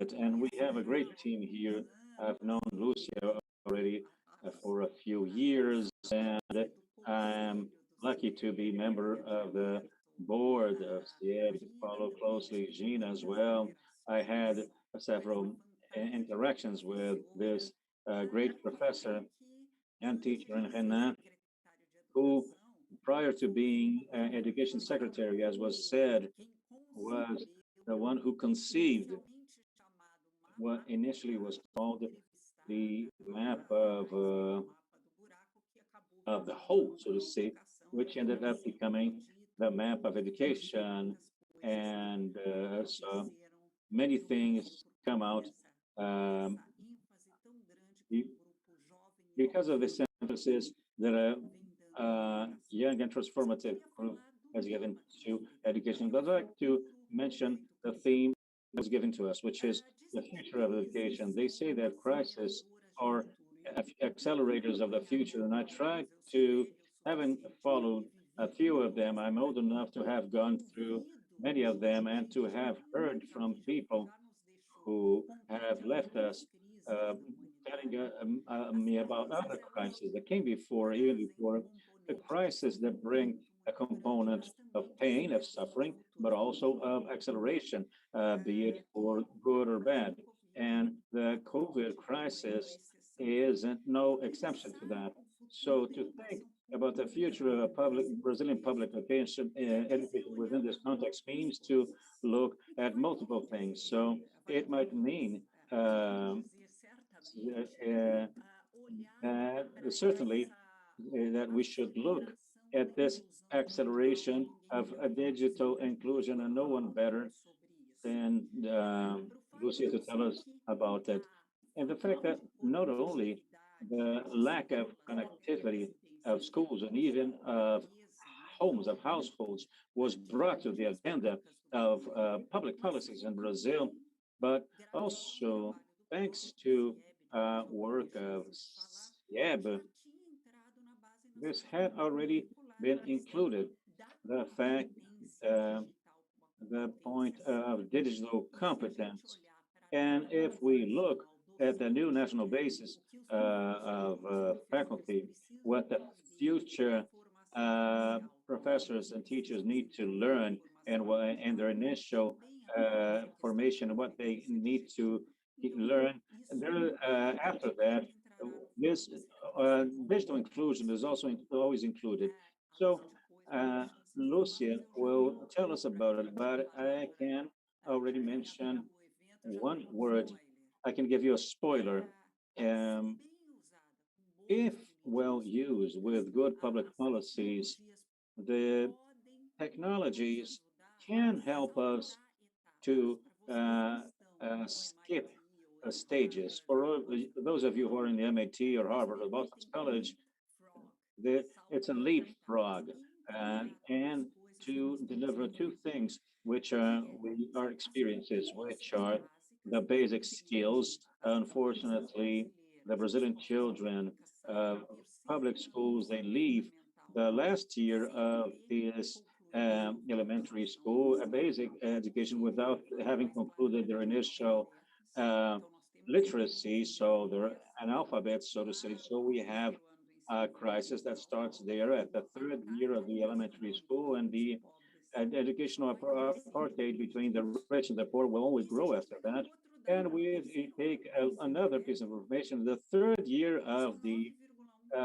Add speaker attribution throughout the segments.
Speaker 1: And we have a great team here. I've known Lucia already for a few years, and I'm lucky to be member of the board of CIEB, to follow closely Gina as well. I had several interactions with this great professor and teacher in Renan, who, prior to being education secretary, as was said, was the one who conceived what initially was called the map of the whole, so to say, which ended up becoming the map of education, and so many things come out um, because of this emphasis that a young and transformative group has given to education. I'd like to mention the theme that was given to us, which is the future of education. They say that crises are accelerators of the future, and I try to, having followed a few of them, I'm old enough to have gone through many of them and to have heard from people who have left us, uh, telling me about other crises that came before, even before the crisis that bring a component of pain, of suffering, but also of acceleration, be it for good or bad. And the COVID crisis is no exception to that. So to think about the future of a public Brazilian public education within this context means to look at multiple things. So it might mean um, uh, certainly that we should look at this acceleration of a digital inclusion, and no one better than Lucia to tell us about it. And the fact that not only the lack of connectivity of schools and even of homes, of households, was brought to the agenda of public policies in Brazil, but also thanks to work of SIEB, this had already been included. The fact, uh, the point of digital competence. And if we look at the new national basis of faculty, what the future professors and teachers need to learn, and what and their initial formation, what they need to learn, and then after that, this digital inclusion is also always included. So Lucia will tell us about it, but I can already mention one word. I can give you a spoiler. Um, if well used with good public policies, the technologies can help us to skip stages. For those of you who are in the MIT or Harvard or Boston College, it's a leapfrog, and to deliver two things, which are experiences, which are the basic skills. Unfortunately, the Brazilian children, uh, public schools, they leave the last year of this elementary school, a basic education, without having concluded their initial uh, literacy, so they're analphabets, so to say. So we have crisis that starts there at the third year of the elementary school, and the educational apartheid between the rich and the poor will only grow after that. And we take another piece of information: the third year of the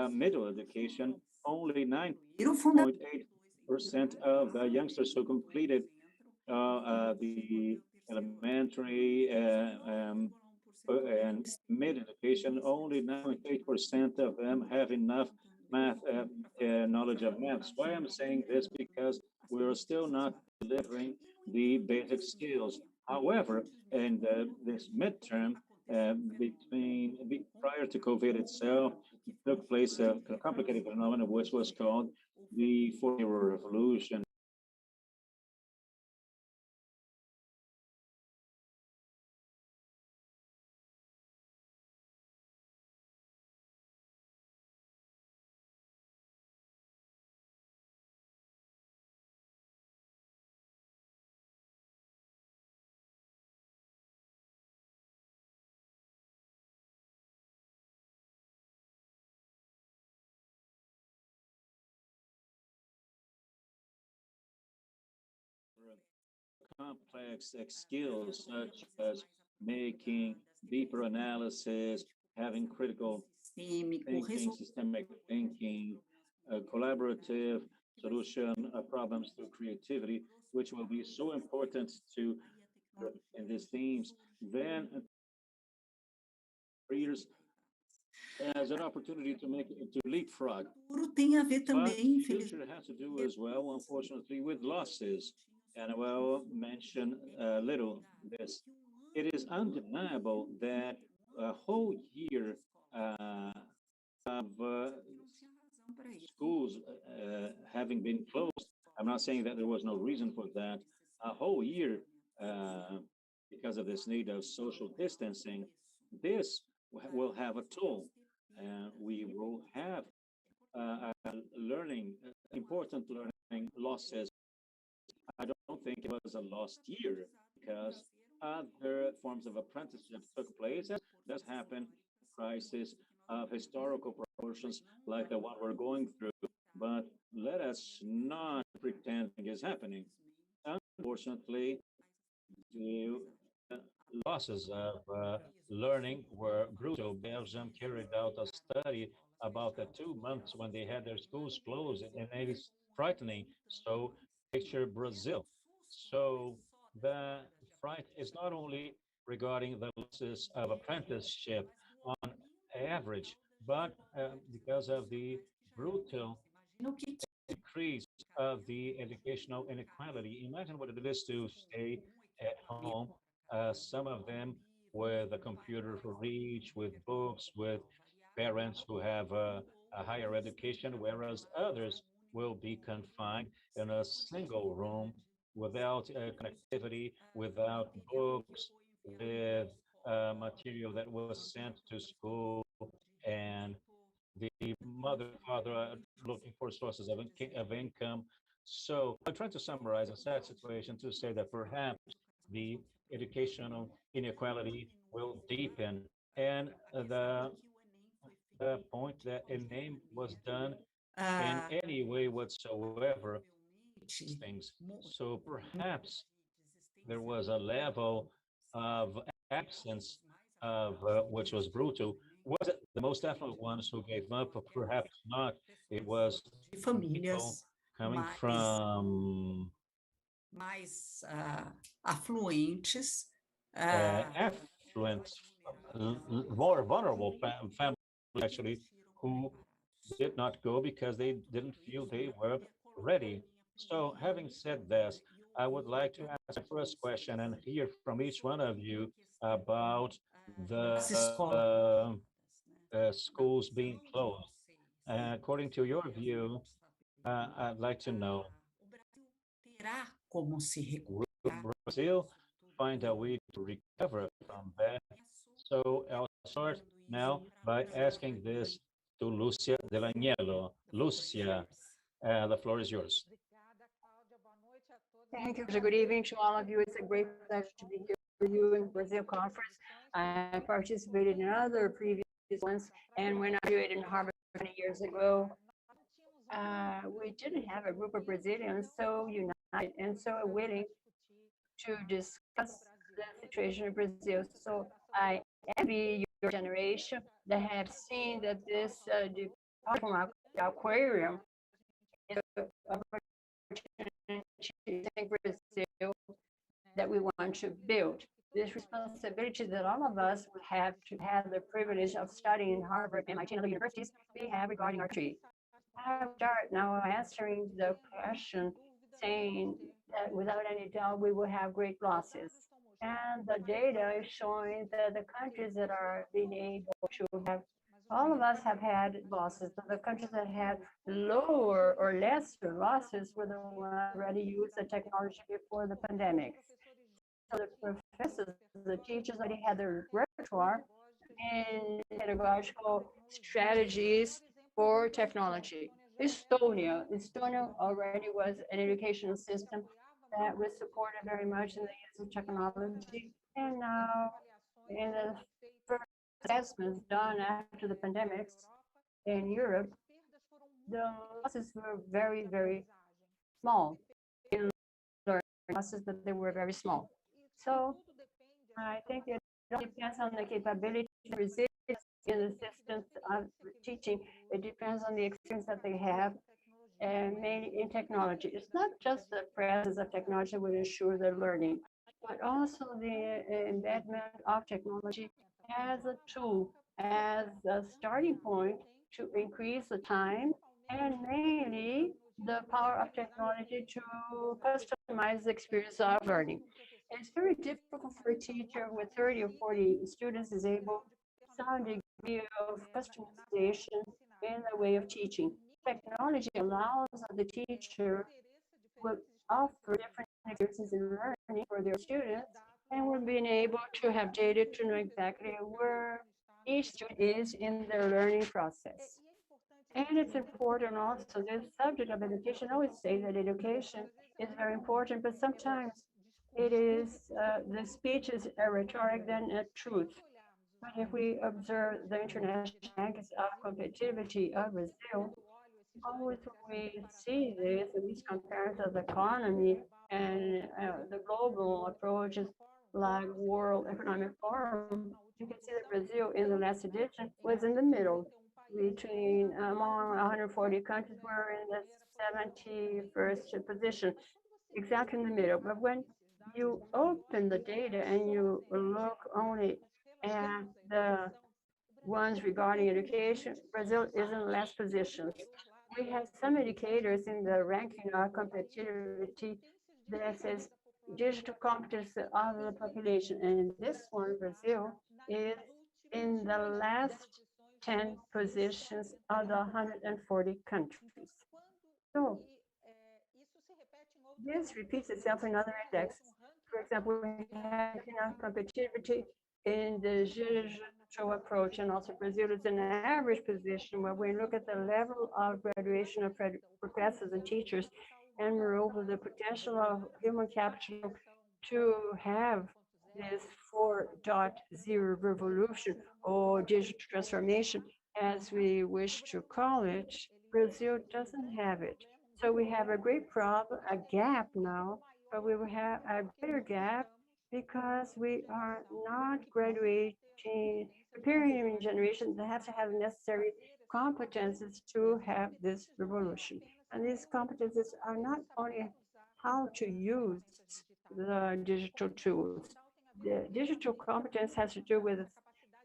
Speaker 1: middle education, only 9.8% of the youngsters who completed the elementary and mid education, only 9.8% of them have enough math knowledge of maths. Why I'm saying this? Because we're still not delivering the basic skills. However, in this midterm, prior to COVID itself, took place a complicated phenomenon which was called the 4-year revolution. complex skills such as making deeper analysis, having critical thinking, systemic thinking, collaborative solution problems through creativity, which will be so important to in these themes. Then careers as an opportunity to make to leapfrog.
Speaker 2: Tem a ver
Speaker 1: But
Speaker 2: também,
Speaker 1: future has to do as well, unfortunately, with losses. And I will mention a little this. It is undeniable that a whole year of schools having been closed. I'm not saying that there was no reason for that. A whole year, because of this need of social distancing, this will have a toll. We will have learning, important learning losses. I don't think it was a lost year because other forms of apprenticeship took place. As does happen, crisis of historical proportions like the one we're going through. But let us not pretend it is happening. Unfortunately, the losses of learning were brutal. Belgium carried out a study about the 2 months when they had their schools closed, and it is frightening. So picture Brazil. So the fright is not only regarding the losses of apprenticeship on average, but because of the brutal
Speaker 2: no que
Speaker 1: increase of the educational inequality. Imagine what it is to stay at home. Some of them with a computer for reach, with books, with parents who have a higher education, whereas others will be confined in a single room without connectivity, without books, with material that was sent to school, and the mother, father are looking for sources of income. So I'm trying to summarize a sad situation to say that perhaps the educational inequality will deepen. And the point that a name was done in
Speaker 2: ah,
Speaker 1: any way whatsoever things. So perhaps there was a level of absence of which was brutal. Was it the most affluent ones who gave up? Or perhaps not. It was
Speaker 2: de
Speaker 1: people
Speaker 2: famílias
Speaker 1: coming
Speaker 2: mais,
Speaker 1: from
Speaker 2: mais afluentes, ah,
Speaker 1: affluent, more vulnerable families actually, who did not go because they didn't feel they were ready. So, having said this, I would like to ask the first question and hear from each one of you about the
Speaker 2: as escolas.
Speaker 1: schools being closed. According to your view, I'd like to know,
Speaker 2: Terá como se
Speaker 1: will
Speaker 2: recuperar?
Speaker 1: Brazil find a way to recover from that? So I'll start now by asking this to Lucia Delaniello. Lucia, the floor is yours.
Speaker 3: Thank you. Good evening to all of you. It's a great pleasure to be here for you in Brazil conference. I participated in other previous ones, and when I graduated in Harvard 20 years ago, we didn't have a group of Brazilians so united and so willing to discuss the situation in Brazil. So I envy your generation that have seen that this departure from aquarium is an opportunity in Brazil that we want to build. This responsibility that all of us would have to have the privilege of studying in Harvard, MIT, and other universities we have regarding our tree. I'll start now answering the question saying that without any doubt we will have great losses. And the data is showing that the countries that are being able to have, all of us have had losses, but the countries that had lower or lesser losses were the ones that already used the technology before the pandemic. So the professors, the teachers already had their repertoire and pedagogical strategies for technology. Estonia already was an educational system that was supported very much in the use of technology. And now in the first assessments done after the pandemics in Europe, the losses were very, very small in learning. classes, but they were very small. So I think it all depends on the capability, resilience in the systems of teaching. It depends on the experience that they have, and mainly in technology. It's not just the presence of technology will ensure their learning, but also the embedment of technology as a tool, as a starting point to increase the time and mainly the power of technology to customize the experience of learning. It's very difficult for a teacher with 30 or 40 students is able some degree of customization in the way of teaching. Technology allows the teacher will offer different experiences in learning for their students, and will be able to have data to know exactly where each student is in their learning process. And it's important also, the subject of education, I always say that education is very important, but sometimes it is, the speech is a rhetoric than a truth. But if we observe the international index of competitivity of Brazil, always when we see this, and these comparisons of the economy and the global approaches like World Economic Forum, you can see that Brazil in the last edition was in the middle between among 140 countries, we're in the 71st position, exactly in the middle. But when you open the data and you look only at the ones regarding education, Brazil is in last positions. We have some indicators in the ranking of competitivity that says digital competence of the population. And in this one, Brazil is in the last 10 positions of the 140 countries. So this repeats itself in other indexes. For example, we have competitivity in the digital approach, and also Brazil is in an average position where we look at the level of graduation of professors and teachers, and moreover, the potential of human capital to have this 4.0 revolution or digital transformation, as we wish to call it. Brazil doesn't have it. So we have a great problem, a gap now, but we will have a greater gap because we are not graduating, preparing new generations that have to have necessary competences to have this revolution. And these competences are not only how to use the digital tools. The digital competence has to do with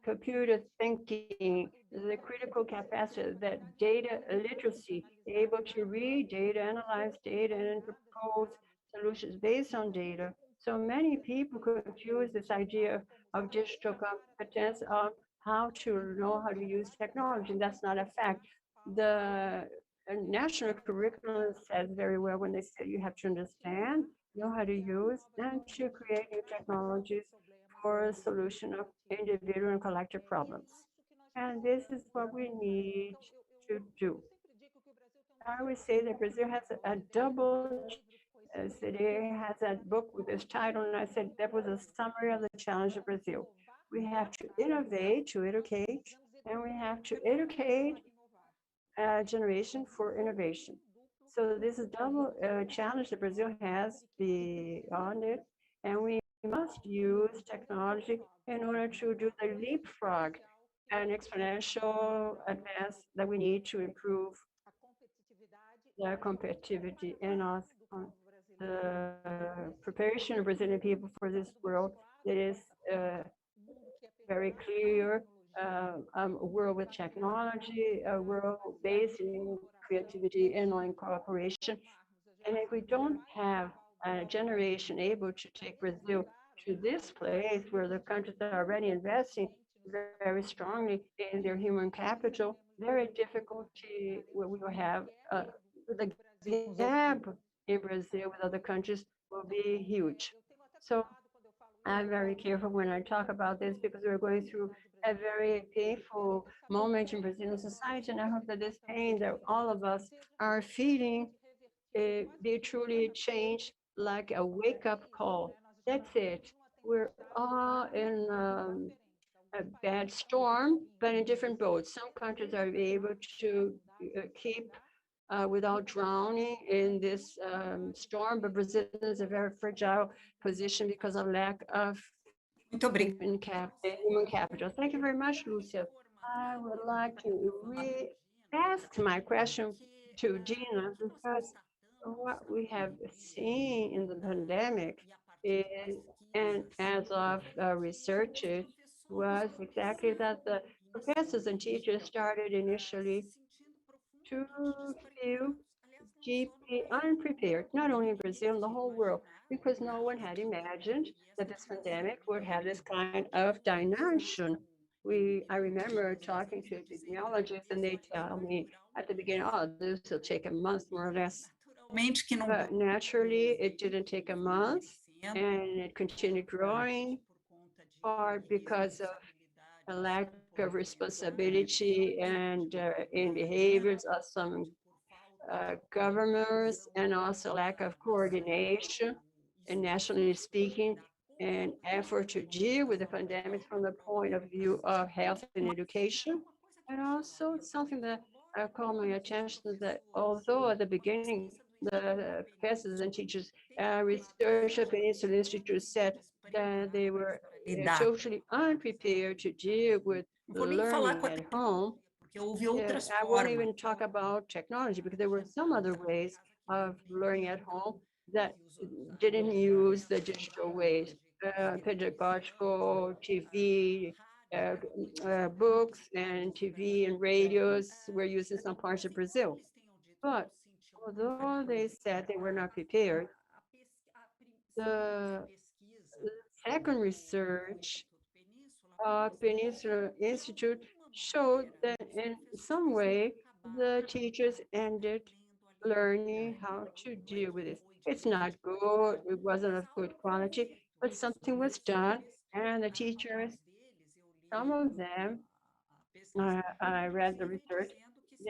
Speaker 3: computer thinking, the critical capacity, that data literacy, able to read data, analyze data, and propose solutions based on data. So many people confuse this idea of digital competence of how to know how to use technology. That's not a fact. The national curriculum says very well when they say you have to understand, know how to use, and to create new technologies for a solution of individual and collective problems. And this is what we need to do. I would say that Brazil has a double, today has a book with this title, and I said that was a summary of the challenge of Brazil. We have to innovate, to educate, and we have to educate a generation for innovation. So this is double challenge that Brazil has beyond it, and we must use technology in order to do the leapfrog and exponential advance that we need to improve the competitivity and also the preparation of Brazilian people for this world that is very clear, a world with technology, a world based in creativity and on cooperation. And if we don't have a generation able to take Brazil to this place where the countries are already investing very strongly in their human capital, very difficulty we will have the gap in Brazil with other countries will be huge. So I'm very careful when I talk about this because we're going through a very painful moment in Brazilian society, and I hope that this pain that all of us are feeling be truly changed like a wake-up call. That's it. We're all in a bad storm, but in different boats. Some countries are able to keep without drowning in this storm, but Brazil is a very fragile position because of lack of
Speaker 2: Muito obrigada.
Speaker 3: human capital. Thank you very much, Lucia. I would like to ask my question to Gina, because what we have seen in the pandemic is, and as of researchers, was exactly that the professors and teachers started initially to feel deeply unprepared, not only in Brazil, in the whole world, because no one had imagined that this pandemic would have this kind of dimension. I remember talking to epidemiologists, and they tell me at the beginning, oh, this will take a month more or less.
Speaker 2: Naturalmente que não
Speaker 3: But naturally, it didn't take a month, and it continued growing, part because of a lack of responsibility and in behaviors of some governors, and also lack of coordination and nationally speaking, an effort to deal with the pandemic from the point of view of health and education. And also something that caught my attention, that although at the beginning the professors and teachers, research at Peninsula Institute said that they were
Speaker 2: lidar.
Speaker 3: totally unprepared to deal with
Speaker 2: Não vou nem falar
Speaker 3: learning
Speaker 2: com a
Speaker 3: at home.
Speaker 2: porque houve outras
Speaker 3: I won't
Speaker 2: formas.
Speaker 3: even talk about technology, because there were some other ways of learning at home that didn't use the digital ways, pedagogical, TV, books and TV and radios were used in some parts of Brazil. But although they said they were not prepared, the second research Peninsula Institute showed that in some way the teachers ended learning how to deal with it. It's not good, it wasn't of good quality, but something was done, and the teachers, some of them, I read the research,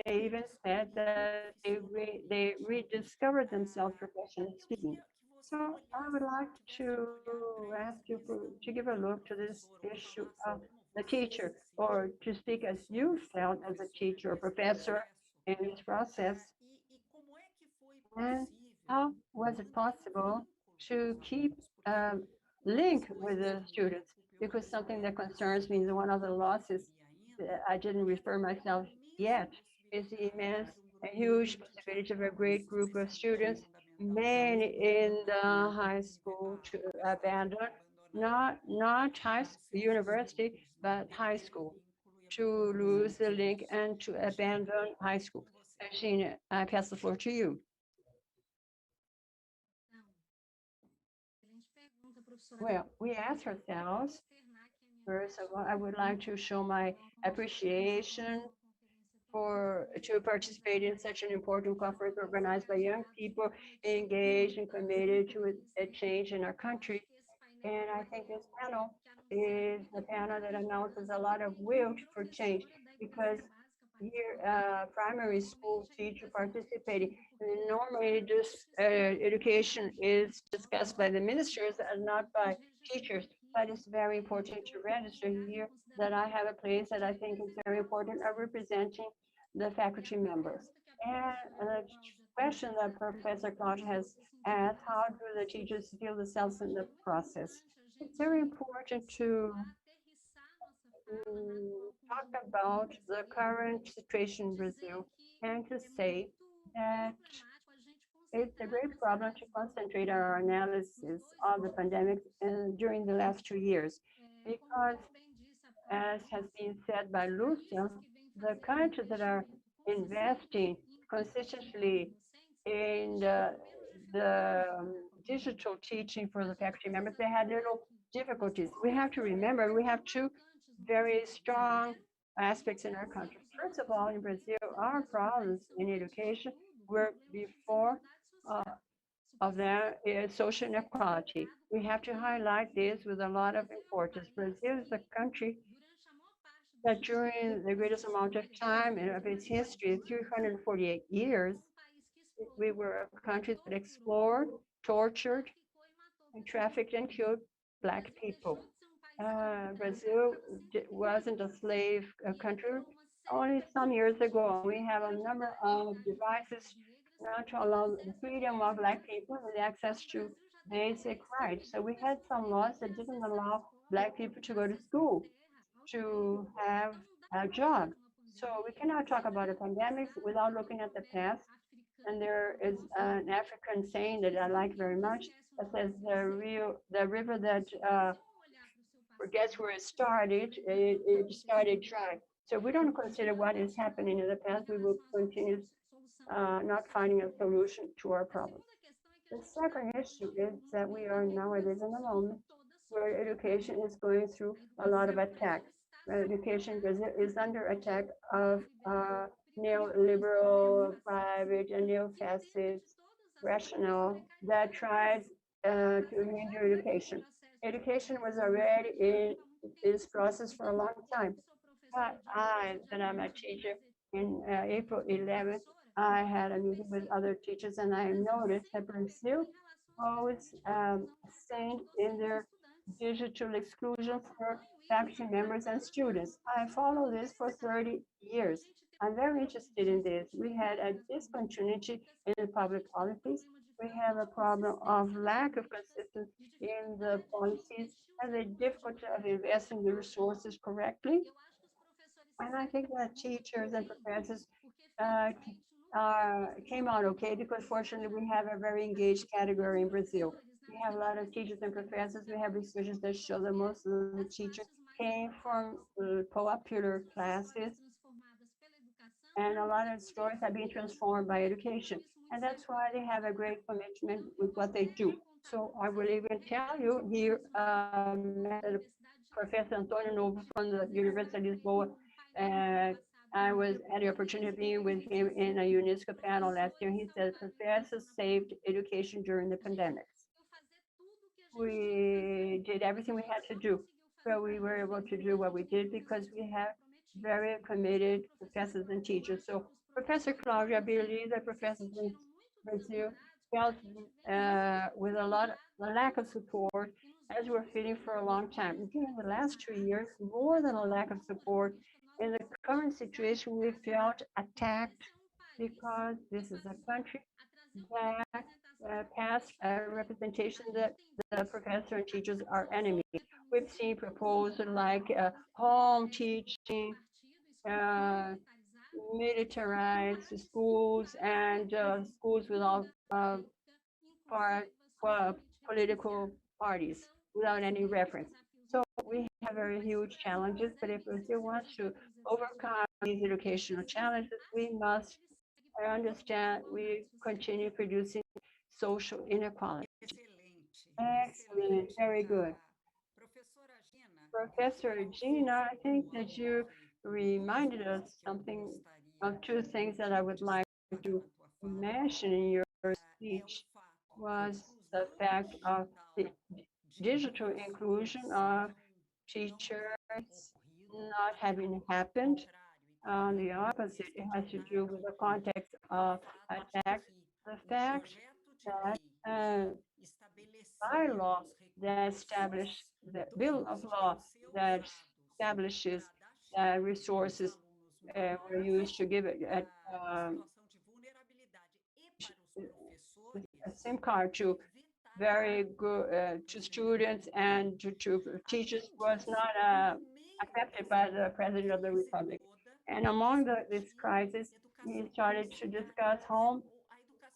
Speaker 3: they even said that they rediscovered themselves professionally speaking. So I would like to ask you to give a look to this issue of the teacher, or to speak as you felt as a teacher or professor in this process. And how was it possible to keep a link with the students? Because something that concerns me is one of the losses, I didn't refer myself yet, is the immense, a huge possibility of a great group of students, many in the high school, to abandon, not high school, university, but high school, to lose the link and to abandon high school. Gina, I pass the floor to you. Well, we ask ourselves, first of all, I would like to show my appreciation to participate in such an important conference organized by young people engaged and committed to a change in our country. And I think this panel is the panel that announces a lot of will for change, because here, primary school teacher participating. And normally, this education is discussed by the ministers and not by teachers. But it's very important to register here that I have a place that I think is very important of representing the faculty members. And the question that Professor Claude has asked, how do the teachers feel themselves in the process? It's very important to talk about the current situation in Brazil, and to say that it's a great problem to concentrate our analysis of the pandemic during the last 2 years, because, as has been said by Lucia, the countries that are investing consistently in the digital teaching for the faculty members, they had little difficulties. We have to remember, we have two very strong aspects in our country. First of all, in Brazil, our problems in education were before of that is social inequality. We have to highlight this with a lot of importance. Brazil is a country that during the greatest amount of time of its history, 348 years, we were a country that explored, tortured, and trafficked and killed Black people. Brazil wasn't a slave country only some years ago, we have a number of devices now to allow the freedom of Black people with access to basic rights. So we had some laws that didn't allow Black people to go to school, to have a job. So we cannot talk about a pandemic without looking at the past. And there is an African saying that I like very much that says the river that forgets where it started, it started dry. So we don't consider what is happening in the past. We will continue not finding a solution to our problems. The second issue is that we are nowadays in a moment where education is going through a lot of attack. Education is under attack of neoliberal, private, and neo-fascist rationale that tries to hinder education. Education was already in this process for a long time. But that I'm a teacher, in April 11th, I had a meeting with other teachers, and I noticed that Brazil always staying in their digital exclusion for faculty members and students. I follow this for 30 years. I'm very interested in this. We had a discontinuity in the public policies. We have a problem of lack of consistency in the policies and the difficulty of investing the resources correctly. And I think that teachers and professors uh, came out okay because fortunately we have a very engaged category in Brazil. We have a lot of teachers and professors. We have researches that show that most of the teachers came from popular classes, and a lot of stories have been transformed by education. And that's why they have a great commitment with what they do. So I will even tell you here, Professor Antonio Novo from the University of Lisboa, I was had the opportunity of being with him in a UNESCO panel last year. He said professors saved education during the pandemic. We did everything we had to do, but we were able to do what we did because we have very committed professors and teachers. So Professor Claudia, I believe that professors in Brazil felt with a lack of support as we're feeling for a long time. During the last 2 years, more than a lack of support, in the current situation, we felt attacked because this is a country that passed a representation that the professor and teachers are enemies. We've seen proposals like home teaching, militarized schools, and schools without part, political parties, without any reference. So we have very huge challenges, but if Brazil wants to overcome these educational challenges, we must understand we continue producing social inequality. Excellent, very good. Professor Gina, I think that you reminded us something of two things that I would like to mention in your speech was the fact of the digital inclusion of teachers not having happened. On the opposite, it has to do with the context of attack, the fact that bylaw that established the bill of law that establishes resources were used to give it a SIM card to very good to students and to teachers was not accepted by the President of the Republic. And among this crisis, we started to discuss home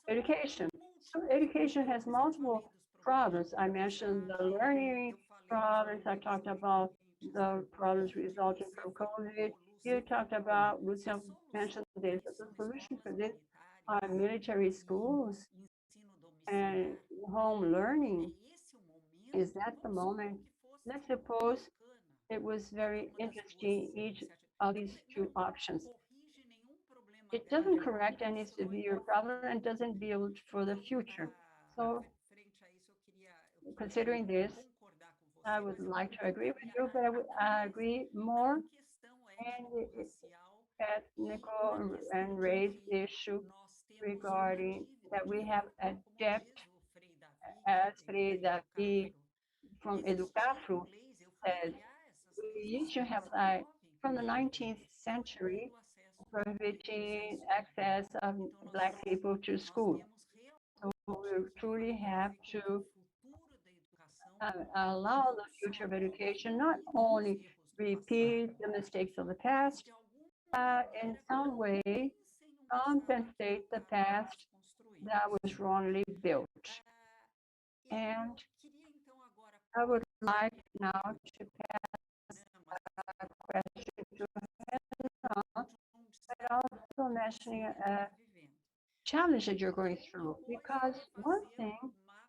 Speaker 3: education. So education has multiple problems. I mentioned the learning problems. I talked about the problems resulting from COVID. You talked about, Lucia mentioned this. The solution for this are military schools and home learning. Is that the moment? Let's suppose it was very interesting, each of these two options. It doesn't correct any severe problem and doesn't build for the future. So considering this, I would like to agree with you, but I would agree more in the technical and race issue regarding that we have a debt, as Freda from Educafro said, we used to have from the 19th century, prohibiting access of Black people to school. So we truly have to allow the future of education not only repeat the mistakes of the past, but in some way compensate the past that was wrongly built. And I would like now to pass a question to Renan, but also mentioning a challenge that you're going through. Because one thing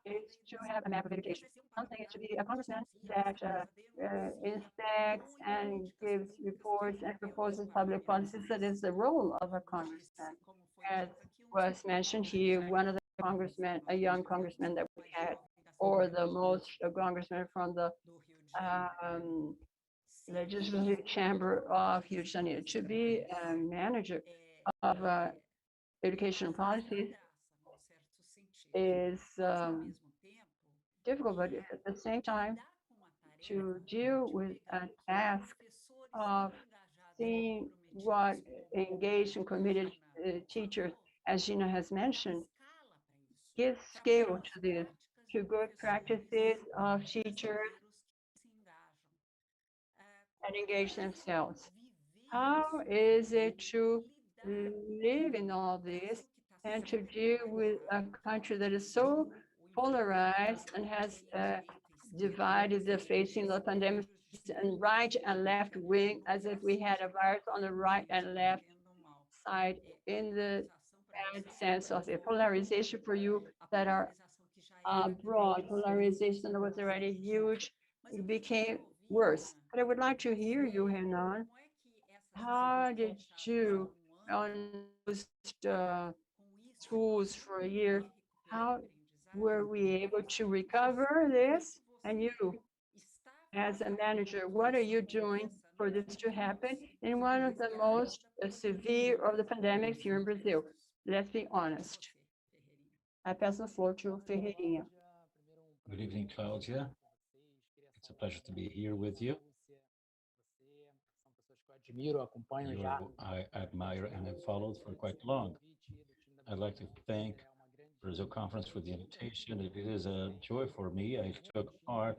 Speaker 3: is to have a map of education. Something is to be a congressman that inspects and gives reports and proposes public policies. That is the role of a congressman. As was mentioned here, one of the congressmen, a young congressman that we had, or the most congressman from the legislative chamber of Rio de Janeiro, to be a manager of educational policies is difficult, but at the same time, to deal with a task of seeing what engaged and committed teachers, as Gina has mentioned, give scale to this, to good practices of teachers and engage themselves. How is it to live in all this and to deal with a country that is so polarized and has divided the facing the pandemic and right and left wing, as if we had a virus on the right and left side, in the bad sense of the polarization for you that are broad. Polarization that was already huge, it became worse. But I would like to hear you, Renan. How did you, on those schools for a year, how were we able to recover this? And you, as a manager, what are you doing for this to happen in one of the most severe of the pandemics here in Brazil? Let's be honest. I pass the floor to Ferreirinha.
Speaker 1: Good evening, Claudia. It's a pleasure to be here with you. I admire and have followed for quite long. I'd like to thank Brazil Conference for the invitation. It is a joy for me. I took part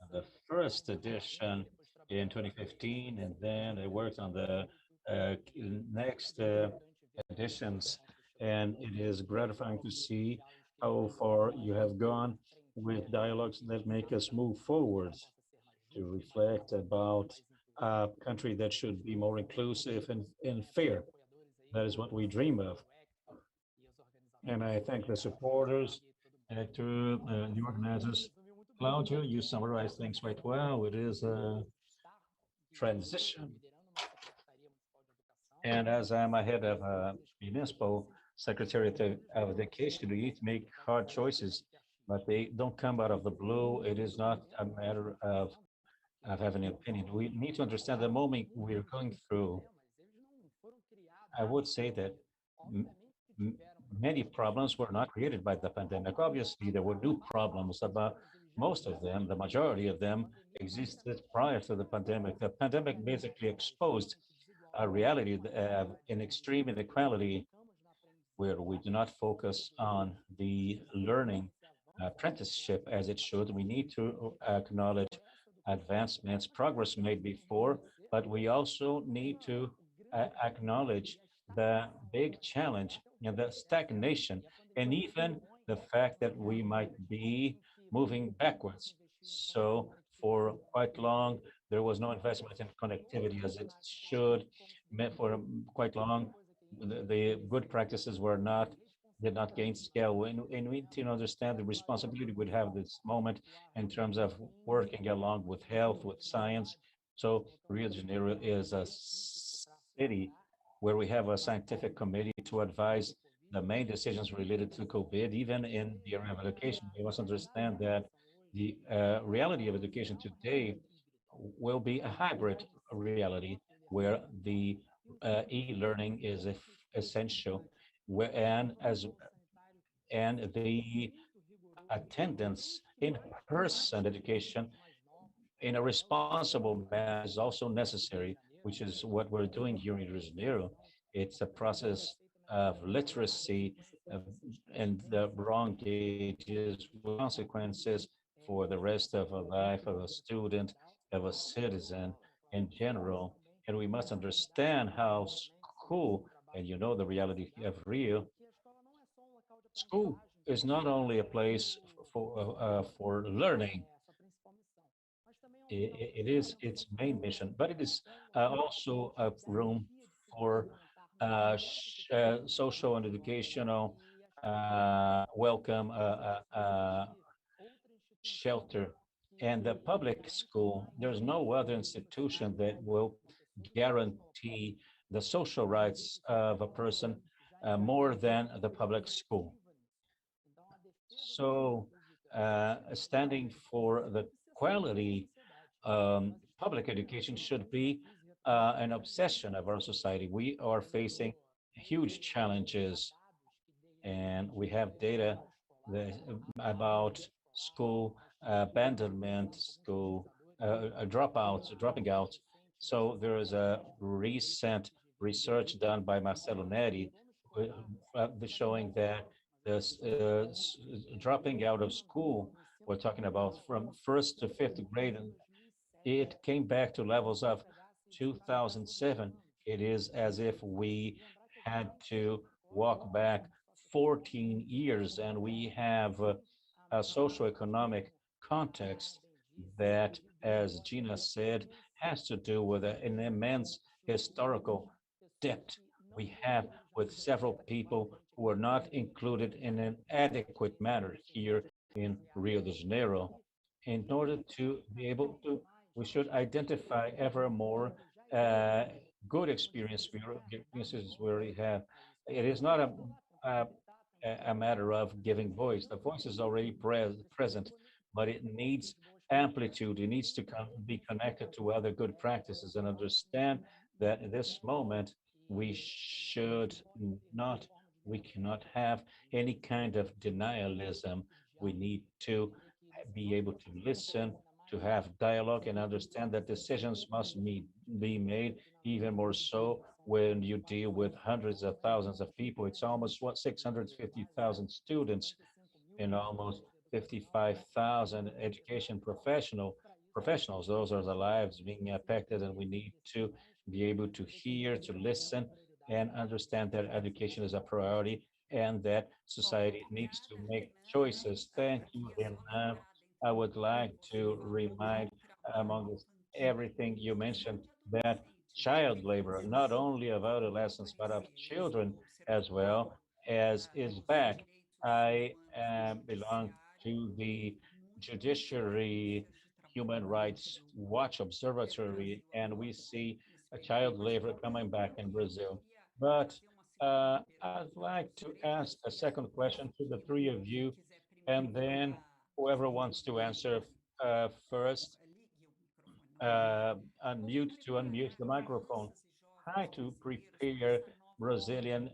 Speaker 1: in the first edition in 2015, and then I worked on the next editions. And it is gratifying to see how far you have gone with dialogues that make us move forward to reflect about a country that should be more inclusive and fair. That is what we dream of. And I thank the supporters, to the organizers. Claudio, you summarized things quite well. It is a transition. And as I'm ahead of a municipal secretariat of education, we need to make hard choices, but they don't come out of the blue. It is not a matter of having an opinion. We need to understand the moment we're going through. I would say that many problems were not created by the pandemic. Obviously, there were new problems, about most of them, the majority of them existed prior to the pandemic. The pandemic basically exposed a reality of an extreme inequality where we do not focus on the learning apprenticeship as it should. We need to acknowledge advancements, progress made before, but we also need to acknowledge the big challenge, the stagnation, and even the fact that we might be moving backwards. So for quite long, there was no investment in connectivity as it should. For quite long, the good practices did not gain scale. And we need to understand the responsibility we have this moment in terms of working along with health, with science. So Rio de Janeiro is a city where we have a scientific committee to advise the main decisions related to COVID, even in the area of education. We must understand that the reality of education today will be a hybrid reality where the e-learning is essential, and the attendance in person education in a responsible manner is also necessary.
Speaker 4: which is what we're doing here in Rio de Janeiro. It's a process of literacy and the wrong ages with consequences for the rest of a life of a student, of a citizen in general. And we must understand how school, and you know the reality of Rio, school is not only a place for learning, it is its main mission, but it is also a room for social and educational welcome, shelter. And the public school, there's no other institution that will guarantee the social rights of a person more than the public school. So, standing for the quality, public education should be an obsession of our society. We are facing huge challenges, and we have data that, about school abandonment, school dropouts, dropping out. So there is a recent research done by Marcelo Neri showing that this dropping out of school, we're talking about from first to fifth grade, and it came back to levels of 2007. It is as if we had to walk back 14 years, and we have a socioeconomic context that, as Gina said, has to do with an immense historical debt we have with several people who are not included in an adequate manner here in Rio de Janeiro. In order to be able to, we should identify ever more uh, good experiences we already have. It is not a, a matter of giving voice. The voice is already present, but it needs amplitude. It needs to be connected to other good practices and understand that in this moment, we should not, we cannot have any kind of denialism. We need to be able to listen, to have dialogue, and understand that decisions must be made, even more so when you deal with hundreds of thousands of people. It's almost what 650,000 students and almost 55,000 education professionals. Those are the lives being affected, and we need to be able to hear, to listen, and understand that education is a priority and that society needs to make choices. Thank you, Renan. I would like to remind, among everything you mentioned, that child labor, not only of adolescents, but of children as well, as is back. I belong to the Judiciary Human Rights Watch Observatory, and we see a child labor coming back in Brazil. But I'd like to ask a second question to the three of you, and then whoever wants to answer first, unmute the microphone. How to prepare Brazilian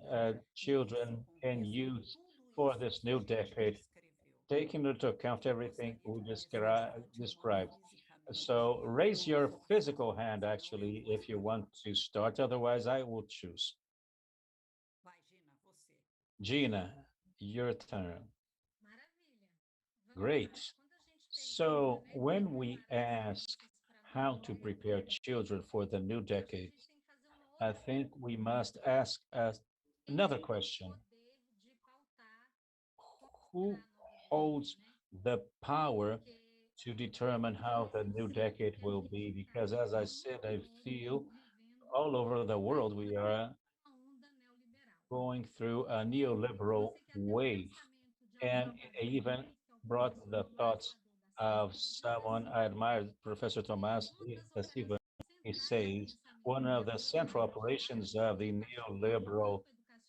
Speaker 4: children and youth for this new decade, taking into account everything we described. So raise your physical hand, actually, if you want to start. Otherwise, I will choose. Gina, your turn. Great. So when we ask how to prepare children for the new decade, I think we must ask another question. Who holds the power to determine how the new decade will be? Because as I said, I feel all over the world we are going through a neoliberal wave. And it even brought the thoughts of someone I admired, Professor Tomás da Silva. He says one of the central operations of the neoliberal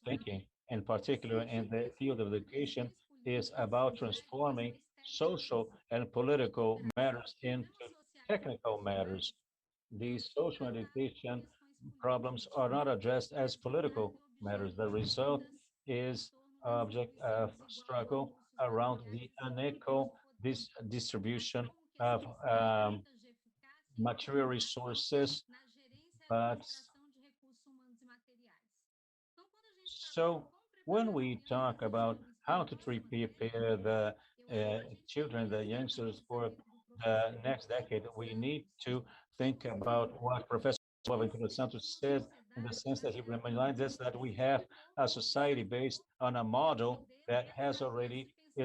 Speaker 4: thinking, in particular in the field of education, is about transforming social and political matters into technical matters. These social education problems are not addressed as political matters. The result is object of struggle around the unequal distribution of material resources But so when we talk about how to prepare the children, the youngsters for the next decade, we need to think about what Professor Boaventura Santos said, in the sense that he reminds us that we have a society based on a model that is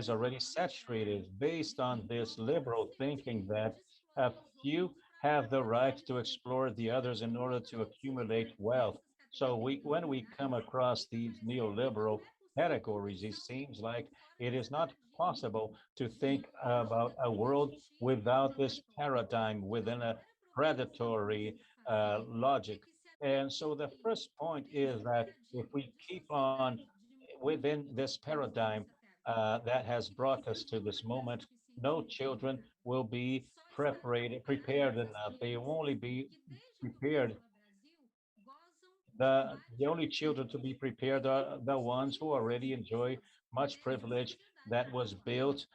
Speaker 4: already saturated, based on this liberal thinking that a few have the right to explore the others in order to accumulate wealth. So when we come across these neoliberal categories, it seems like it is not possible to think about a world without this paradigm within a predatory logic. And so the first point is that if we keep on within this paradigm that has brought us to this moment, no children will be prepared enough. They will only be prepared the only children to be prepared are the ones who already enjoy much privilege that was built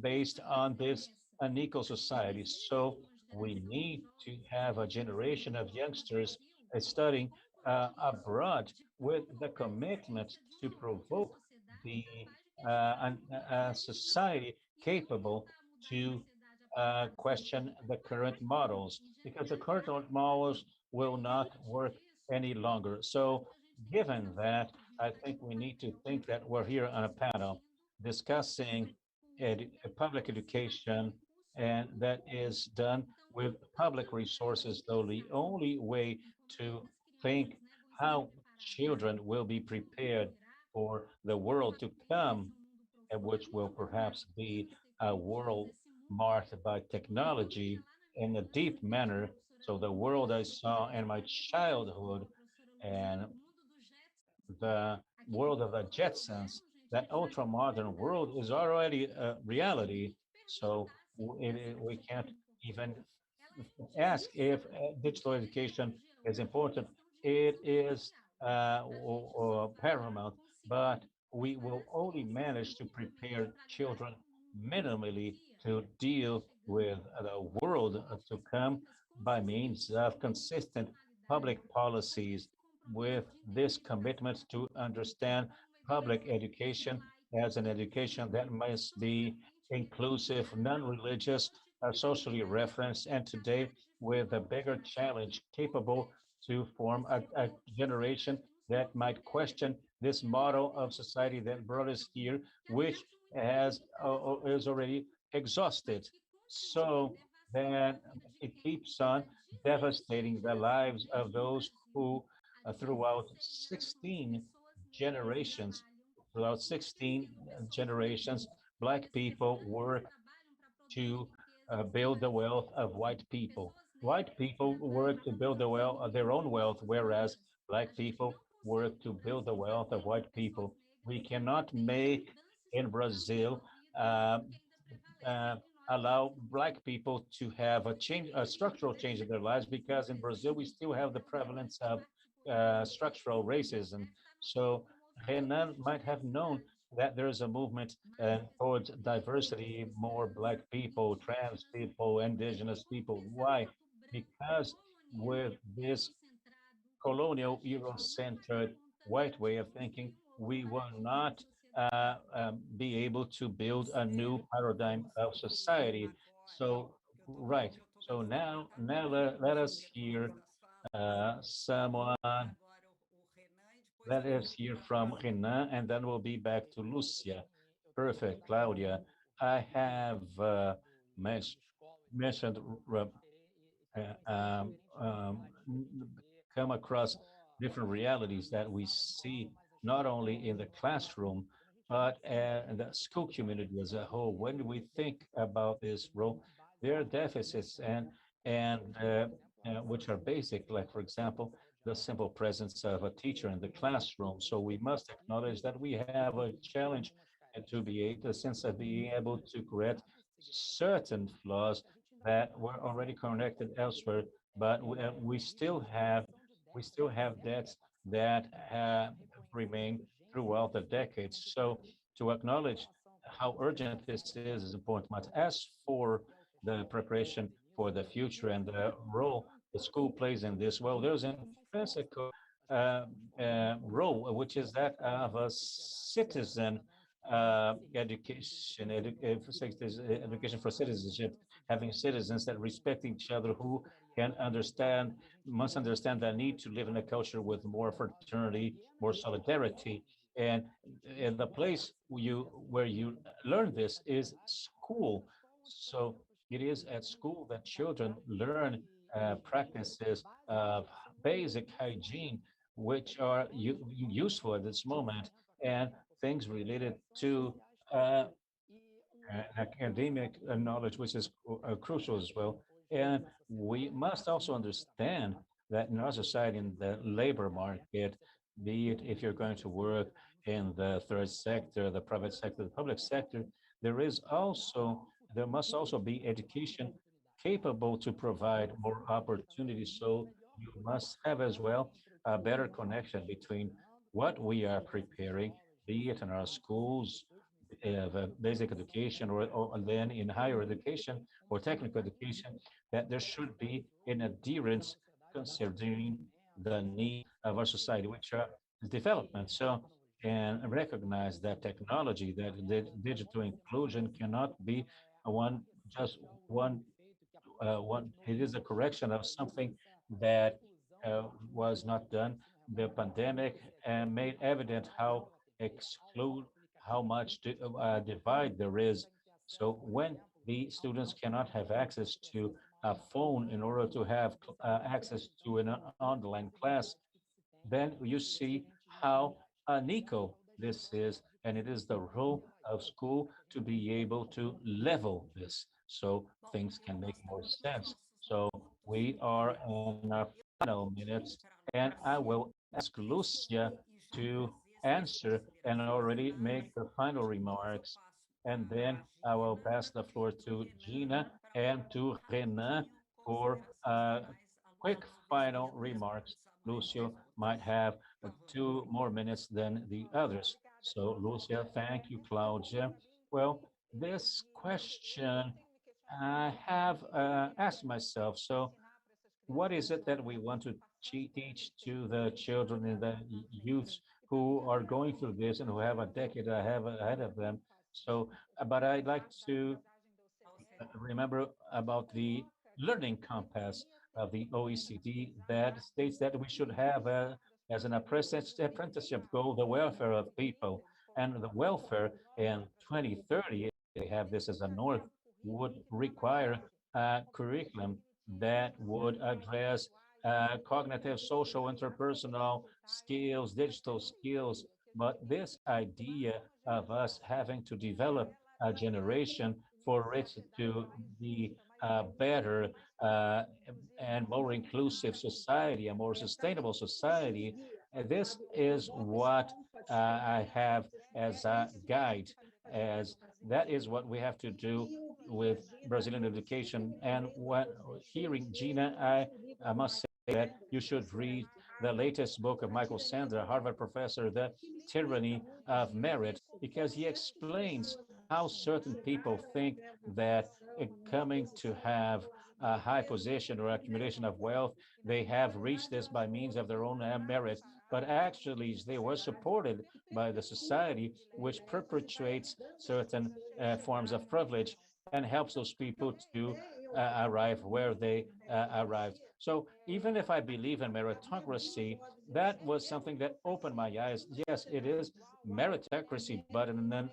Speaker 4: based on this unequal society. So we need to have a generation of youngsters studying abroad with the commitment to provoke the a society capable to question the current models, because the current models will not work any longer. So given that, I think we need to think that we're here on a panel discussing public education, and that is done with public resources, though the only way to think how children will be prepared for the world to come, and which will perhaps be a world marked by technology in a deep manner. So the world I saw in my childhood and the world of the Jetsons, that ultra modern world is already a reality. So we can't even ask if digital education is important. It is paramount, but we will only manage to prepare children minimally to deal with the world to come by means of consistent public policies, with this commitment to understand public education as an education that must be inclusive, non-religious, socially referenced, and today with a bigger challenge, capable to form a generation that might question this model of society that brought us here, which is already exhausted. So that it keeps on devastating the lives of those who, throughout 16 generations, throughout 16 generations, Black people work to build the wealth of white people. White people work to build their own wealth, whereas Black people work to build the wealth of white people. We cannot make in Brazil uh, uh, allow Black people to have a structural change in their lives, because in Brazil we still have the prevalence of structural racism. So Renan might have known that there is a movement towards diversity, more Black people, trans people, indigenous people. Why? Because with this colonial, Euro-centered white way of thinking, we will not be able to build a new paradigm of society. So, right. So now let us hear someone. Let us hear from Renan, and then we'll be back to Lucia. Perfect, Claudia. I have mentioned um, um, come across different realities that we see not only in the classroom, but in the school community as a whole. When we think about this role, there are deficits and which are basic, like for example, the simple presence of a teacher in the classroom. So we must acknowledge that we have a challenge to be able, a sense of being able to correct certain flaws that were already connected elsewhere, but we still have debts that have remained throughout the decades. So to acknowledge how urgent this is important. But as for the preparation for the future and the role the school plays in this? Well, there's an intrinsic role, which is that of a citizen education for citizenship, having citizens that respect each other, who can understand, must understand the need to live in a culture with more fraternity, more solidarity. And, and the place where you learn this is school. So it is at school that children learn practices of basic hygiene, which are useful at this moment, and things related to uh, academic knowledge, which is crucial as well. And we must also understand that in our society, in the labor market, be it if you're going to work in the third sector, the private sector, the public sector, there is also, there must also be education capable to provide more opportunities. So you must have as well a better connection between what we are preparing, be it in our schools, of basic education, or then in higher education or technical education, that there should be an adherence considering the needs of our society, which are development. So, and recognize that technology, that the digital inclusion cannot be one, just one, it is a correction of something that was not done. The pandemic made evident how exclude, how much divide there is. So when the students cannot have access to a phone in order to have access to an online class, then you see how unequal this is, and it is the role of school to be able to level this so things can make more sense. So we are in our final minutes, and I will ask Lucia to answer and already make the final remarks, and then I will pass the floor to Gina and to Renan for quick final remarks. Lucio might have 2 more minutes than the others. So, Lucia, thank you, Claudia. Well, this question I have asked myself. So, what is it that we want to teach to the children and the youths who are going through this and who have a decade ahead of them? So, but I'd like to remember about the learning compass of the OECD that states that we should have as an apprenticeship goal the welfare of people, and the welfare in 2030, they have this as a north, would require a curriculum that would address cognitive, social, interpersonal skills, digital skills. But this idea of us having to develop a generation for it to be better uh, and more inclusive society, a more sustainable society. This is what I have as a guide, as that is what we have to do with Brazilian education. And what hearing Gina, I must say that you should read the latest book of Michael Sandler, Harvard professor, The Tyranny of Merit, because he explains how certain people think that coming to have a high position or accumulation of wealth, they have reached this by means of their own merit. But actually, they were supported by the society, which perpetuates certain forms of privilege and helps those people to arrive where they arrived. So even if I believe in meritocracy, that was something that opened my eyes. Yes, it is meritocracy, but in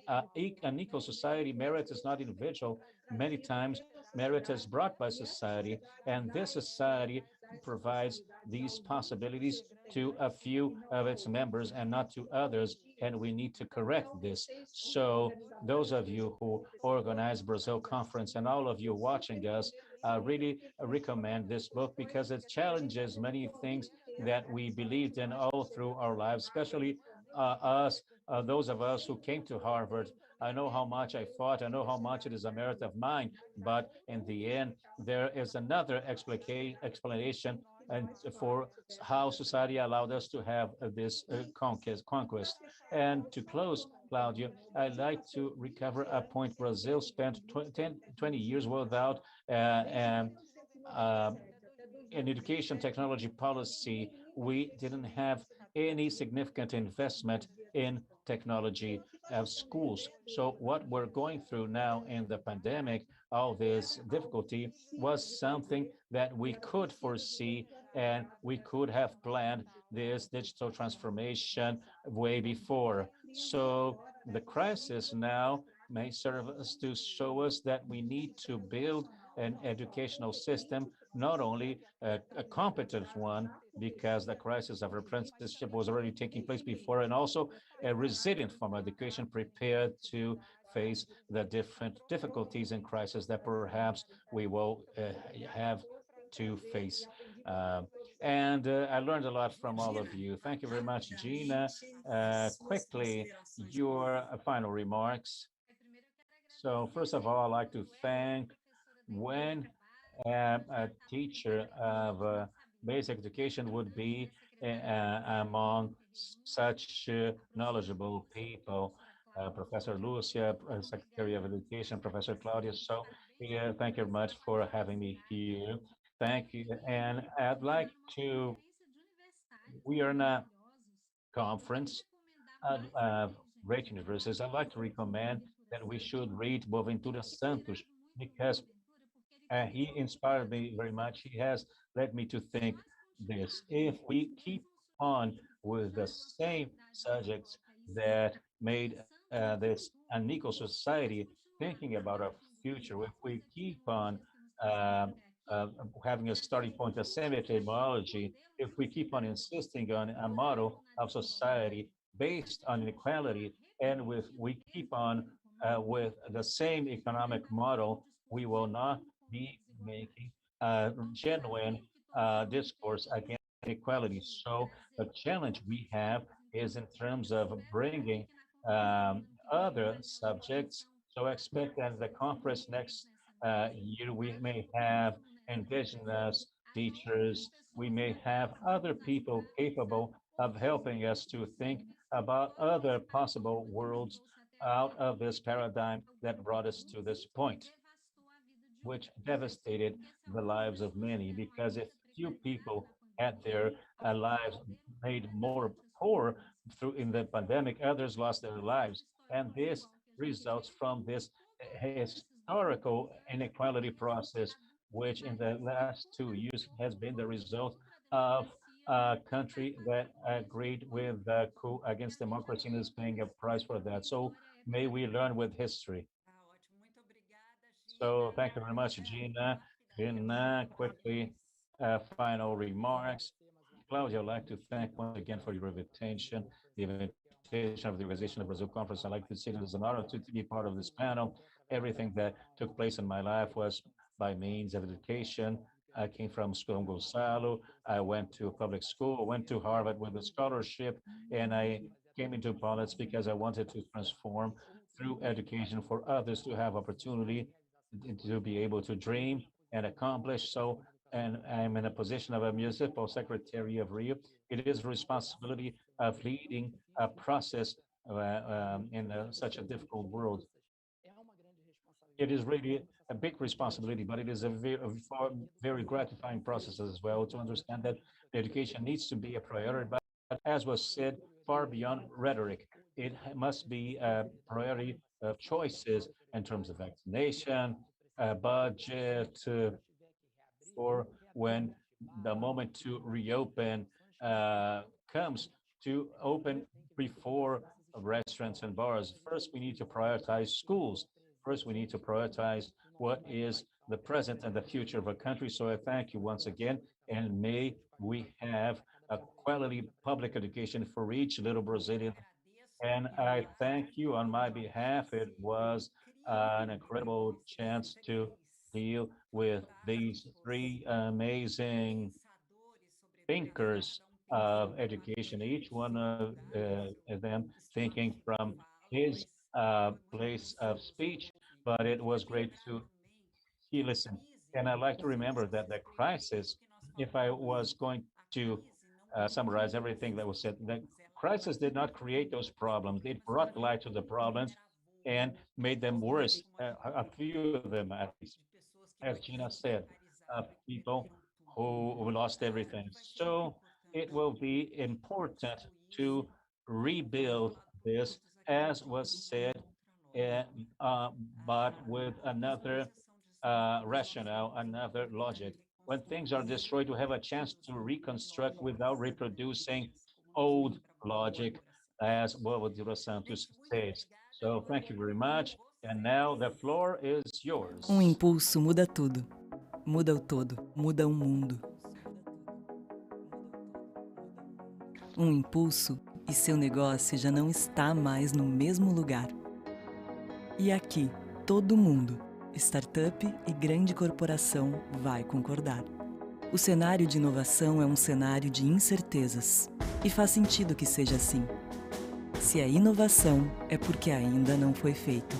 Speaker 4: an equal society, merit is not individual. Many times, merit is brought by society, and this society provides these possibilities to a few of its members and not to others, and we need to correct this. So those of you who organize Brazil Conference and all of you watching us, really recommend this book because it challenges many things that we believed in all through our lives, especially those of us who came to Harvard. I know how much I fought. I know how much it is a merit of mine. But in the end, there is another explanation and for how society allowed us to have this conquest. And to close, Claudio, I'd like to recover a point. Brazil spent 20 years without uh, in education technology policy, we didn't have any significant investment in technology of schools. So what we're going through now in the pandemic, all this difficulty was something that we could foresee, and we could have planned this digital transformation way before. So the crisis now may serve us to show us that we need to build an educational system, not only a competent one, because the crisis of apprenticeship was already taking place before, and also a resilient form of education prepared to face the different difficulties and crises that perhaps we will have to face. Uh, and I learned a lot from all of you. Thank you very much, Gina. Quickly, your final remarks. So first of all, I'd like to thank when a teacher of basic education would be among such knowledgeable people. Professor Lucia, Secretary of Education, Professor Claudia. So, yeah, thank you very much for having me here. Thank you. And I'd like to, we are in a conference of great universities. I'd like to recommend that we should read Boaventura Santos because he inspired me very much. He has led me to think this. If we keep on with the same subjects that made this unequal society, thinking about our future, if we keep on um, uh, having a starting point, a semi-etymology, if we keep on insisting on a model of society based on inequality, and if we keep on with the same economic model, we will not be making genuine discourse against inequality. So the challenge we have is in terms of bringing other subjects. So expect that the conference next year we may have indigenous teachers, we may have other people capable of helping us to think about other possible worlds out of this paradigm that brought us to this point, which devastated the lives of many. Because if few people had their lives made more poor through in the pandemic, others lost their lives, and this results from this historical inequality process, which in the last 2 years has been the result of a country that agreed with the coup against democracy and is paying a price for that. So may we learn with history. So thank you very much, Gina. Gina, quickly, final remarks. Claudia, I'd like to thank once again for your invitation, the invitation of the Organization of Brazil Conference. I'd like to say it is an honor to be part of this panel. Everything that took place in my life was by means of education. I came from São Gonçalo. I went to a public school, went to Harvard with a scholarship, and I came into politics because I wanted to transform through education for others to have opportunity to be able to dream and accomplish. So, and I'm in a position of a municipal secretary of Rio. It is responsibility of leading a process in such a difficult world. It is really a big responsibility, but it is very gratifying process as well to understand that education needs to be a priority, but as was said, far beyond rhetoric. It must be a priority of choices in terms of vaccination, budget, for when the moment to reopen comes, to open before restaurants and bars. First, we need to prioritize schools. First, we need to prioritize what is the present and the future of a country. So I thank you once again, and may we have a quality public education for each little Brazilian. And I thank you on my behalf. It was an incredible chance to deal with these three amazing thinkers of education, each one of them thinking from his place of speech, but it was great to he listened. And I like to remember that the crisis, if I was going to summarize everything that was said, the crisis did not create those problems. It brought light to the problems and made them worse, a few of them at least. As Gina said, people who lost everything. So it will be important to rebuild this, as was said, uh, uh, but with another rationale, another logic. When things are destroyed, we have a chance to reconstruct without reproducing old logic, as Bobadilla Santos says. So thank you very much. And now the floor is yours.
Speaker 5: Impulso muda tudo. Muda o todo, muda o mundo. Impulso e seu negócio já não está mais no mesmo lugar. E aqui, todo mundo, startup e grande corporação, vai concordar. O cenário de inovação é um cenário de incertezas. E faz sentido que seja assim. Se é inovação, é porque ainda não foi feito.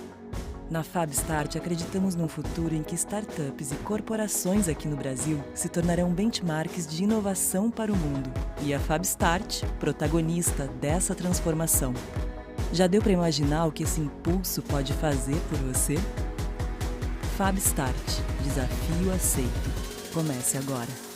Speaker 5: Na FabStart, acreditamos num futuro em que startups e corporações aqui no Brasil se tornarão benchmarks de inovação para o mundo. E a FabStart, protagonista dessa transformação. Já deu para imaginar o que esse impulso pode fazer por você? FabStart, desafio aceito. Comece agora.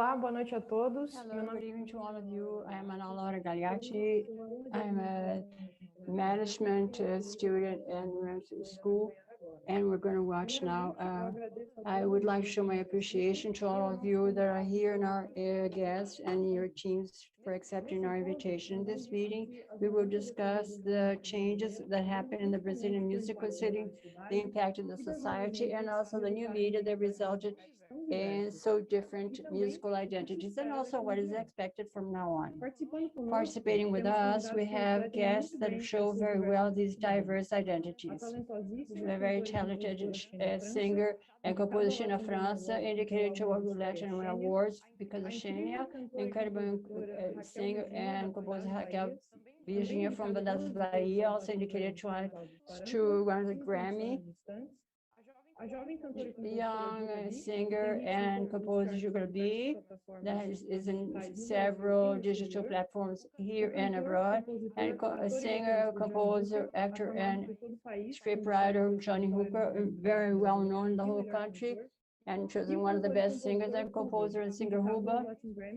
Speaker 6: Olá, boa noite a todos. Meu
Speaker 3: Hello,
Speaker 6: nome
Speaker 3: good evening to all of you. I am Ana Laura Gagliati. I'm a management student at University School, and we're going to watch now. I would like to show my appreciation to all of you that are here and our guests and your teams for accepting our invitation. In this meeting, we will discuss the changes that happened in the Brazilian musical scene, the impact of the society, and also the new media that resulted in so different musical identities, and also what is expected from now on. Participating with us, we have guests that show very well these diverse identities. A very talented singer and composer, Xenia França, indicated to our Latin Awards because of Xenia, incredible singer and composer Raquel Virginia from Bandas Bahia, also indicated to one of the Grammy. Young singer and composer Sugar B that is in several digital platforms here and abroad, and a singer, composer, actor, and scriptwriter Johnny Hooker, very well known in the whole country, and chosen one of the best singers and composer and singer Huba,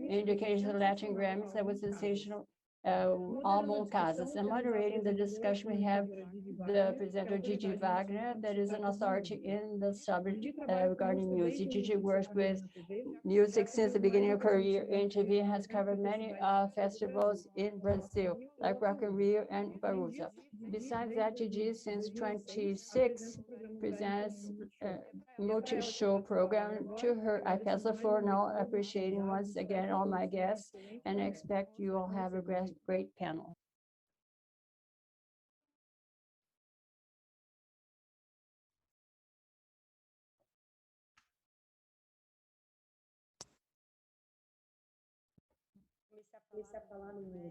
Speaker 3: indicated the Latin Grammys that was sensational. Album Casas. And moderating the discussion, we have the presenter Gigi Wagner, that is an authority in the subject regarding music. Gigi works with music since the beginning of her career in TV, has covered many festivals in Brazil, like Rock in Rio and Parousa. Besides that, Gigi, since 26, presents a multi-show program. To her, I pass the floor now, appreciating once again all my guests, and I expect you all have a great panel.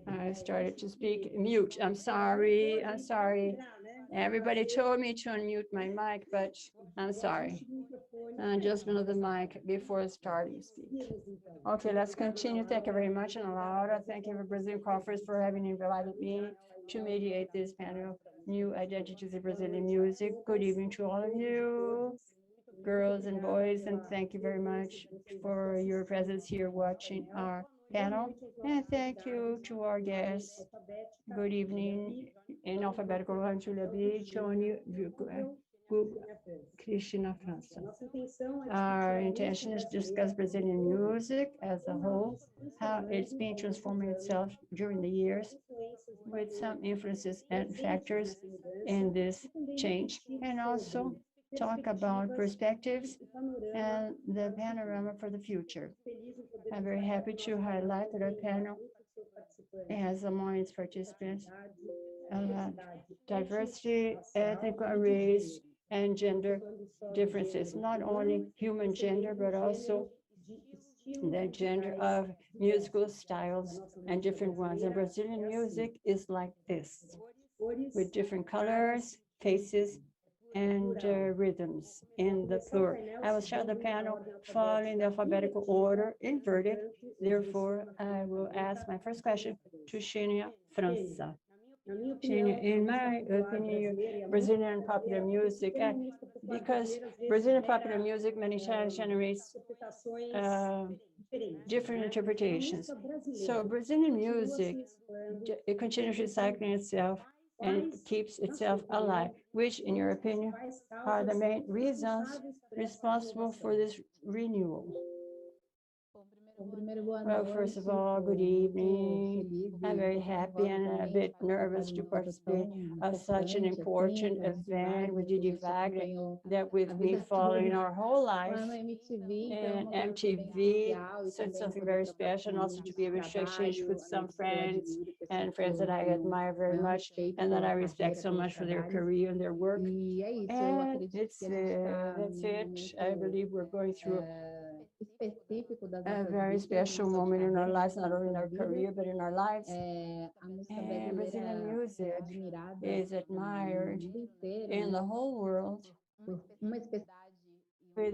Speaker 3: I started to speak mute. I'm sorry. Everybody told me to unmute my mic, but I'm sorry. Adjustment of the mic before starting to speak. Okay, let's continue. Thank you very much, Ana Laura. Thank you for Brazilian Conference for having invited me to mediate this panel, New Identities in Brazilian Music. Good evening to all of you, girls and boys, and thank you very much for your presence here watching our panel. And thank you to our guests. Good evening. In alphabetical order, Julia B, Johnny, Cristina França. Our intention is to discuss Brazilian music as a whole, how it's been transforming itself during the years, with some influences and factors in this change, and also talk about perspectives and the panorama for the future. I'm very happy to highlight that our panel has among its participants diversity, ethnic, race, and gender differences, not only human gender, but also the gender of musical styles and different ones. And Brazilian music is like this, with different colors, faces, and rhythms in the plural. I will start the panel following the alphabetical order, inverted. Therefore, I will ask my first question to Xenia França. In my opinion, Brazilian popular music, because Brazilian popular music many times generates different interpretations. So Brazilian music, it continues recycling itself and it keeps itself alive, which, in your opinion, are the main reasons responsible for this renewal? Well, first of all, good evening. I'm very happy and a bit nervous to participate of such an important event with Gigi Wagner that we've been following our whole life in MTV. So it's something very special, and also to be able to exchange with some friends and friends that I admire very much and that I respect so much for their career and their work. And that's it. I believe we're going through a very special moment in our lives, not only in our career, but in our lives. And Brazilian music is admired in the whole world with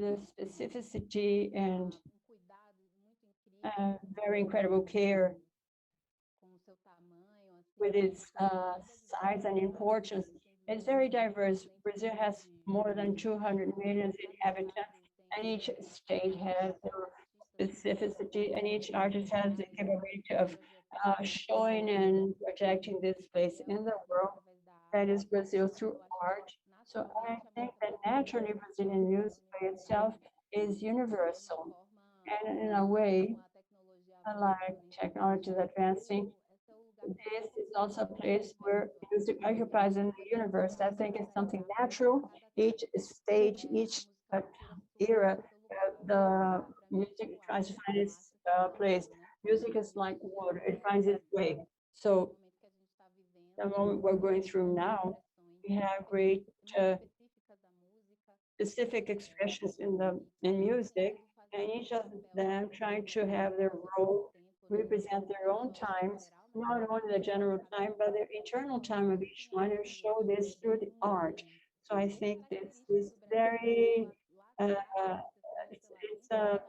Speaker 3: a specificity and very incredible care with its size and importance. It's very diverse. Brazil has more than 200 million inhabitants, and each state has their specificity, and each artist has the capability of showing and projecting this place in the world, that is Brazil, through art. So I think that naturally Brazilian music by itself is universal. And in a way, unlike technology is advancing, this is also a place where music occupies in the universe. I think it's something natural. Each stage, each era, the music tries to find its place. Music is like water, it finds its way. So the moment we're going through now, we have great specific expressions in music, and each of them trying to have their role represent their own times, not only the general time, but the internal time of each one, and show this through the art. So I think this is very, it's a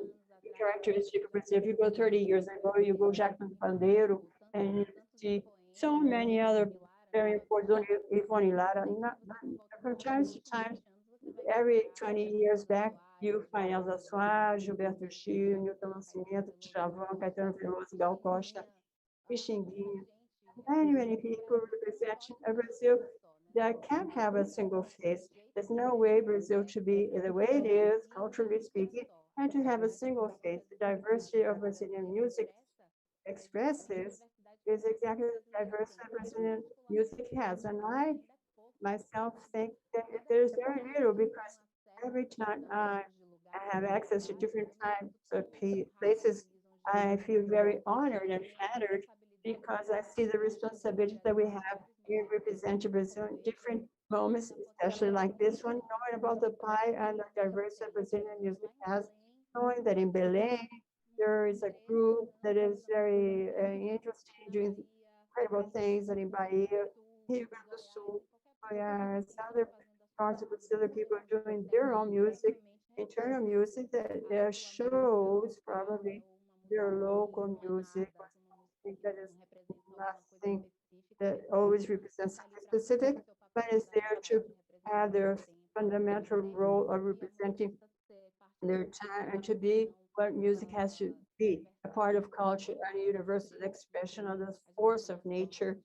Speaker 3: characteristic of Brazil. If you go 30 years ago, you go Jackson Pandeiro, and you see so many other very important, Ivone Lara, from time to time, every 20 years back, you find Elza Soares, Gilberto Gil, Milton Nascimento, Djavan, Caetano Veloso, Gal Costa, Pixinguinha. Many people representing a Brazil that can't have a single face. There's no way Brazil to be the way it is, culturally speaking, and to have a single face. The diversity of Brazilian music expresses is exactly the diversity Brazilian music has. And I myself think that there's very little, because every time I have access to different types of places, I feel very honored and flattered, because I see the responsibility that we have in representing Brazil in different moments, especially like this one, knowing about the pie and the diversity that Brazilian music has, knowing that in Belém there is a group that is very interesting, doing incredible things, and in Bahia, Rio Grande do Sul, Goiás, other parts of Brazil, people are doing their own music, internal music that shows probably their local music, or something that is nothing that always represents something specific, but is there to have their fundamental role of representing their time, and to be what music has to be, a part of culture and a universal expression of the force of nature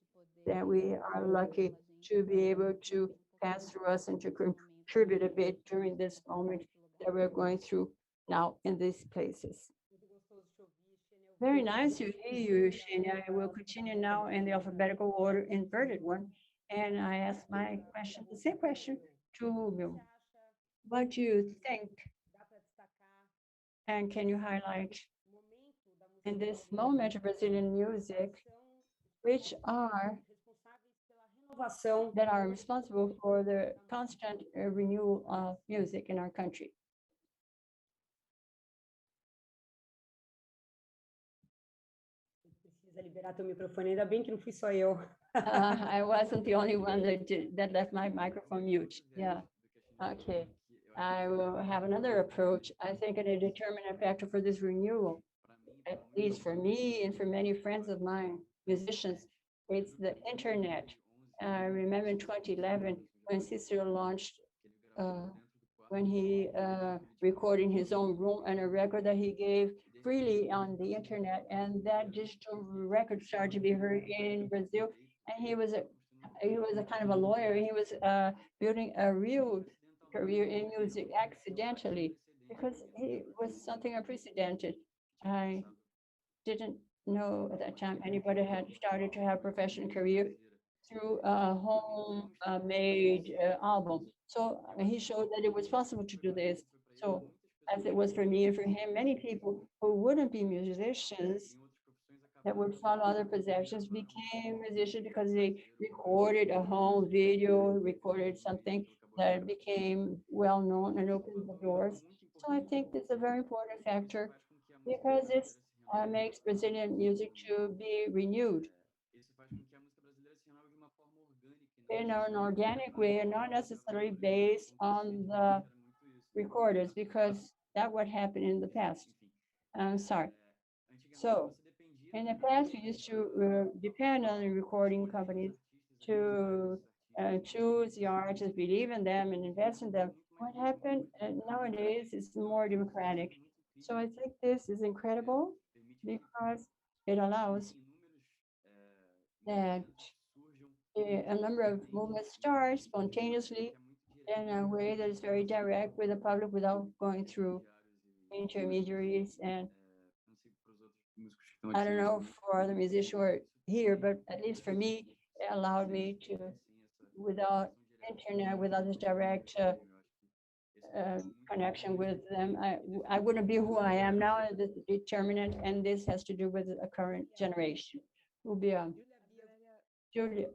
Speaker 3: that we are lucky to be able to pass through us and to contribute a bit during this moment that we're going through now in these places. Very nice to hear you, Shane. I will continue now in the alphabetical order, inverted one. And I ask my question, the same question to Rubio. What do you think? And can you highlight in this moment of Brazilian music, which are that are responsible for the constant renewal of music in our country?
Speaker 6: Precisa liberar teu microfone, ainda bem que não fui só eu.
Speaker 3: I wasn't the only one that left my microphone mute. Yeah. Okay. I will have another approach. I think a determinant factor for this renewal, at least for me and for many friends of mine, musicians, it's the internet. I remember in 2011 when Cicero launched, when he recorded in his own room, and a record that he gave freely on the internet, and that digital record started to be heard in Brazil. And he was a kind of a lawyer. He was building a real career in music accidentally, because he was something unprecedented. I didn't know at that time anybody had started to have professional career through a home-made album. So he showed that it was possible to do this. So as it was for me and for him, many people who wouldn't be musicians, that would follow other professions, became musicians because they recorded a home video, recorded something that became well known and opened the doors. So I think it's a very important factor, because it makes Brazilian music to be renewed in an organic way, and not necessarily based on the recorders, because that what happened in the past. I'm sorry. So in the past, we used to depend on the recording companies to choose the artists, believe in them, and invest in them. What happened nowadays is more democratic. So I think this is incredible because it allows that a number of movements start spontaneously in a way that is very direct with the public without going through intermediaries. And I don't know for other musicians who are here, but at least for me, it allowed me to, without internet, without this direct connection with them, I wouldn't be who I am now, this is determinant, and this has to do with a current generation. Will be Julia.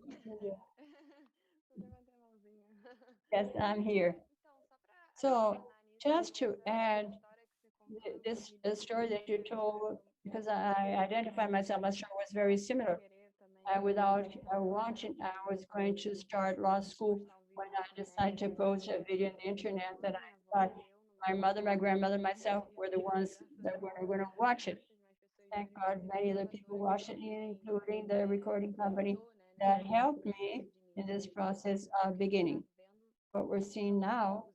Speaker 3: Yes, I'm here. So just to add this story that you told, because I identify myself, my story was very similar. Without watching, I was going to start law school when I decided to post a video on the internet that I thought my mother, my grandmother, myself were the ones that were going to watch it. Thank God many other people watched it, including the recording company that helped me in this process of beginning. What we're seeing now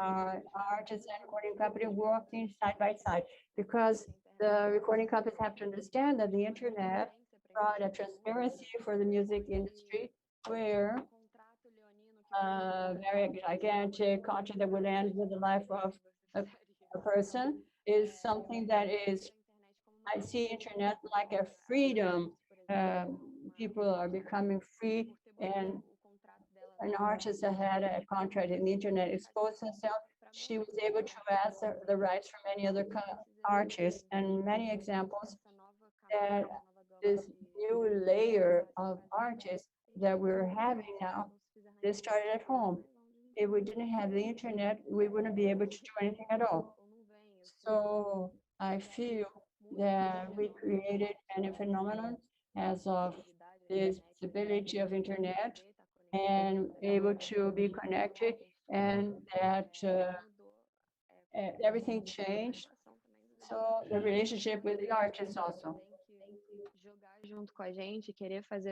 Speaker 3: are artists and recording company working side by side, because the recording companies have to understand that the internet brought a transparency for the music industry, where very gigantic contract that will end with the life of a person is something that is, I see internet like a freedom. People are becoming free, and an artist that had a contract in the internet exposed herself. She was able to ask the rights from many other artists, and many examples that this new layer of artists that we're having now, they started at home. If we didn't have the internet, we wouldn't be able to do anything at all. So I feel that we created a phenomenon as of this possibility of internet and able to be connected, and that everything changed. So the relationship with the artists also.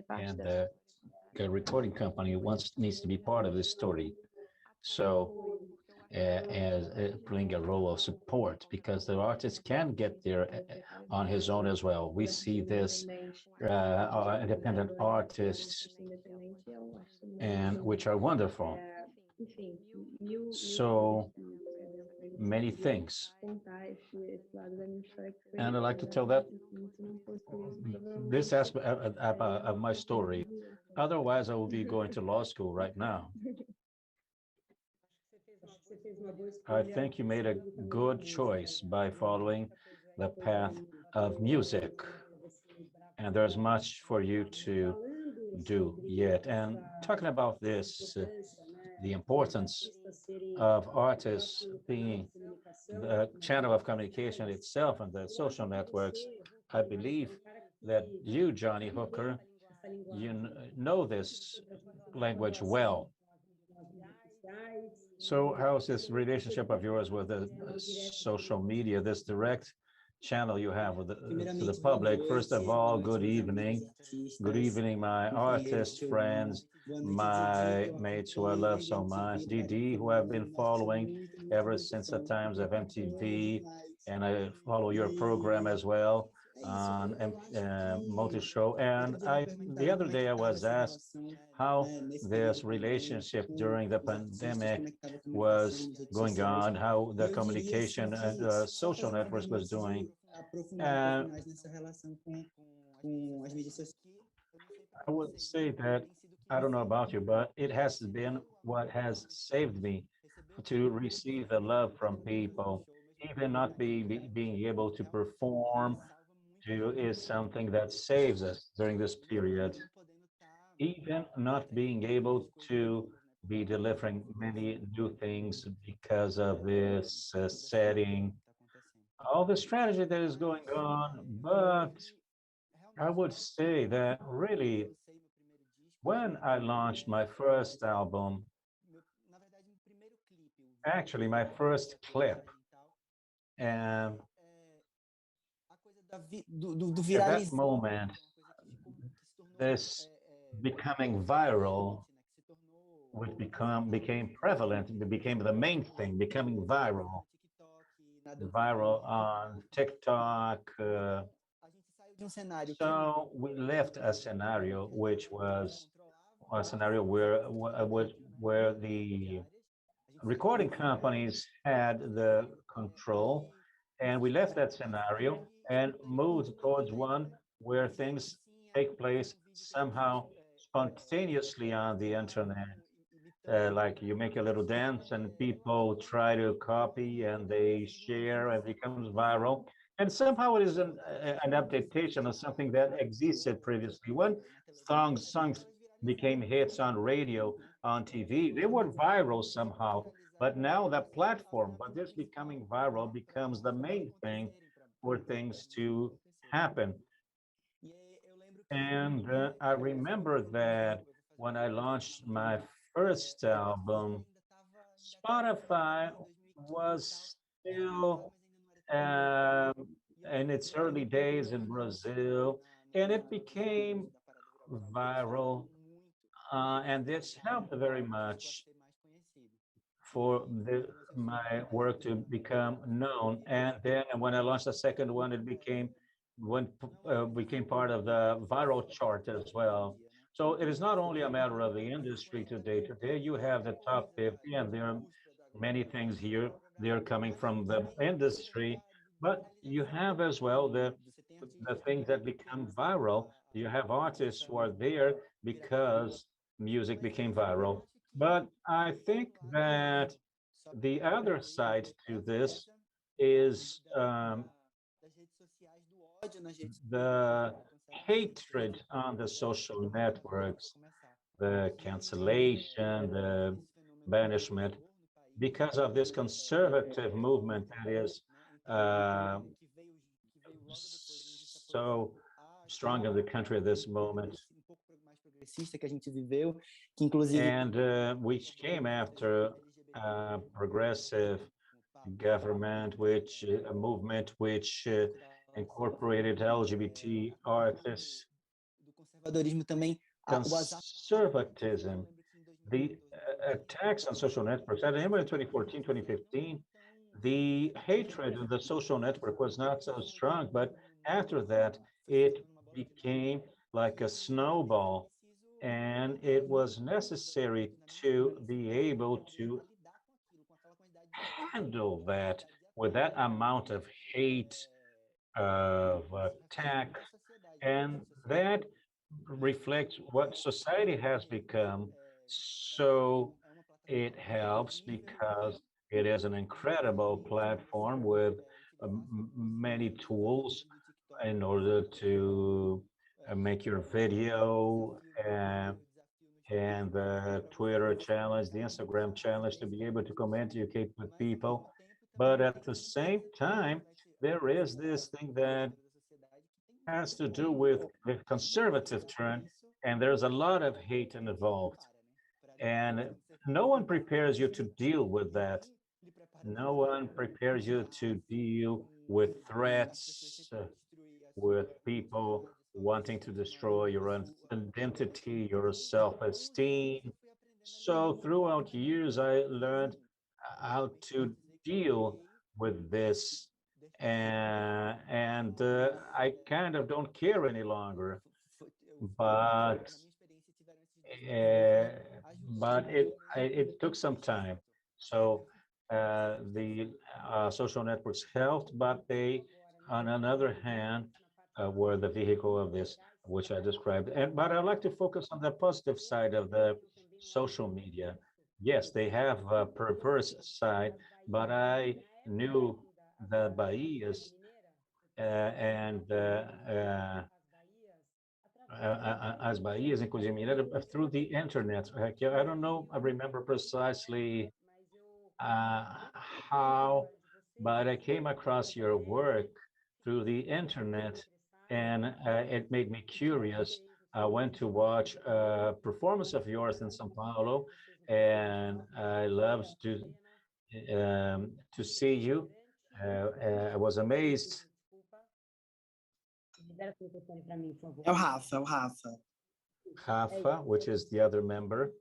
Speaker 4: And the recording company needs to be part of this story. So as playing a role of support, because the artist can get there on his own as well. We see this independent artists, and which are wonderful. So many things. And I'd like to tell that this aspect of my story. Otherwise, I will be going to law school right now. I think you made a good choice by following the path of music. And there's much for you to do yet. And talking about this, the importance of artists being the channel of communication itself and the social networks, I believe that you, Johnny Hooker, you know this language well. So how's this relationship of yours with the social media, this direct channel you have with to the public? First of all, good evening. Good evening, my artist friends, my mates who I love so much, Didi, who I've been following ever since the times of MTV, and I follow your program as well on Multishow. And the other day I was asked how this relationship during the pandemic was going on, how the communication and social networks was doing. And I would say that, I don't know about you, but it has been what has saved me to receive the love from people. Even not being able to perform is something that saves us during this period. Even not being able to be delivering many new things because of this setting, all the strategy that is going on. But I would say that really, when I launched my first album, actually my first clip, and at that moment, this becoming viral became prevalent, it became the main thing, becoming viral. viral on TikTok. So we left a scenario which was a scenario where the recording companies had the control, and we left that scenario and moved towards one where things take place somehow spontaneously on the internet. Like you make a little dance and people try to copy and they share and it becomes viral. And somehow it is an adaptation of something that existed previously. When songs became hits on radio, on TV, they were viral somehow. But now the platform, but this becoming viral becomes the main thing for things to happen. And I remember that when I launched my first album, Spotify was still in its early days in Brazil, and it became viral. And this helped very much for my work to become known. And then when I launched the second one, it became part of the viral chart as well. So it is not only a matter of the industry today. Today you have the top 50, and there are many things here. They're coming from the industry, but you have as well the things that become viral. You have artists who are there because music became viral. But I think that the other side to this is the hatred on the social networks, the cancellation, the banishment, because of this conservative movement that is uh, so strong in the country at this moment. And which came after a progressive government, which a movement which incorporated LGBT artists, conservatism, the attacks on social networks. I remember in 2014, 2015, the hatred of the social network was not so strong, but after that, it became like a snowball, and it was necessary to be able to handle that with that amount of hate, of attack, and that reflects what society has become. So it helps because it is an incredible platform with many tools in order to make your video and the Twitter challenge, the Instagram challenge, to be able to communicate with people. But at the same time, there is this thing that has to do with the conservative turn, and there's a lot of hate involved. And no one prepares you to deal with that. No one prepares you to deal with threats, with people wanting to destroy your identity, your self-esteem. So throughout years, I learned how to deal with this, and I kind of don't care any longer. But uh, it took some time. So the social networks helped, but they, on another hand, were the vehicle of this, which I described. And but I'd like to focus on the positive side of the social media. Yes, they have a perverse side, but I knew the Bahias and as Bahias in Cozinha through the internet. I don't know, I remember precisely uh, how, but I came across your work through the internet, and it made me curious. I went to watch a performance of yours in São Paulo, and I loved to see you. I was amazed.
Speaker 6: Libera o microfone para mim, por favor.
Speaker 7: É o Rafa, é o Rafa.
Speaker 4: Rafa, which is the other member.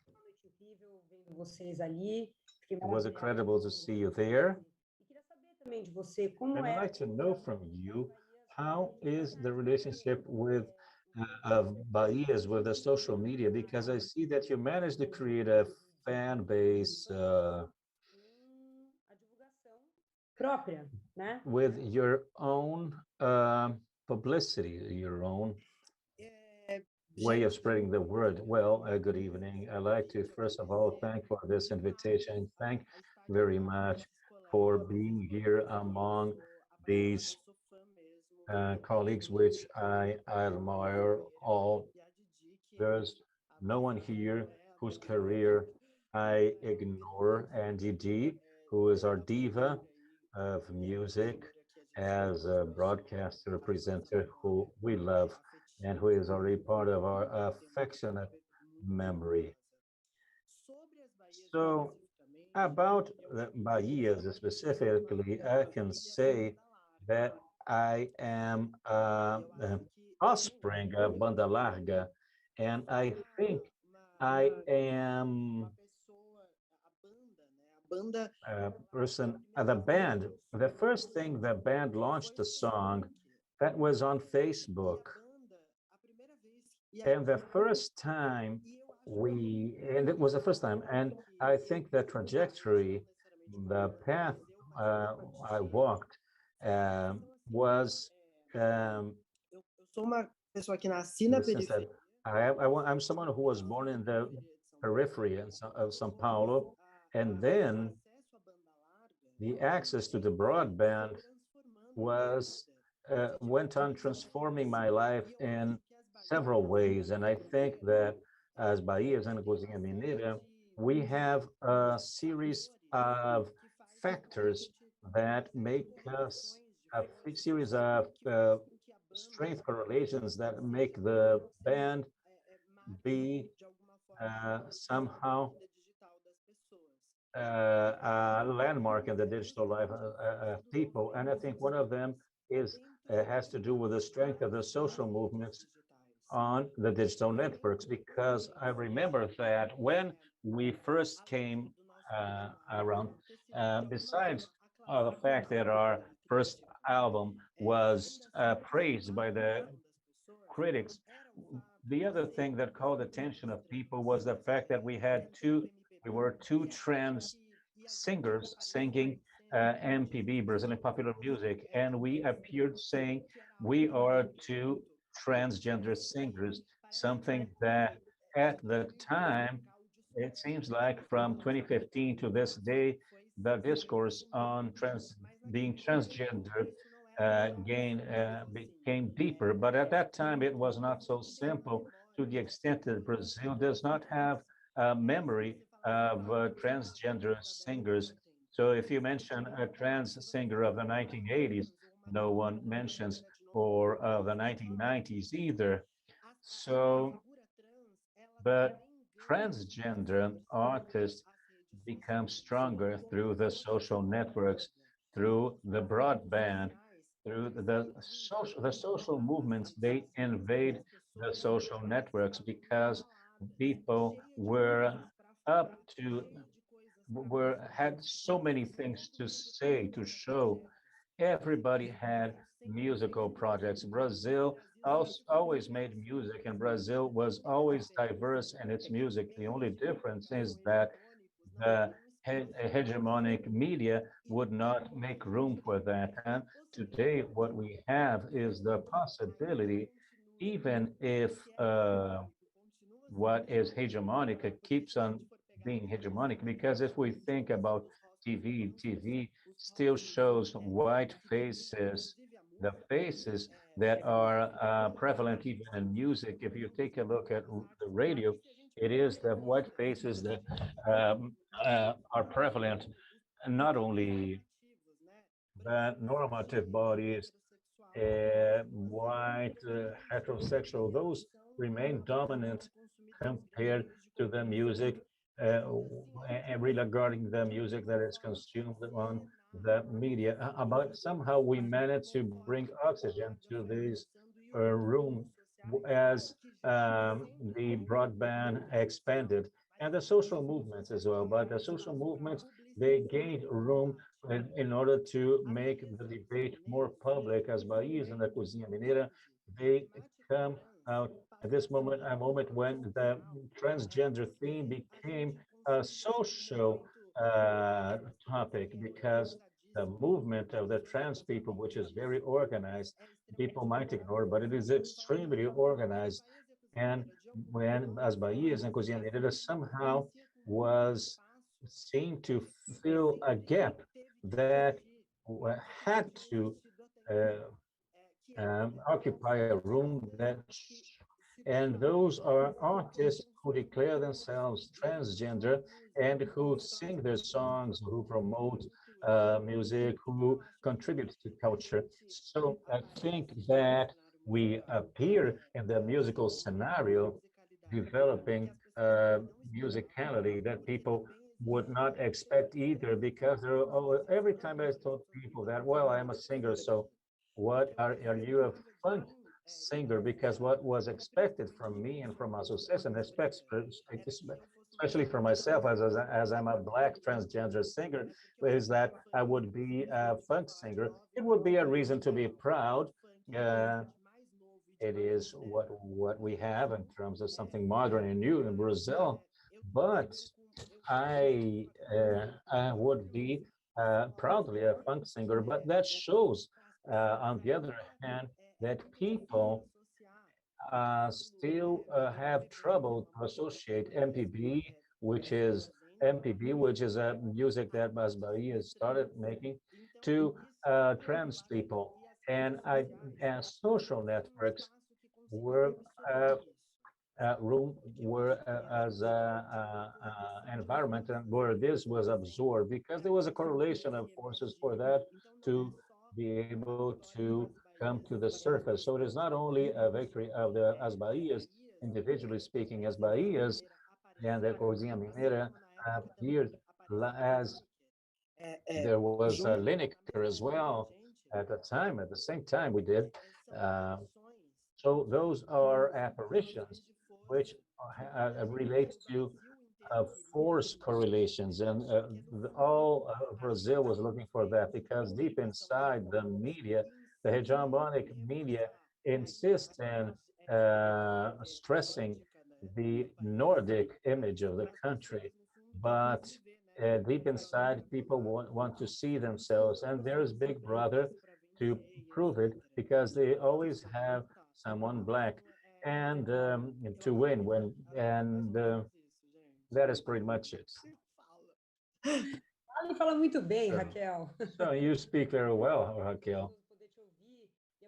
Speaker 6: Uma noite incrível vendo vocês ali. Fiquei
Speaker 4: It was
Speaker 6: maravilhada.
Speaker 4: incredible to see you there.
Speaker 6: E queria saber Também de você, como
Speaker 4: And I'd
Speaker 6: é
Speaker 4: like to know from you, how is the relationship with of Bahias with the social media? Because I see that you managed to create a fan base
Speaker 6: a divulgação própria, né?
Speaker 4: with your own publicity, your own way of spreading the word. Well, good evening. I'd like to first of all thank for this invitation. Thank very much for being here among these colleagues, which I admire all. There's no one here whose career I ignore. Andy D, who is our diva of music, as a broadcaster, presenter who we love, and who is already part of our affectionate memory. So about the Bahias specifically, I can say that I am offspring of Banda Larga, and I think I am a person, the band, the first thing the band launched a song that was on Facebook. And the first time and it was the first time, and I think the trajectory, the path I walked was since that I'm someone who was born in the periphery of Sao Paulo, and then the access to the broadband was went on transforming my life in several ways. And I think that as Bahias and Cozinha Mineira, we have a series of factors that make us a series of strength correlations that make the band be somehow a landmark in the digital life of people. And I think one of them is has to do with the strength of the social movements on the digital networks, because I remember that when we first came around, besides the fact that our first album was praised by the critics, the other thing that called attention of people was the fact that we were two trans singers singing MPB, Brazilian popular music, and we appeared saying we are two transgender singers, something that at the time, it seems like from 2015 to this day, the discourse on being transgender became deeper. But at that time, it was not so simple, to the extent that Brazil does not have a memory of transgender singers. So if you mention a trans singer of the 1980s, no one mentions or the 1990s either. So, but transgender artists become stronger through the social networks, through the broadband, through the social movements. They invade the social networks because people were up to had so many things to say, to show. Everybody had musical projects. Brazil always made music, and Brazil was always diverse in its music. The only difference is that the hegemonic media would not make room for that. And today, what we have is the possibility, even if what is hegemonic keeps on being hegemonic, because if we think about TV still shows white faces, the faces that are prevalent even in music. If you take a look at the radio, it is the white faces that are prevalent, and not only the normative bodies, white, heterosexual, those remain dominant compared to the music, regarding the music that is consumed on the media. But somehow we managed to bring oxygen to this room as the broadband expanded, and the social movements as well. But the social movements, they gained room in order to make the debate more public. As Bahias and the Cozinha Mineira, they come out at this moment, a moment when the transgender theme became a social topic, because the movement of the trans people, which is very organized, people might ignore, but it is extremely organized. And when As Bahias and Cozinha Mineira somehow was seen to fill a gap that had to uh, occupy a room that, and those are artists who declare themselves transgender and who sing their songs, who promote music, who contribute to culture. So I think that we appear in the musical scenario developing musicality that people would not expect either, because every time I told people that, well, I am a singer, so what are you a funk singer? Because what was expected from me and from association, especially for myself as I'm a black transgender singer, is that I would be a funk singer. It would be a reason to be proud. Uh, it is what we have in terms of something modern and new in Brazil. But I would be proudly a funk singer. But that shows, on the other hand, that people still have trouble to associate MPB, which is a music that Mas Bahia started making, to trans people. And social networks were uh, room were as environment and where this was absorbed, because there was a correlation of forces for that to be able to come to the surface. So it is not only a victory of the As Bahias, individually speaking, As Bahias and the Cozinha Mineira appeared as there was Lineker as well at the time. At the same time, we did. Uh, so those are apparitions which relate to force correlations, and all Brazil was looking for that, because deep inside the media, the hegemonic media insist in stressing the Nordic image of the country, but deep inside, people want to see themselves, and there's Big Brother to prove it, because they always have someone black and to win when and that is pretty much it.
Speaker 6: Ela fala muito bem,
Speaker 4: So,
Speaker 6: Raquel.
Speaker 4: so you speak very well, Raquel.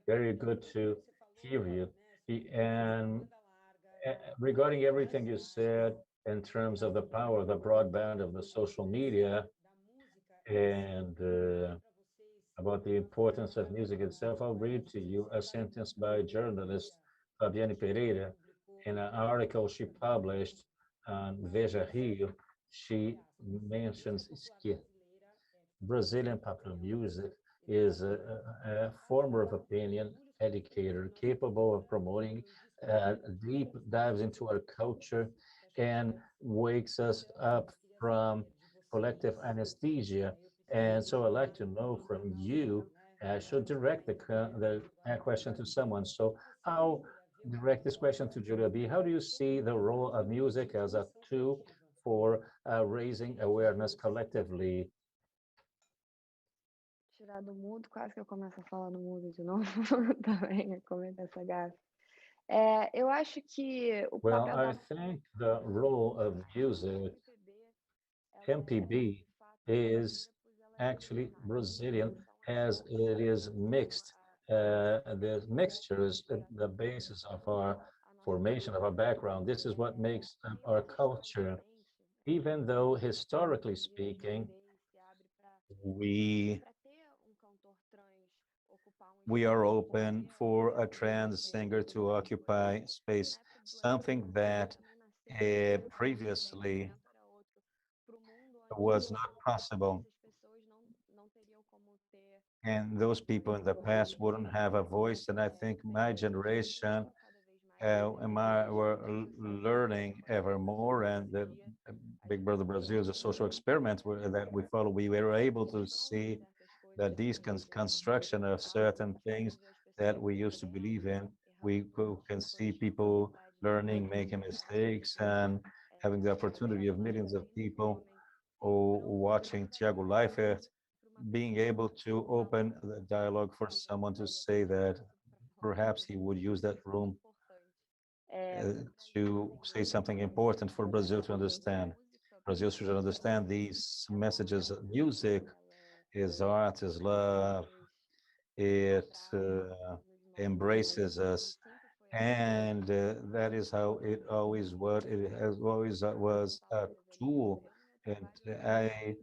Speaker 4: Very good to hear you. And regarding everything you said in terms of the power of the broadband, of the social media, and about the importance of music itself, I'll read to you a sentence by journalist Fabiane Pereira in an article she published on Veja Rio. She mentions que Brazilian popular music is a former of opinion educator capable of promoting deep dives into our culture and wakes us up from collective anesthesia. And so I'd like to know from you, I should direct the question to someone. So I'll direct this question to Julia B. How do you see the role of music as a tool for raising awareness collectively?
Speaker 7: Tirar do mudo, quase que eu começo a falar no mudo de novo também, é cometer essa gafe. Eu acho que o
Speaker 4: Well,
Speaker 7: papel
Speaker 4: I
Speaker 7: da
Speaker 4: think the role of music, MPB, is actually Brazilian, as it is mixed. The mixture is the basis of our formation, of our background. This is what makes our culture. Even though historically speaking, we we are open for a trans singer to occupy space, something that previously was not possible. And those people in the past wouldn't have a voice. And I think my generation we're learning ever more, and the Big Brother Brazil is a social experiment that we follow. We were able to see that these construction of certain things that we used to believe in, can see people learning, making mistakes, and having the opportunity of millions of people or watching Thiago Leifert being able to open the dialogue for someone to say that perhaps he would use that room to say something important for Brazil to understand. Brazil should understand these messages. Music is art, is love. It embraces us, and that is how it always was. It has always was a tool, and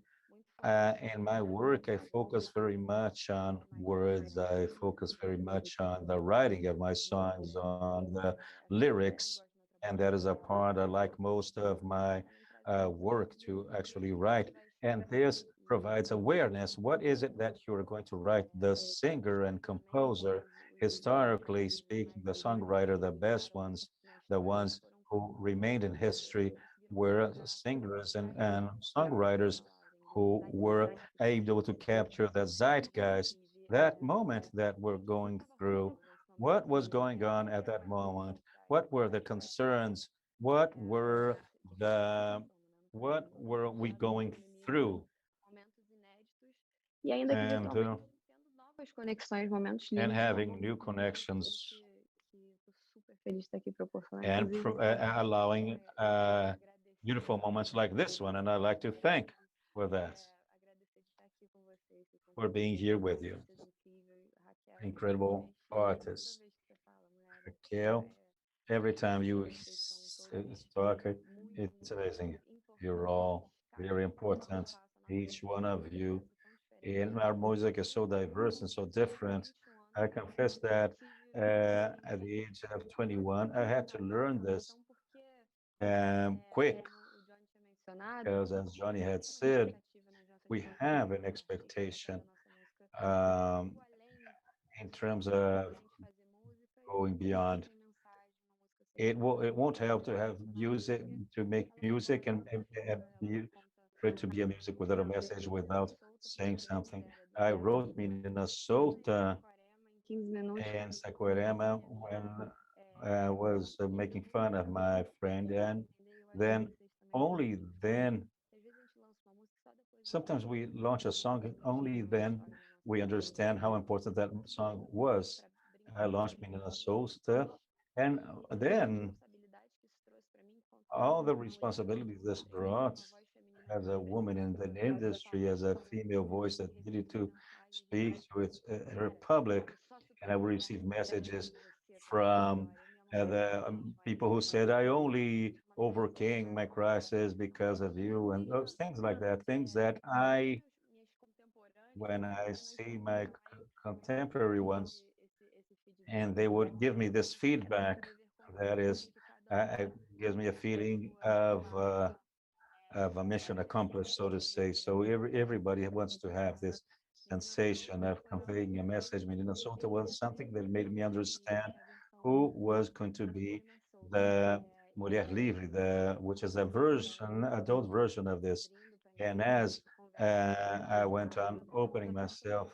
Speaker 4: in my work, I focus very much on words. I focus very much on the writing of my songs, on the lyrics, and that is a part I like most of my work to actually write. And this provides awareness. What is it that you're going to write? The singer and composer, historically speaking, the songwriter, the best ones, the ones who remained in history, were singers and songwriters who were able to capture the zeitgeist, that moment that we're going through. What was going on at that moment? What were the concerns? What were the what were we going through?
Speaker 7: E ainda que
Speaker 4: And
Speaker 7: visualmente tendo novas conexões, momentos
Speaker 4: and
Speaker 7: lindos
Speaker 4: having
Speaker 7: como
Speaker 4: new
Speaker 7: esse
Speaker 4: connections
Speaker 7: que eu tô super feliz de estar aqui para proporcionar.
Speaker 4: and
Speaker 7: Inclusive,
Speaker 4: allowing beautiful moments like this one. And I'd like to thank for that,
Speaker 7: agradecer de estar aqui com vocês,
Speaker 4: for being here with you.
Speaker 7: vocês incríveis, Raquel,
Speaker 4: Incredible
Speaker 7: toda
Speaker 4: artists.
Speaker 7: vez que você fala, mulher,
Speaker 4: Raquel, every time you
Speaker 7: vocês são todos
Speaker 4: talk,
Speaker 7: muito,
Speaker 4: it's amazing.
Speaker 7: importantes
Speaker 4: You're
Speaker 7: para
Speaker 4: all
Speaker 7: cada
Speaker 4: very
Speaker 7: um que eu
Speaker 4: important,
Speaker 7: faço, a nossa
Speaker 4: each one of
Speaker 7: música
Speaker 4: you.
Speaker 7: é tão
Speaker 4: And
Speaker 7: diferente.
Speaker 4: our music is so diverse and so different. I confess that at the age of 21, I had to learn this quick,
Speaker 7: O Johnny tinha mencionado,
Speaker 4: because as Johnny had
Speaker 7: uma
Speaker 4: said,
Speaker 7: expectativa nas nossas
Speaker 4: we
Speaker 7: canções,
Speaker 4: have an
Speaker 7: da
Speaker 4: expectation
Speaker 7: nossa música,
Speaker 4: um, in terms of
Speaker 7: a gente fazer música
Speaker 4: going beyond.
Speaker 7: tem mensagem, uma música seja
Speaker 4: It won't help to have music, to make music for it to be a music without a message, without saying something. I wrote Menina Solta
Speaker 7: em 15 minutos.
Speaker 4: in Saquarema when I was making fun of my friend, and then only then, sometimes we launch a song and only then we understand how important that song was. I launched Menina Solta, and then all the responsibilities this brought as a woman in the industry, as a female voice that needed to speak to its her public. And I would receive messages from the people who said, I only overcame my crisis because of you, and those things like that, things that when I see my contemporary ones, and they would give me this feedback, that is, gives me a feeling of a mission accomplished, so to say. So everybody wants to have this sensation of conveying a message. Menina Solta was something that made me understand who was going to be the Mulher Livre, which is a version, adult version of this. And as I went on opening myself,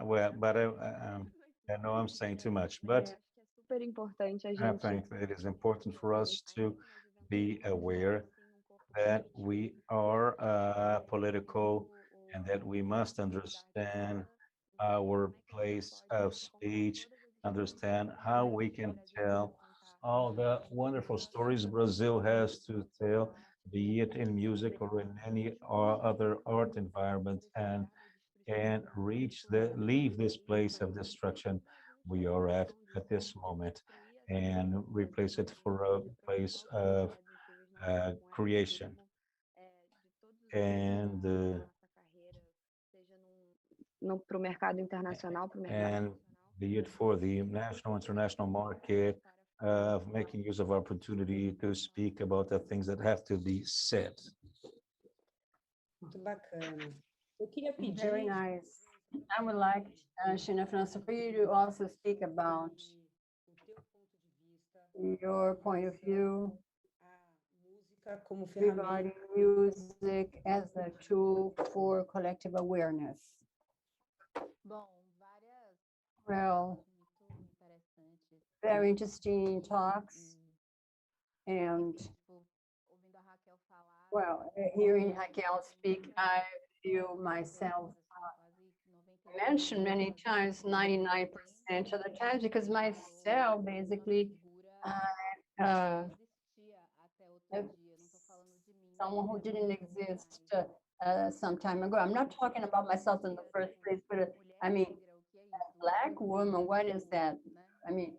Speaker 4: well, but I know I'm saying too much, but
Speaker 7: Super importante a
Speaker 4: I
Speaker 7: gente
Speaker 4: think that it is important for us to be aware that we are political and that we must understand our place of speech, understand how we can tell all the wonderful stories Brazil has to tell, be it in music or in any other art environment, and leave this place of destruction we are at this moment, and replace it for a place of creation. And
Speaker 7: para o mercado internacional, para o mercado
Speaker 4: and be it for the national, international market, of making use of opportunity to speak about the things that have to be said.
Speaker 6: Muito bacana. Eu queria pedir.
Speaker 3: Very nice. I would like, Shina França, for you to also speak about your point of view
Speaker 6: a música como ferramenta.
Speaker 3: regarding music as a tool for collective awareness. Well, very interesting talks. And well, hearing Raquel speak, I feel myself mentioned many times, 99% of the times, because myself basically, uh, someone who didn't exist some time ago. I'm not talking about myself in the first place, but I mean, a Black woman, what is that? I mean,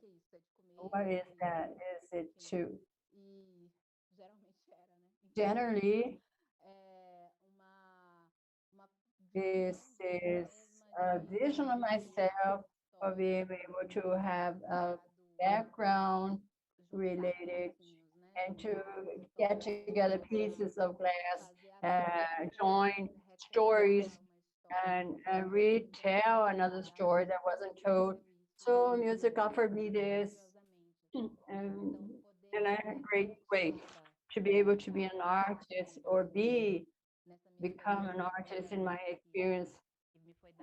Speaker 3: what is that? Is it to generally, this is a vision of myself of being able to have a background related and to get together pieces of glass, join stories and retell another story that wasn't told. So music offered me this in a great way to be able to be an artist or become an artist in my experience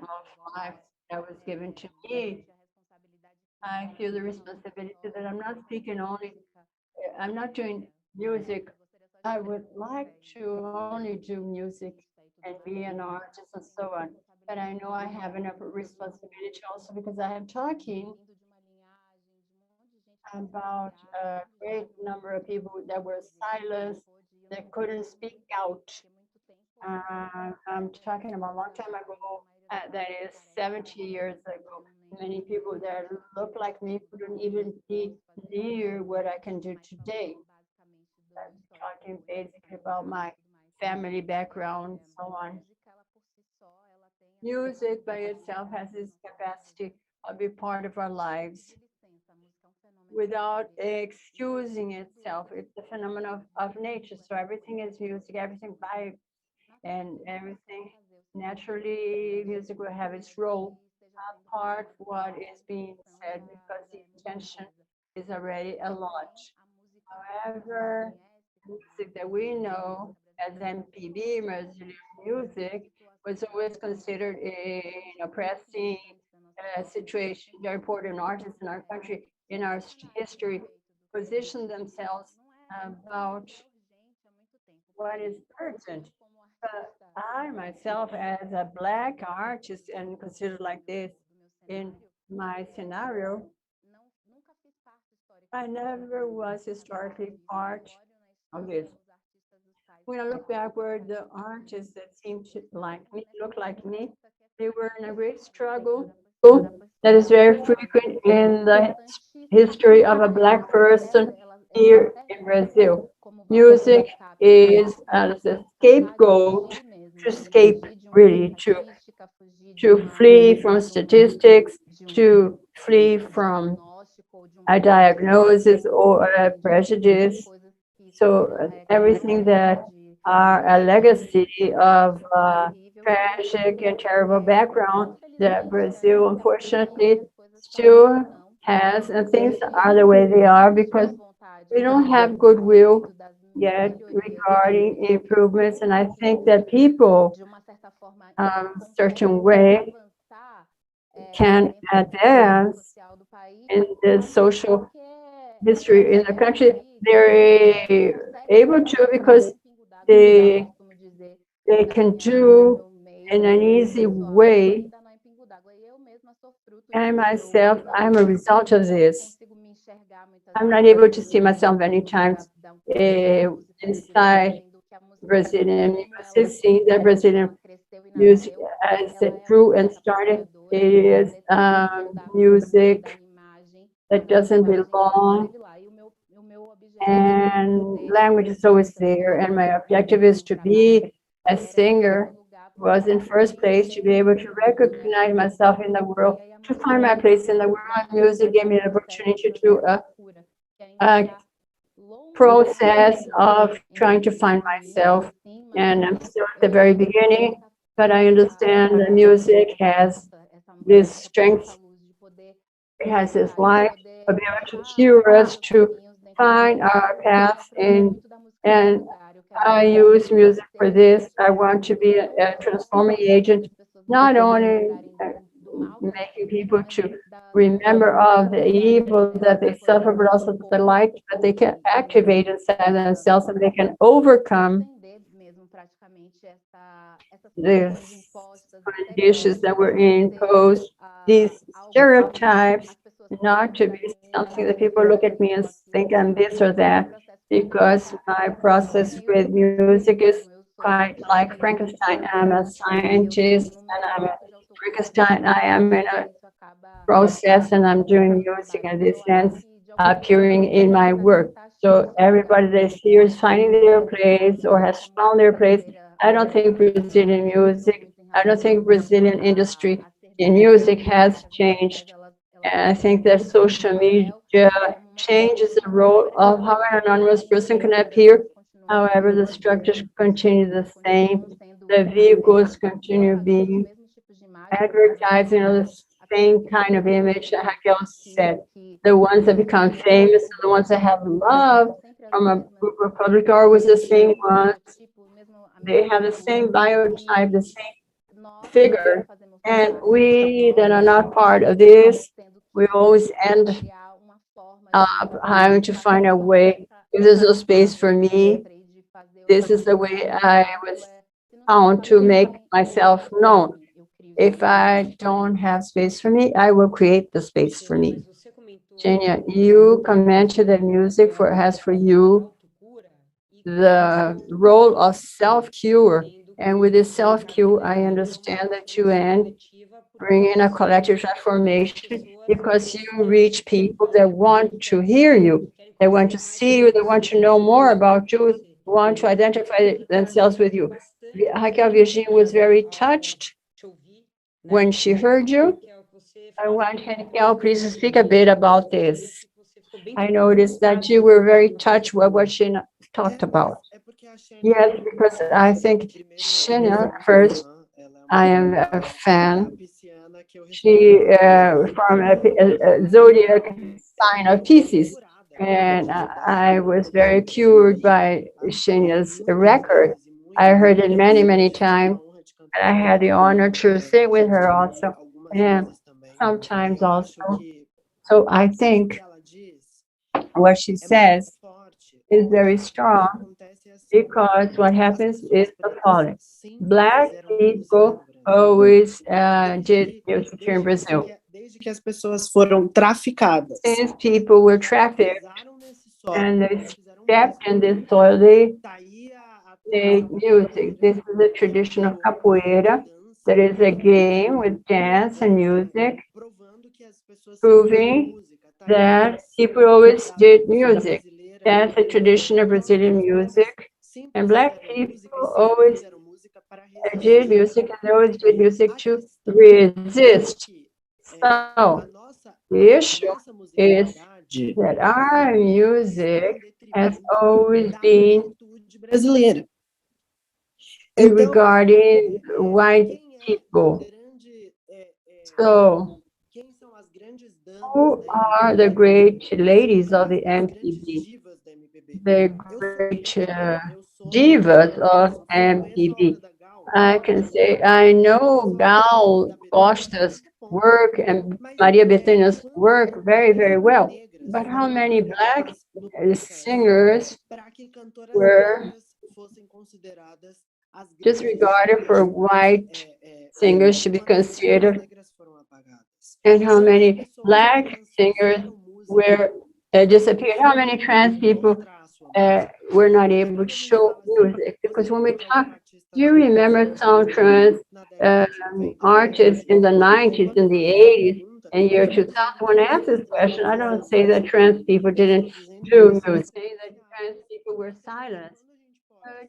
Speaker 3: of life that was given to me. I feel the responsibility that I'm not speaking only, I'm not doing music. I would like to only do music and be an artist and so on. But I know I have enough responsibility also because I am talking about a great number of people that were silenced, that couldn't speak out. I'm talking about a long time ago, that is 70 years ago. Many people that look like me couldn't even be near what I can do today. I'm talking basically about my family background, so on. Music by itself has this capacity of being part of our lives without excusing itself. It's a phenomenon of nature. So everything is music, everything by and everything. Naturally, music will have its role apart what is being said because the intention is already a lot. However, music that we know as MPB, Brazilian music, was always considered an oppressing situation. The important artists in our country, in our history, position themselves about what is urgent. But I myself, as a Black artist and considered like this in my scenario, I never was historically part of this. When I look backward, the artists that seem to like me, look like me, they were in a great struggle that is very frequent in the history of a Black person here in Brazil. Music is a scapegoat to escape, really, to flee from statistics, to flee from a diagnosis or a prejudice. So everything that are a legacy of tragic and terrible background that Brazil, unfortunately, still has, and things are the way they are because we don't have goodwill yet regarding improvements. And I think that people, certain way, can advance in the social history in the country. They're able to because they can do in an easy way. And myself, I'm a result of this. I'm not able to see myself many times inside Brazilian music, seeing that Brazilian music as it grew and started. It is music that doesn't belong, and language is always there. And my objective is to be a singer, was in first place to be able to recognize myself in the world, to find my place in the world. Music gave me an opportunity to a process of trying to find myself. And I'm still at the very beginning, but I understand that music has this strength, it has this light of being able to cure us, to find our path in, and I use music for this. I want to be a transforming agent, not only making people to remember all the evil that they suffer, but also that they like, that they can activate inside themselves and they can overcome these conditions that were imposed, these stereotypes, not to be something that people look at me and think I'm this or that, because my process with music is quite like Frankenstein. I'm a scientist and I'm a Frankenstein. I am in a process and I'm doing music in this sense, appearing in my work. So everybody that's here is finding their place or has found their place. I don't think Brazilian music, I don't think Brazilian industry in music has changed. And I think that social media changes the role of how an anonymous person can appear. However, the structures continue the same. The vehicles continue being advertising the same kind of image that Raquel said. The ones that become famous are the ones that have love from a group of public are always the same ones. They have the same biotype, the same figure. And we that are not part of this, we always end up having to find a way. If there's no space for me, this is the way I was found to make myself known. If I don't have space for me, I will create the space for me. Genia, you commented that music has for you the role of self-cure. And with this self-cure, I understand that you bring in a collective transformation because you reach people that want to hear you, they want to see you, they want to know more about you, want to identify themselves with you. Raquel Virginia was very touched when she heard you. I want Raquel, please speak a bit about this. I noticed that you were very touched with what she talked about. Yes, because I think Shania, first, I am a fan. She from a zodiac sign of Pisces, and I was very cured by Shania's record. I heard it many, many times. I had the honor to sing with her also, and sometimes also. So I think what she says is very strong because what happens is the following. Black people always did music here in Brazil. Since people were trafficked and they stepped in this soil, they made music. This is the tradition of capoeira. That is a game with dance and music, proving that people always did music. That's a tradition of Brazilian music. And Black people always did music, and they always did music to resist. So the issue is that our music has always been regarding white people. So who are the great ladies of the MPB? The great divas of MPB. I can say I know Gal Costa's work and Maria Bethânia's work very, very well. But how many Black singers were disregarded for white singers should be considered? And how many Black singers were disappeared? How many trans people were not able to show music? Because when we talk, do you remember some trans artists in the 90s, in the 80s, and year 2000? When I ask this question, I don't say that trans people didn't do music. I say that trans people were silenced.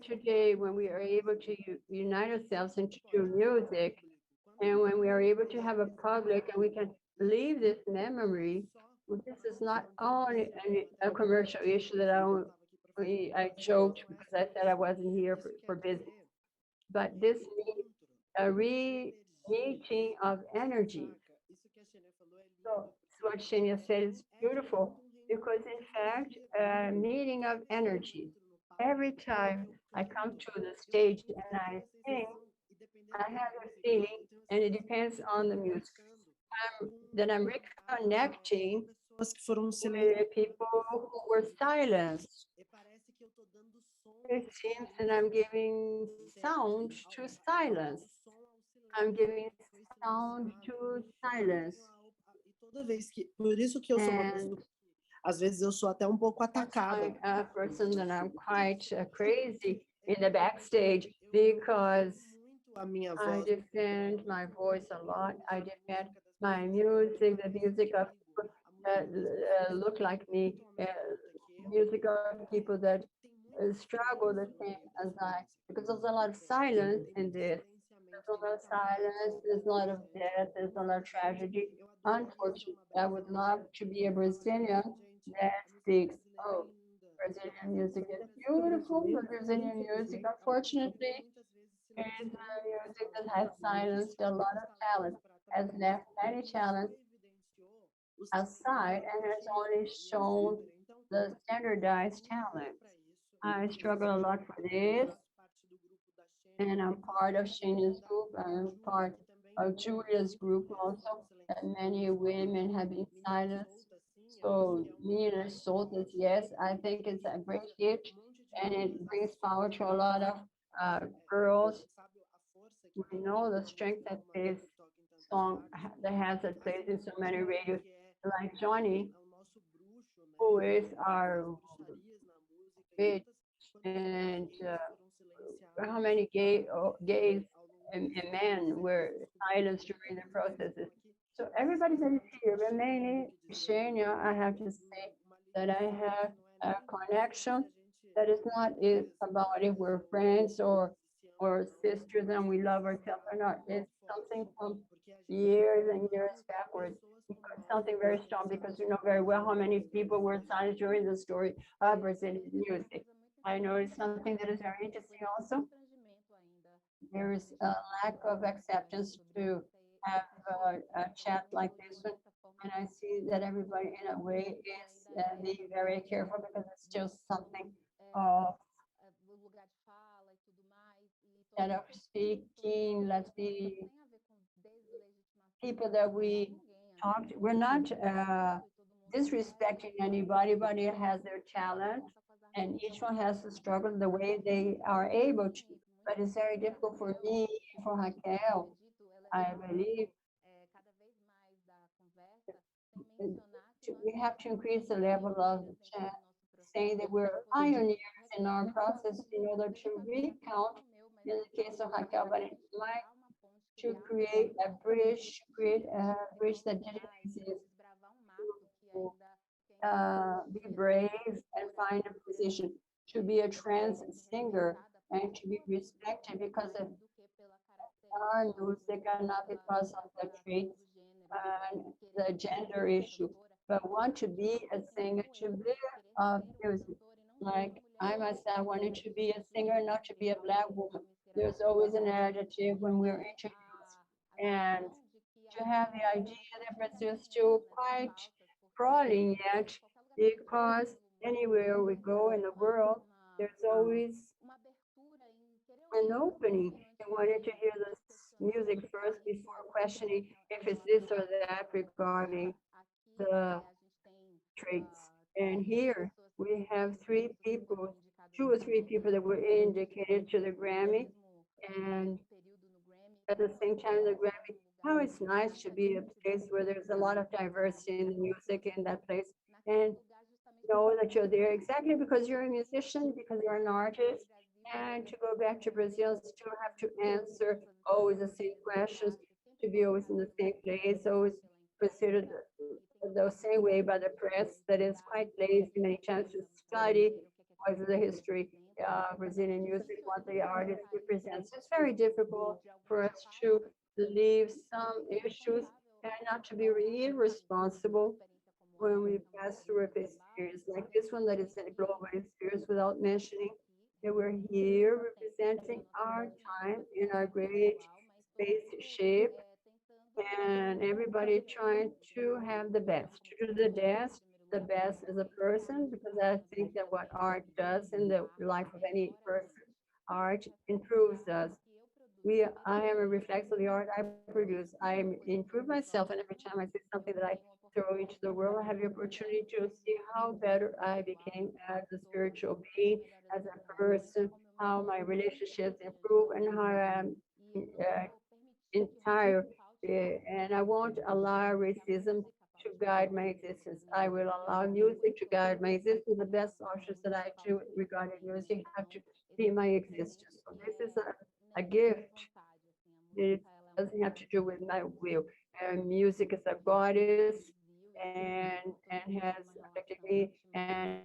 Speaker 3: Today, when we are able to unite ourselves and to do music, and when we are able to have a public and we can leave this memory, this is not only a commercial issue that I joked because I said I wasn't here for business, but this means a re-meeting of energy. So what Shania said is beautiful. because in fact, a meeting of energy. Every time I come to the stage and I sing, I have a feeling, and it depends on the music. That I'm reconnecting
Speaker 6: Pessoas que foram
Speaker 3: with people who were silenced. It seems that I'm giving sound to silence. I'm giving sound to silence.
Speaker 6: toda vez que, por isso que eu sou uma pessoa,
Speaker 3: And
Speaker 6: às vezes eu sou até um pouco
Speaker 3: that's
Speaker 6: atacada.
Speaker 3: why a person that I'm quite crazy in the backstage because
Speaker 6: Muito a minha
Speaker 3: I
Speaker 6: voz.
Speaker 3: defend my voice a lot. I defend my music, the music of look like me, music of people that struggle the same as I, because there's a lot of silence in this. There's a lot of silence, there's a lot of death, there's a lot of tragedy. Unfortunately, I would love to be a Brazilian that speaks, oh, Brazilian music is beautiful, but Brazilian music, unfortunately, is a music that has silenced a lot of talent, has left many talents aside, and has only shown the standardized talent. I struggle a lot for this, and I'm part of Shania's group, I'm part of Julia's group also, that many women have been silenced. So Minnesota's, yes, I think it's a great hit, and it brings power to a lot of girls. We know the strength that this song that has it plays in so many radios, like Johnny, who is our witch, and how many gays and men were silenced during the processes. So everybody that is here, but mainly Shania, I have to say that I have a connection that is not about if we're friends or sisters and we love ourselves or not. It's something from years and years backwards. Something very strong because we know very well how many people were silenced during the story of Brazilian music. I know it's something that is very interesting also. There is a lack of acceptance to have a chat like this one. And I see that everybody in a way is being very careful because it's just something of instead of speaking, let's be people that we talked. We're not disrespecting anybody, but it has their talent, and each one has to struggle the way they are able to. But it's very difficult for me, for Raquel, I believe. We have to increase the level of the chat, saying that we're pioneers in our process in order to recount, in the case of Raquel, but it might to create a bridge that didn't exist, to be brave and find a position, to be a trans singer and to be respected because of our music and not because of the traits and the gender issue, but want to be a singer, to be music. Like I myself wanted to be a singer, not to be a Black woman. There's always an adjective when we're introduced, and to have the idea that Brazil is still quite crawling yet, because anywhere we go in the world, there's always an opening. I wanted to hear the music first before questioning if it's this or that regarding the traits. And here we have two or three people that were indicated to the Grammy. And at the same time, the Grammy, how it's nice to be a place where there's a lot of diversity in the music in that place. And know that you're there exactly because you're a musician, because you're an artist. And to go back to Brazil, still have to answer always the same questions, to be always in the same place, always considered the same way by the press that is quite lazy many times to study what is the history of Brazilian music, what the artist represents. It's very difficult for us to leave some issues and not to be irresponsible when we pass through a experience like this one that is a global experience without mentioning that we're here representing our time in our great spaceship and everybody trying to have the best, to do the best the best as a person, because I think that what art does in the life of any person, art improves us. I am a reflex of the art I produce. I improve myself, and every time I see something that I throw into the world, I have the opportunity to see how better I became as a spiritual being, as a person, how my relationships improve, and how I'm uh, entire. And I won't allow racism to guide my existence. I will allow music to guide my existence. The best options that I do regarding music have to be my existence. So this is a gift. It doesn't have to do with my will. And music is a goddess and has affected me, and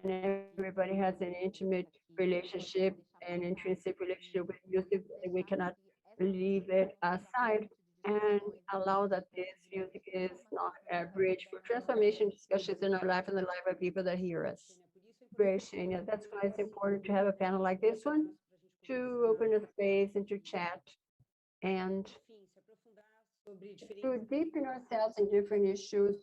Speaker 3: everybody has an intimate relationship and intrinsic relationship with music. We cannot leave it aside and allow that this music is not a bridge for transformation discussions in our life and the life of people that hear us. Great, Shania. That's why it's important to have a panel like this one to open a space and to chat and to deepen ourselves in different issues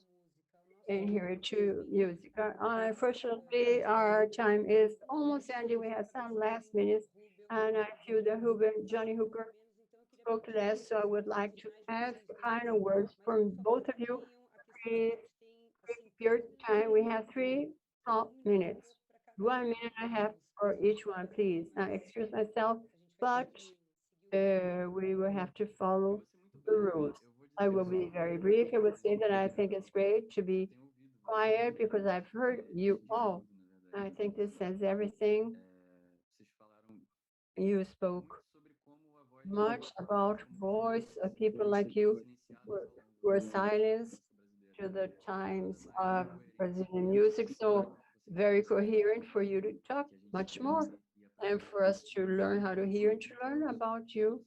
Speaker 3: and here to music. Unfortunately, our time is almost ending. We have some last minutes, and I feel that Johnny Hooker spoke less, so I would like to ask final words from both of you. Please keep your time. We have 3 minutes, 1 minute and a half for each one, please. Excuse myself, but we will have to follow the rules. I will be very brief. I would say that I think it's great to be quiet because I've heard you all. I think this says everything. You spoke much about voice of people like you were silenced to the times of Brazilian music. So very coherent for you to talk much more and for us to learn how to hear and to learn about you.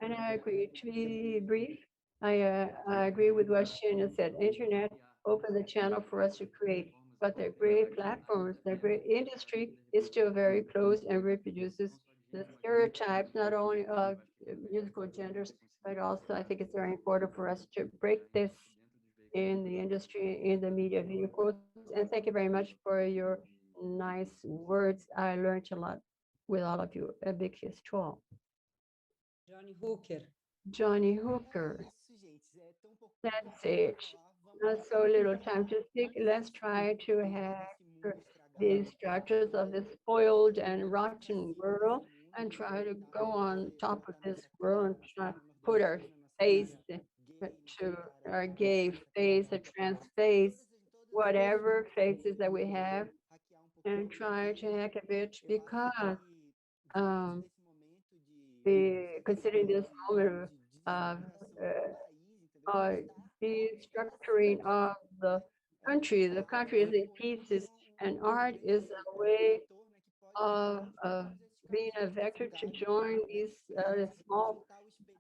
Speaker 3: And I agree to be brief. I agree with what Shana said. Internet opened the channel for us to create, but they're great platforms. Their great industry is still very close and reproduces the stereotypes, not only of musical genders, but also I think it's very important for us to break this in the industry, in the media vehicles. And thank you very much for your nice words. I learned a lot with all of you. A big kiss to all.
Speaker 8: Johnny Hooker.
Speaker 3: Johnny Hooker. That's it. Not so little time to speak. Let's try to hack the structures of this spoiled and rotten world and try to go on top of this world and try to put our face to our gay face, a trans face, whatever faces that we have, and try to hack a bit because um, considering this moment of the structuring of the country is in pieces, and art is a way of being a vector to join these small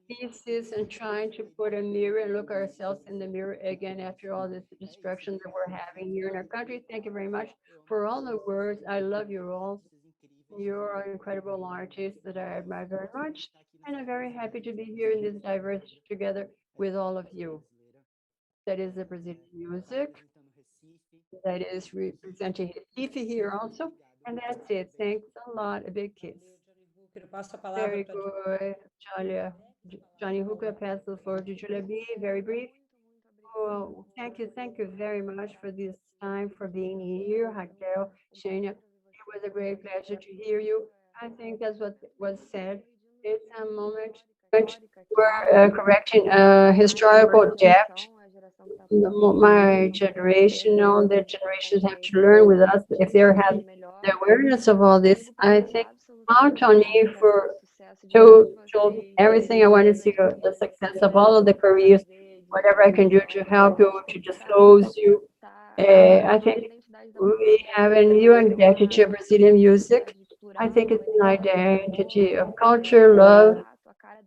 Speaker 3: pieces and trying to put a mirror and look ourselves in the mirror again after all this destruction that we're having here in our country. Thank you very much for all the words. I love you all. You're incredible artists that I admire very much, and I'm very happy to be here in this diverse together with all of you. That is the Brazilian music that is representing Recife here also, and that's it. Thanks a lot. A big kiss. Very good, Julia. Johnny Hooker, pass the floor to Julia B. Very brief. Oh, thank you very much for this time, for being here, Raquel, Shania. It was a great pleasure to hear you. I think that's what was said. It's a moment we're correcting historical debt. My generation, all the generations have to learn with us. If they have the awareness of all this, I think count on me for to everything. I want to see the success of all of the careers, whatever I can do to help you, to disclose you. I think we have a new identity of Brazilian music. I think it's an identity of culture, love,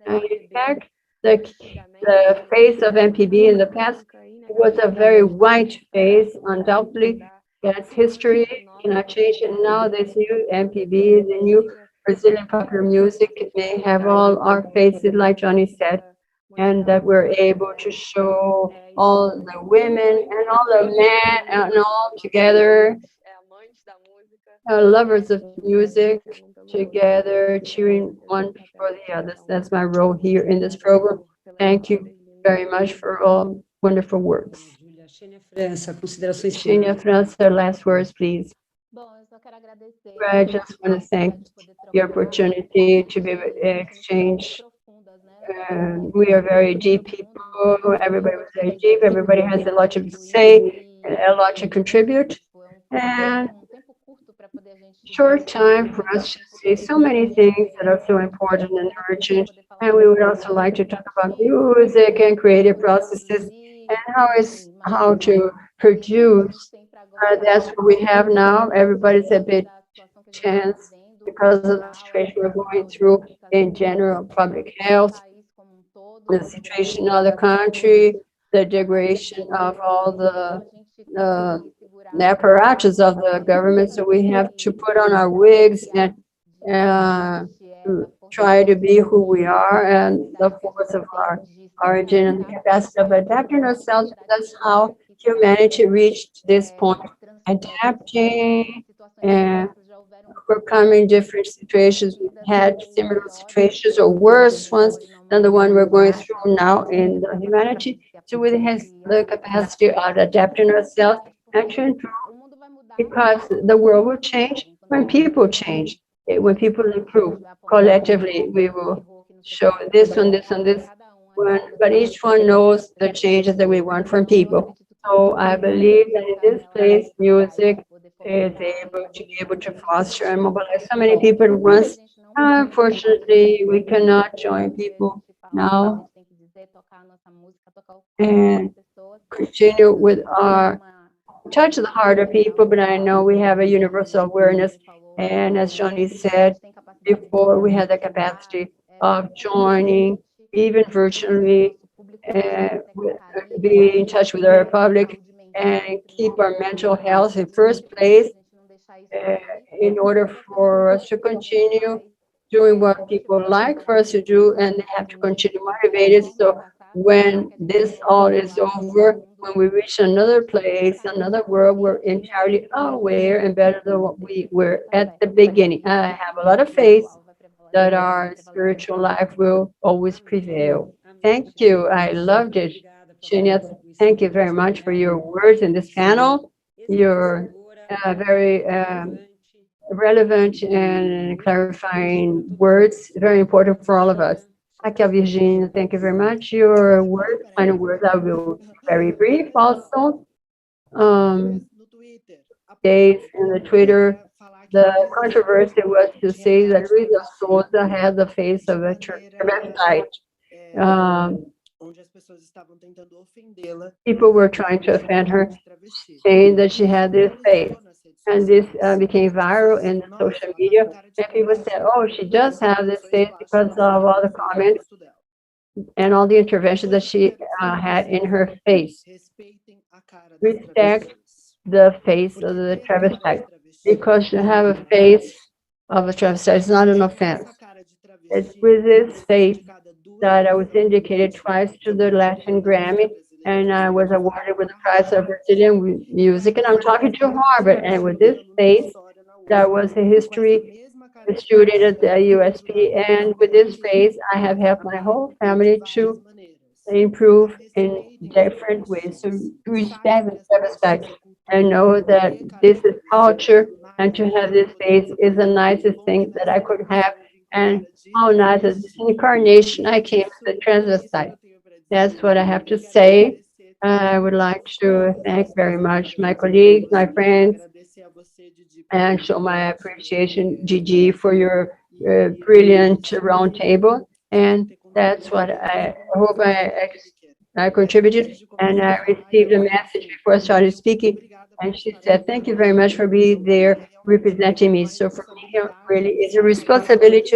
Speaker 3: and in fact, the face of MPB in the past was a very white face, undoubtedly. That's history, cannot change it. Now this new MPB, the new Brazilian popular music, may have all our faces, like Johnny said. and that we're able to show all the women and all the men and all together, lovers of music, together cheering one for the others. That's my role here in this program. Thank you very much for all wonderful works.
Speaker 8: Júlia, Xênia França, considerações
Speaker 3: Shania
Speaker 8: finais.
Speaker 3: França, last words, please. I just want to thank the opportunity to be able to exchange. We are very deep people. Everybody was very deep. Everybody has a lot to say, a lot to contribute. And short time for us to say so many things that are so important and urgent. And we would also like to talk about music and creative processes and how to produce. That's what we have now. Everybody's a bit tense because of the situation we're going through in general, public health, the situation of the country, the degradation of all the apparatus of the government. So we have to put on our wigs and try to be who we are and the force of our origin and the capacity of adapting ourselves. That's how humanity reached this point, adapting and overcoming different situations. We've had similar situations or worse ones than the one we're going through now in the humanity. So we have the capacity of adapting ourselves and to improve, because the world will change when people change, when people improve. Collectively, we will show this one, this, and this one, but each one knows the changes that we want from people. So I believe that in this place, music is able to foster and mobilize so many people at once. Unfortunately, we cannot join people now and continue with our touch the heart of people, but I know we have a universal awareness. And as Johnny said before, we have the capacity of joining, even virtually, be in touch with our public and keep our mental health in first place in order for us to continue doing what people like for us to do, and they have to continue motivated. So when this all is over, when we reach another place, another world, we're entirely aware and better than what we were at the beginning. I have a lot of faith that our spiritual life will always prevail. Thank you. I loved it. Xenia, thank you very much for your words in this panel. Your very relevant and clarifying words, very important for all of us. Raquel Virginia, thank you very much. Your words, final words, I will be very brief also. Days in the Twitter, the controversy was to say that Luísa Souza had the face of a transvestite. People were trying to offend her, saying that she had this face. And this became viral in social media. And people said, oh, she does have this face because of all the comments and all the interventions that she had in her face. Respect the face of the travestite, because to have a face of a travestite is not an offense. It's with this face that I was indicated twice to the Latin Grammy, and I was awarded with the prize of Brazilian music, and I'm talking to Harvard, and with this face, that was a history student at the USP, and with this face, I have helped my whole family to improve in different ways. So respect and respect, and know that this is culture, and to have this face is the nicest thing that I could have. And how nice is this incarnation I came to the transvestite. That's what I have to say. I would like to thank very much my colleagues, my friends, and show my appreciation, Gigi, for your brilliant roundtable. And that's what I hope I contributed. And I received a message before I started speaking, and she said, thank you very much for being there representing me. So for me, really, it's a responsibility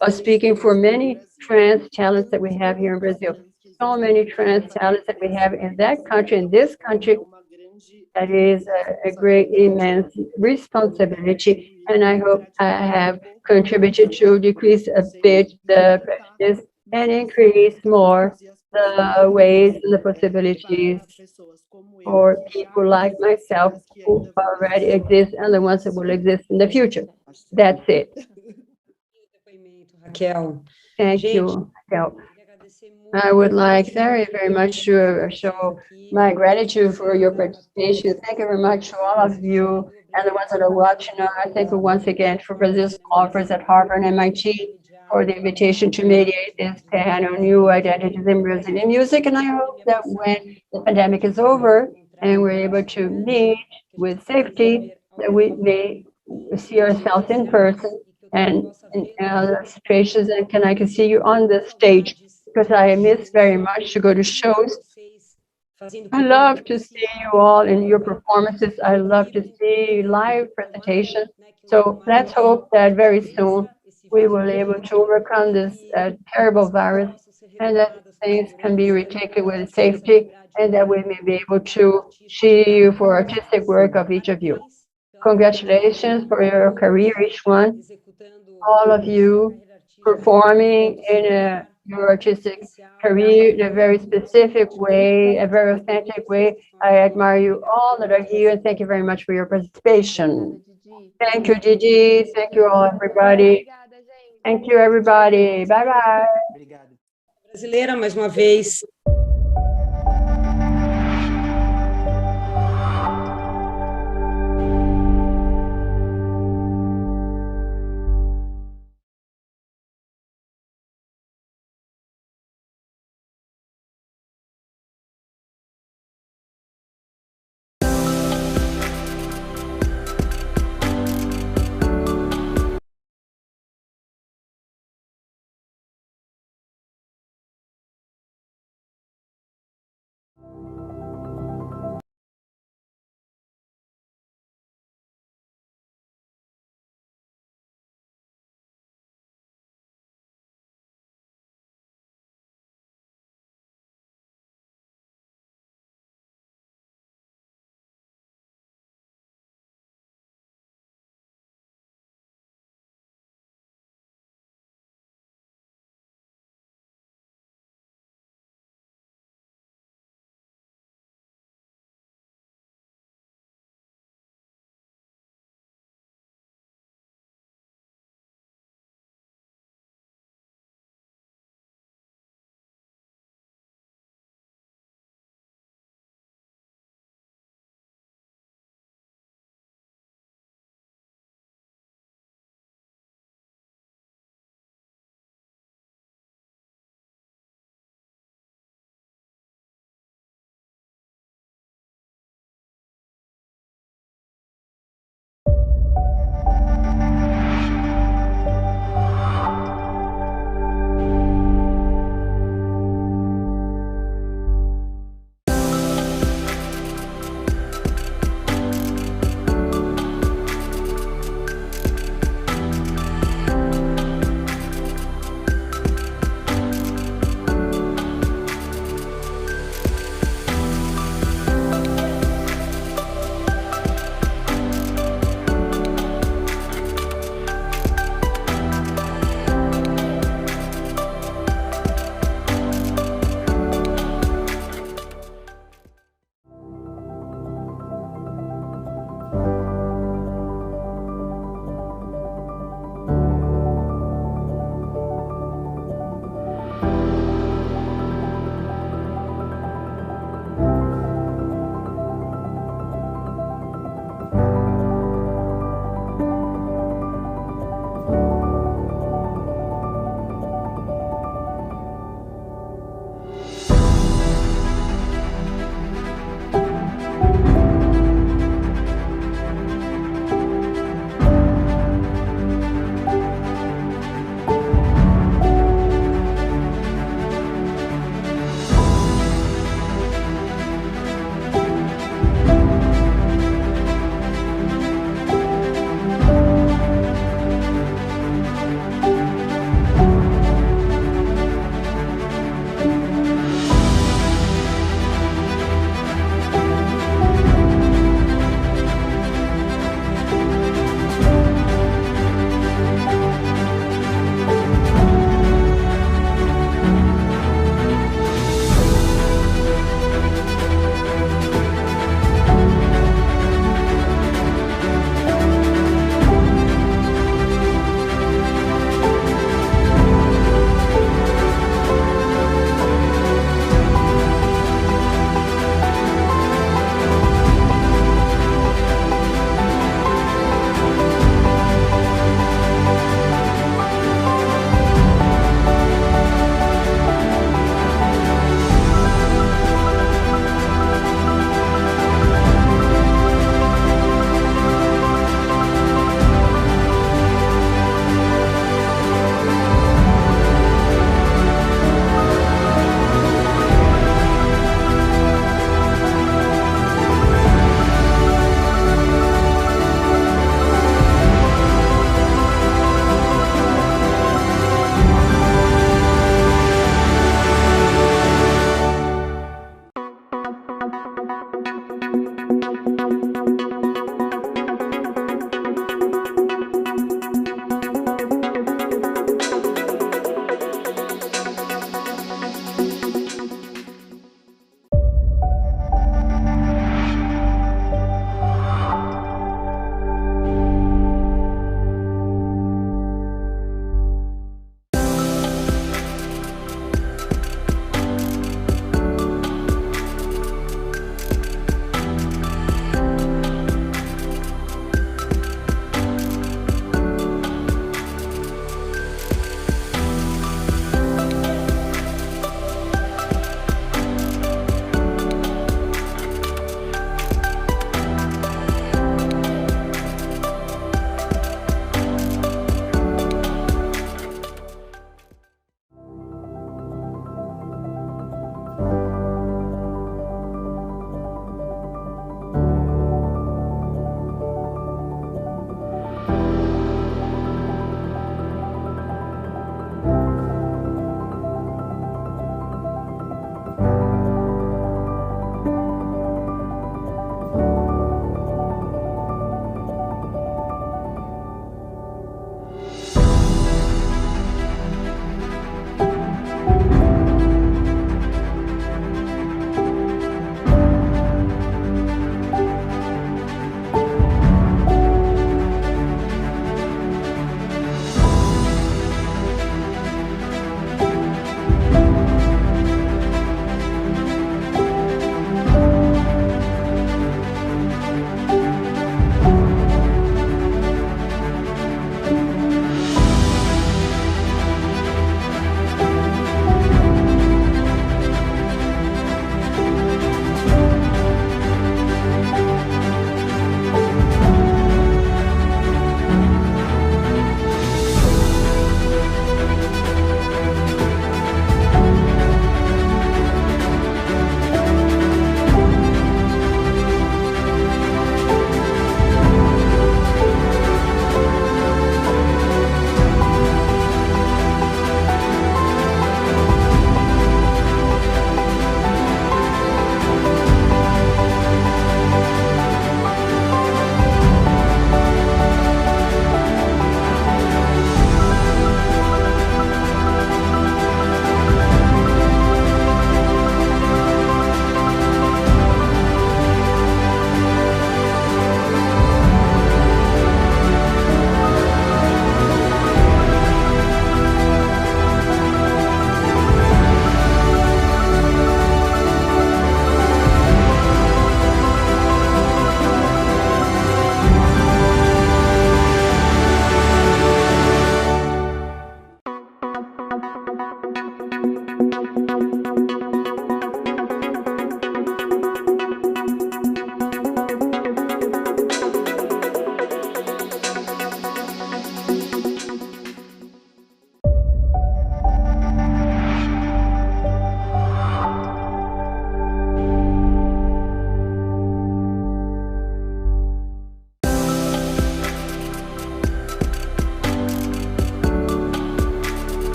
Speaker 3: of speaking for many trans talents that we have here in Brazil. So many trans talents that we have in that country, in this country. That is a great, immense responsibility. And I hope I have contributed to decrease a bit the prejudice and increase more the ways and the possibilities for people like myself who already exist and the ones that will exist in the future. That's it.
Speaker 8: Raquel.
Speaker 3: Thank you, Raquel. I would like very, very much to show my gratitude for your participation. Thank you very much to all of you and the ones that are watching. I thank you once again for Brazil's conference at Harvard and MIT for the invitation to mediate this panel, New Identities in Brazilian Music. And I hope that when the pandemic is over and we're able to meet with safety, that we may see ourselves in person and in other situations, and I can see you on the stage, because I miss very much to go to shows. I love to see you all in your performances. I love to see live presentations. So let's hope that very soon we will be able to overcome this terrible virus, and that things can be retaken with safety, and that we may be able to see you for artistic work of each of you. Congratulations for your career, each one, all of you performing in your artistic career in a very specific way, a very authentic way. I admire you all that are here, and thank you very much for your participation. Thank you, Gigi. Thank you all, everybody. Thank you, everybody. Bye-bye.
Speaker 8: Brasileira, mais uma vez.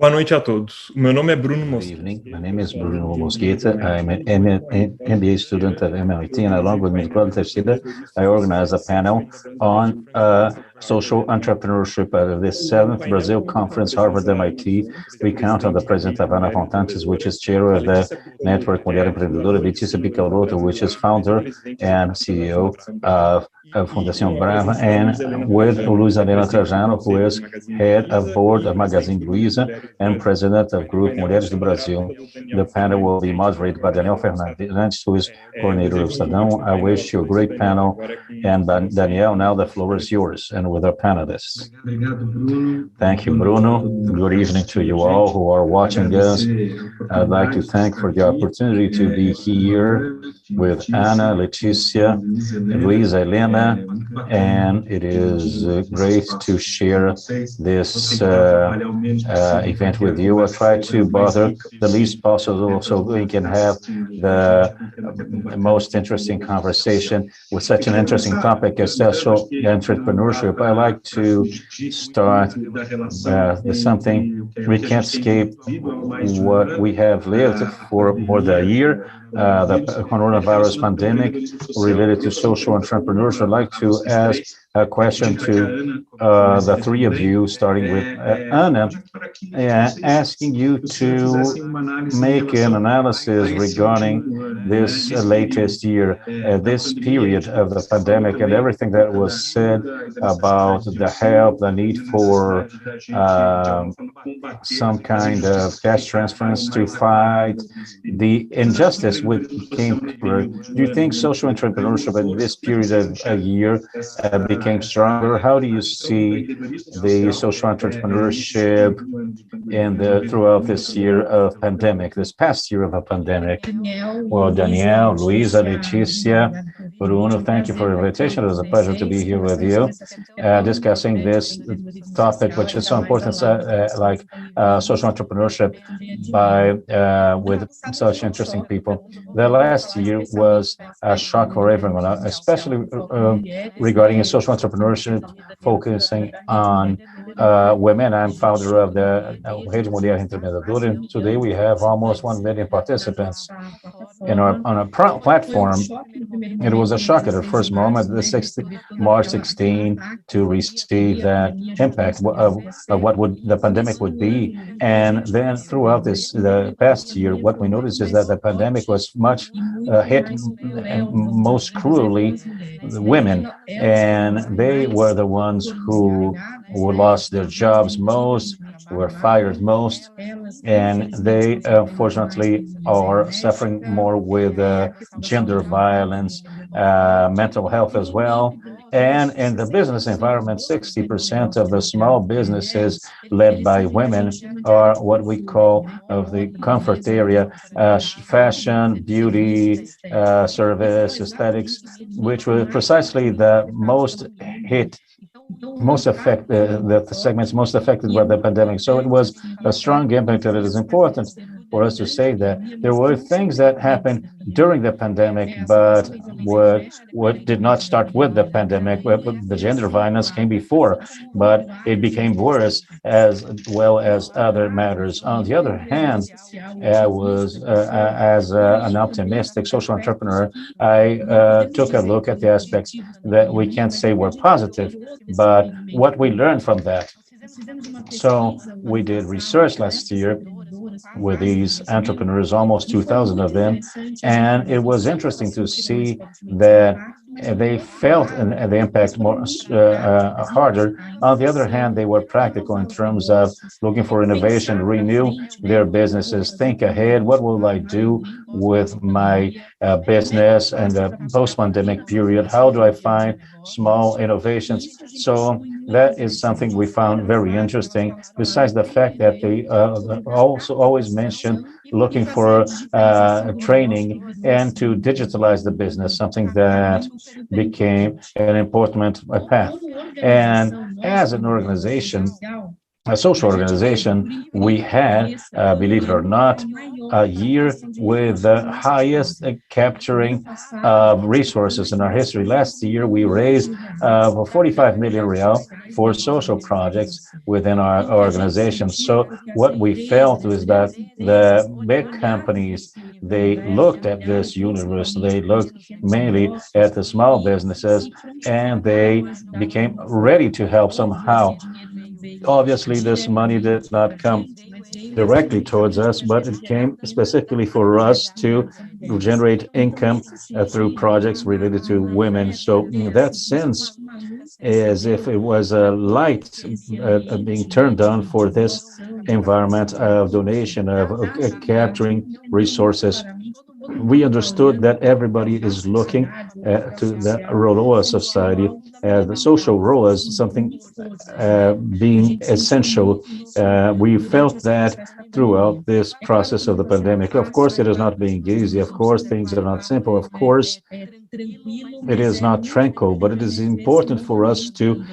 Speaker 9: Boa noite a todos. O meu nome é Bruno
Speaker 4: Good
Speaker 9: Mosquito.
Speaker 4: evening. My name is Bruno Mosquita. I'm an MBA student at MIT, and along with Ms. Cláudia Teixeira, I organized a panel on social entrepreneurship at the 7th Brazil Conference, Harvard MIT. We count on the President Havana Fontantes, which is chair of the Network Mulher Empreendedora, Letícia Picalotto, which is founder and CEO of Fundação Brava, and with Luiz Helena Trajano, who is head of board of Magazine Luiza and president of Group Mulheres do Brasil. The panel will be moderated by Daniel Fernandes, who is coordinator of Estadão. I wish you a great panel. And Daniel, now the floor is yours, and with our panelists. Thank you, Bruno. Good evening to you all who are watching us. I'd like to thank for the opportunity to be here with Ana, Leticia, Luiz Helena, and it is great to share this event with you. I'll try to bother the least possible so we can have the most interesting conversation with such an interesting topic as social entrepreneurship. I like to start with something we can't escape what we have lived for more than a year. The coronavirus pandemic related to social entrepreneurship. I'd like to ask a question to the three of you, starting with Ana, asking you to make an analysis regarding this latest year, this period of the pandemic, and everything that was said about the help, the need for some kind of cash transference to fight the injustice which came through. Do you think social entrepreneurship in this period of a year became stronger? How do you see the social entrepreneurship throughout this year of pandemic, this past year of a pandemic? Well, Daniel, Luisa, Leticia, Bruno, thank you for the invitation. It was a pleasure to be here with you, discussing this topic, which is so important, like social entrepreneurship with such interesting people. The last year was a shock for everyone, especially regarding social entrepreneurship, focusing on women. I'm founder of the Rede Mulher Empreendedora, and today we have almost 1 million participants on our platform. It was a shock at the first moment, March 16, to receive that impact of what the pandemic would be. And then throughout the past year, what we noticed is that the pandemic was much hit most cruelly women, and they were the ones who lost their jobs most, were fired most, and they unfortunately are suffering more with gender violence, mental health as well. And in the business environment, 60% of the small businesses led by women are what we call of the comfort area, fashion, beauty, service, aesthetics, which were precisely the most hit, the segments most affected by the pandemic. So it was a strong impact, and it is important for us to say that there were things that happened during the pandemic, but what did not start with the pandemic. The gender violence came before, but it became worse as well as other matters. On the other hand, I was as an optimistic social entrepreneur, I took a look at the aspects that we can't say were positive, but what we learned from that. So we did research last year with these entrepreneurs, almost 2,000 of them, and it was interesting to see that they felt the impact more harder. On the other hand, they were practical in terms of looking for innovation, renew their businesses, think ahead. What will I do with my business and the post-pandemic period? How do I find small innovations? So that is something we found very interesting, besides the fact that they also always mention looking for training and to digitalize the business, something that became an important path. And as an organization, a social organization, we had, believe it or not, a year with the highest capturing of resources in our history. Last year, we raised 45 million real for social projects within our organization. So what we felt was that the big companies, they looked at this universe, they looked mainly at the small businesses, and they became ready to help somehow. Obviously, this money did not come directly towards us, but it came specifically for us to generate income through projects related to women. So in that sense, as if it was a light being turned on for this environment of donation, of capturing resources. We understood that everybody is looking to the role society, the social role as something being essential. We felt that throughout this process of the pandemic. Of course, it is not being easy. Of course, things are not simple. Of course, it is not tranquil, but it is important for us to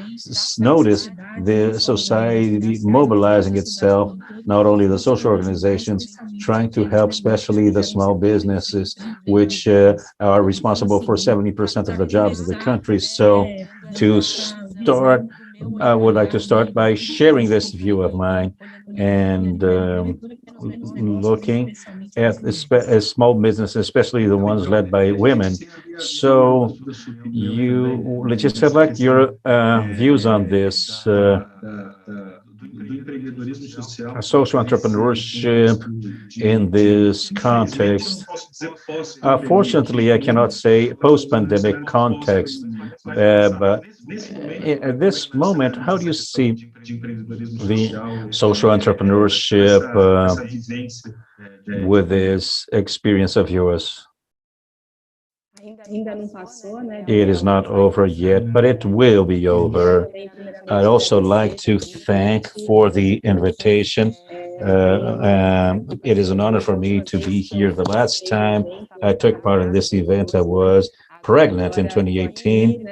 Speaker 4: notice the society mobilizing itself, not only the social organizations, trying to help, especially the small businesses, which are responsible for 70% of the jobs in the country. So to start, I would like to start by sharing this view of mine and looking at small businesses, especially the ones led by women. So you, let's just select your views on this. Social entrepreneurship in this context. Fortunately, I cannot say post-pandemic context, but at this moment, how do you see the social entrepreneurship with this experience of yours? It is not over yet, but it will be over. I'd also like to thank for the invitation. It is an honor for me to be here. The last time I took part in this event, I was pregnant in 2018,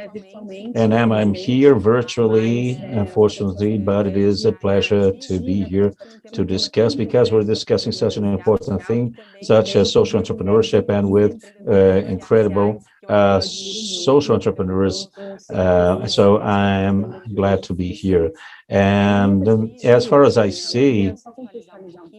Speaker 4: and I'm here virtually, unfortunately, but it is a pleasure to be here to discuss, because we're discussing such an important thing, such as social entrepreneurship, and with incredible social entrepreneurs. So I'm glad to be here. And as far as I see,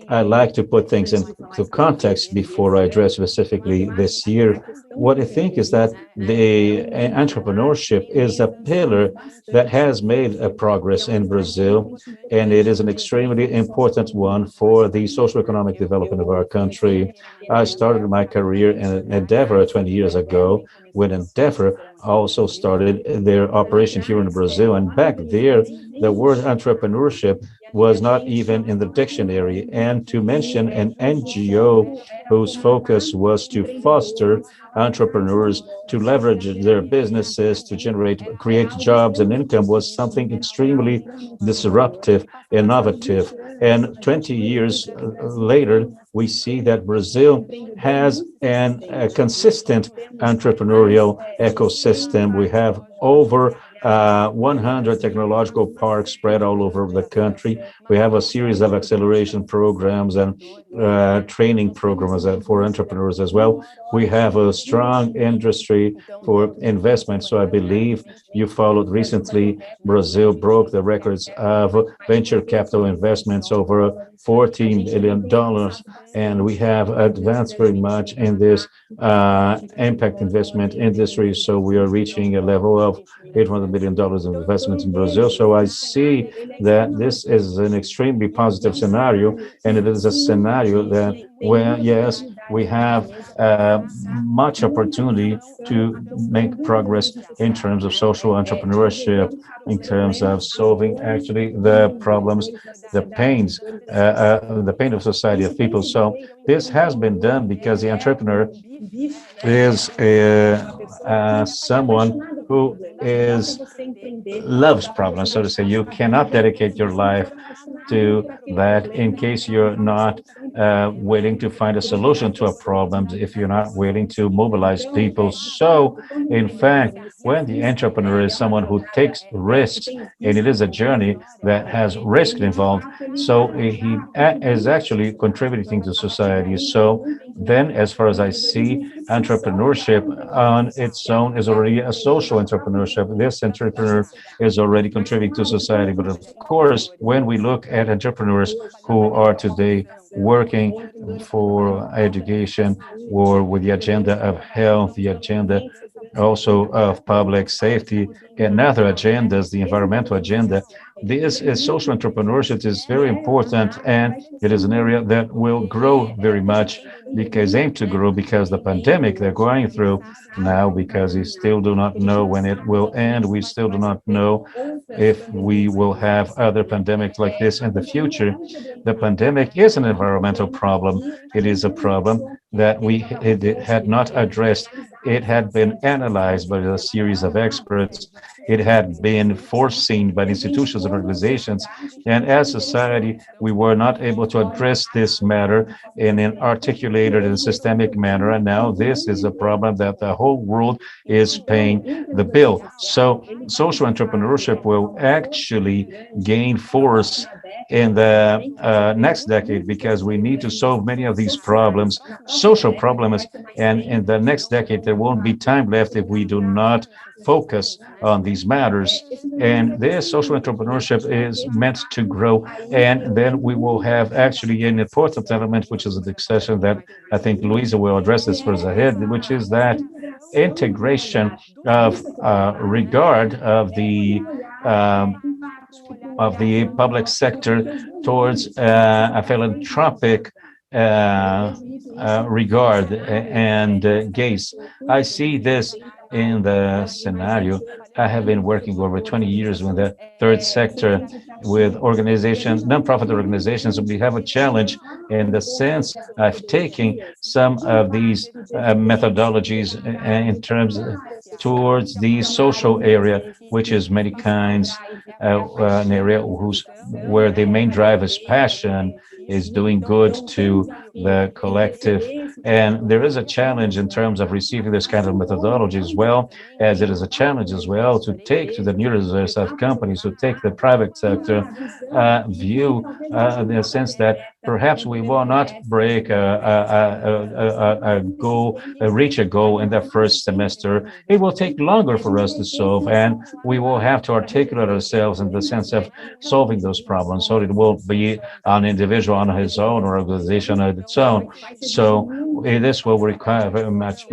Speaker 4: I like to put things into context before I address specifically this year. What I think is that the entrepreneurship is a pillar that has made a progress in Brazil, and it is an extremely important one for the socio-economic development of our country. I started my career in Endeavor 20 years ago, when Endeavor also started their operation here in Brazil. And back there, the word entrepreneurship was not even in the dictionary. And to mention an NGO whose focus was to foster entrepreneurs to leverage their businesses to create jobs and income was something extremely disruptive, innovative. And 20 years later, we see that Brazil has a consistent entrepreneurial ecosystem. We have over 100 technological parks spread all over the country. We have a series of acceleration programs and training programs for entrepreneurs as well. We have a strong industry for investment. So I believe you followed recently, Brazil broke the records of venture capital investments, over $14 billion. And we have advanced very much in this impact investment industry. So we are reaching a level of $800 billion of investments in Brazil. So I see that this is an extremely positive scenario, and it is a scenario that where, yes, we have much opportunity to make progress in terms of social entrepreneurship, in terms of solving actually the problems, the pains, the pain of society of people. So this has been done because the entrepreneur is someone who loves problems, so to say. You cannot dedicate your life to that in case you're not willing to find a solution to a problem, if you're not willing to mobilize people. So, in fact, when the entrepreneur is someone who takes risks, and it is a journey that has risk involved, so he is actually contributing to society. So then, as far as I see, entrepreneurship on its own is already a social entrepreneurship. This entrepreneur is already contributing to society. But of course, when we look at entrepreneurs who are today working for education or with the agenda of health, the agenda also of public safety and other agendas, the environmental agenda, this is social entrepreneurship is very important, and it is an area that will grow very much because aim to grow because the pandemic they're going through now, because we still do not know when it will end. We still do not know if we will have other pandemics like this in the future. The pandemic is an environmental problem. It is a problem that it had not addressed. It had been analyzed by a series of experts. It had been foreseen by the institutions and organizations. And as society, we were not able to address this matter in an articulated and systemic manner. And now this is a problem that the whole world is paying the bill. So social entrepreneurship will actually gain force in the next decade, because we need to solve many of these problems, social problems, and in the next decade there won't be time left if we do not focus on these matters. And this social entrepreneurship is meant to grow, and then we will have actually an important element, which is a discussion that I think Luisa will address this further ahead, which is that integration of regard of the public sector towards a philanthropic regard and gaze. I see this in the scenario. I have been working over 20 years with the third sector, with organizations, nonprofit organizations. We have a challenge in the sense of taking some of these methodologies in terms towards the social area, which is many kinds, an area where the main drive is passion, is doing good to the collective. And there is a challenge in terms of receiving this kind of methodology, as well as it is a challenge as well to take to the users of companies, to take the private sector view in the sense that perhaps we will not break a goal, reach a goal in the first semester. It will take longer for us to solve, and we will have to articulate ourselves in the sense of solving those problems. So it will be an individual on his own or organization on its own. So this will require very much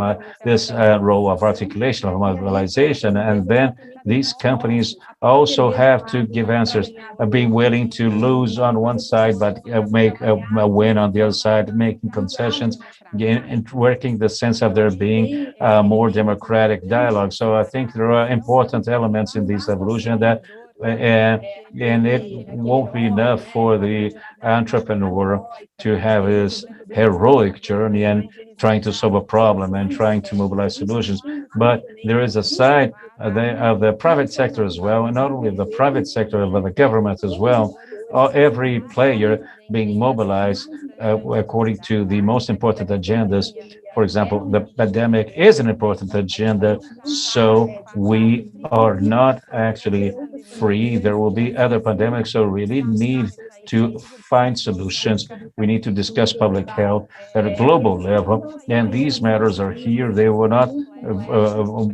Speaker 4: this role of articulation, of mobilization, and then these companies also have to give answers, being willing to lose on one side, but make a win on the other side, making concessions, and working the sense of there being more democratic dialogue. So I think there are important elements in this evolution that and it won't be enough for the entrepreneur to have his heroic journey and trying to solve a problem and trying to mobilize solutions. But there is a side of the private sector as well, and not only of the private sector, but the government as well. Every player being mobilized according to the most important agendas. For example, the pandemic is an important agenda, so we are not actually free. There will be other pandemics, so we really need to find solutions. We need to discuss public health at a global level, and these matters are here. They will not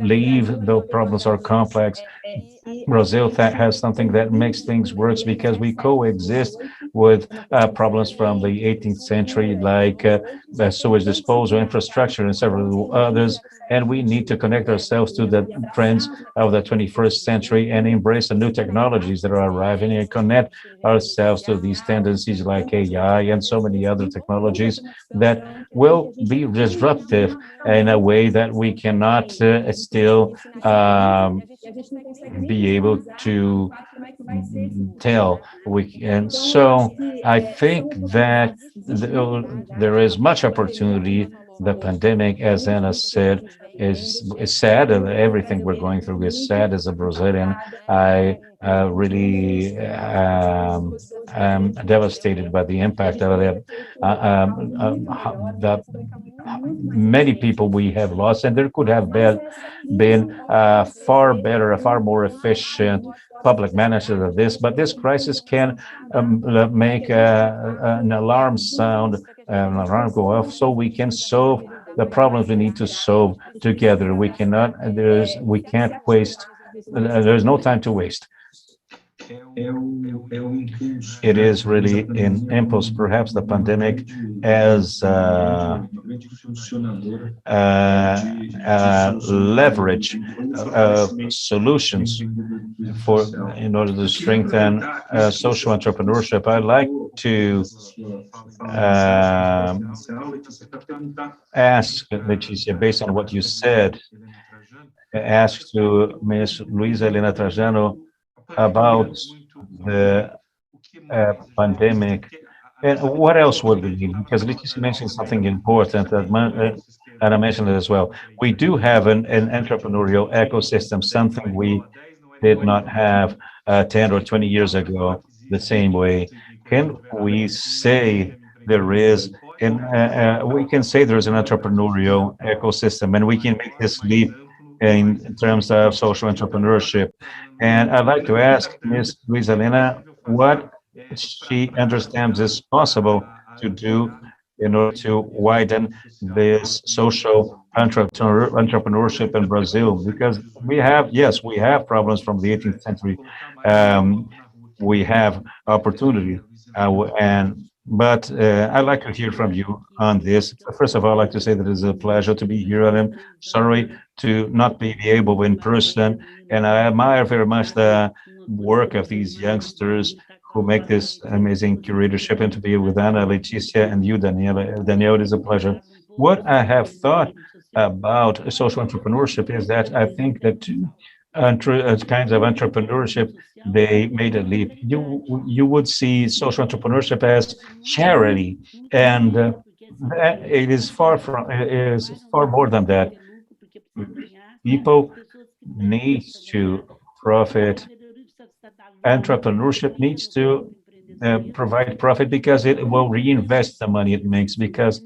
Speaker 4: leave. The problems are complex. Brazil has something that makes things worse because we coexist with problems from the 18th century, like sewage disposal, infrastructure, and several others. And we need to connect ourselves to the trends of the 21st century and embrace the new technologies that are arriving and connect ourselves to these tendencies like AI and so many other technologies that will be disruptive in a way that we cannot still be able to tell. And so I think that there is much opportunity The pandemic, as Anna said, is sad, and everything we're going through is sad. As a Brazilian, I really am devastated by the impact of it. The many people we have lost, and there could have been far better, a far more efficient public management of this, but this crisis can make an alarm sound, an alarm go off, so we can solve the problems we need to solve together. We can't waste, there's no time to waste. It is really an impulse, perhaps the pandemic as leverage solutions in order to strengthen social entrepreneurship. I'd like to ask Leticia, based on what you said, ask to Ms. Luisa Helena Trajano about the pandemic, and what else would we need? Because Leticia mentioned something important that and I mentioned it as well. We do have an entrepreneurial ecosystem, something we did not have 10 or 20 years ago the same way. Can we say there is, we can say there is an entrepreneurial ecosystem, and we can make this leap in terms of social entrepreneurship. And I'd like to ask Ms. Luisa Helena what she understands is possible to do in order to widen this social entrepreneurship in Brazil, because we have problems from the 18th century. We have opportunity, but I'd like to hear from you on this. First of all, I'd like to say that it's a pleasure to be here, and I'm sorry to not be able in person. And I admire very much the work of these youngsters who make this amazing curatorship, and to be with Anna, Leticia, and you, Daniela. Danielle, it is a pleasure. What I have thought about social entrepreneurship is that I think that two kinds of entrepreneurship, they made a leap. You would see social entrepreneurship as charity, and it is far more than that. People need to profit. Entrepreneurship needs to provide profit because it will reinvest the money it makes. Because,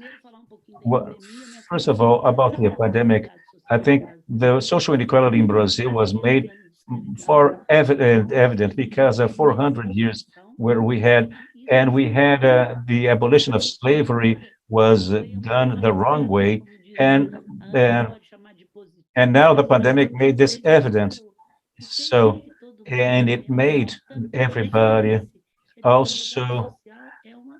Speaker 4: first of all, about the pandemic, I think the social inequality in Brazil was made far evident because of 400 years where we had the abolition of slavery was done the wrong way, and now the pandemic made this evident. So, and it made everybody also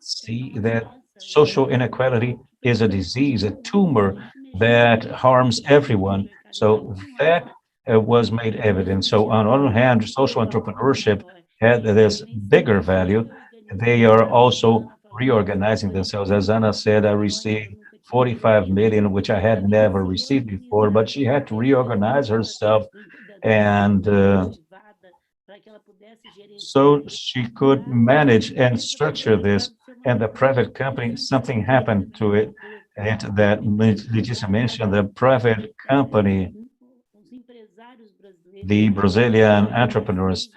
Speaker 4: see that social inequality is a disease, a tumor that harms everyone. So that was made evident. So on one hand, social entrepreneurship had this bigger value. They are also reorganizing themselves. As Anna said, I received 45 million, which I had never received before, but she had to reorganize herself, and so she could manage and structure this. And the private company, something happened to it, and that Leticia mentioned, the private company, the Brazilian entrepreneurs,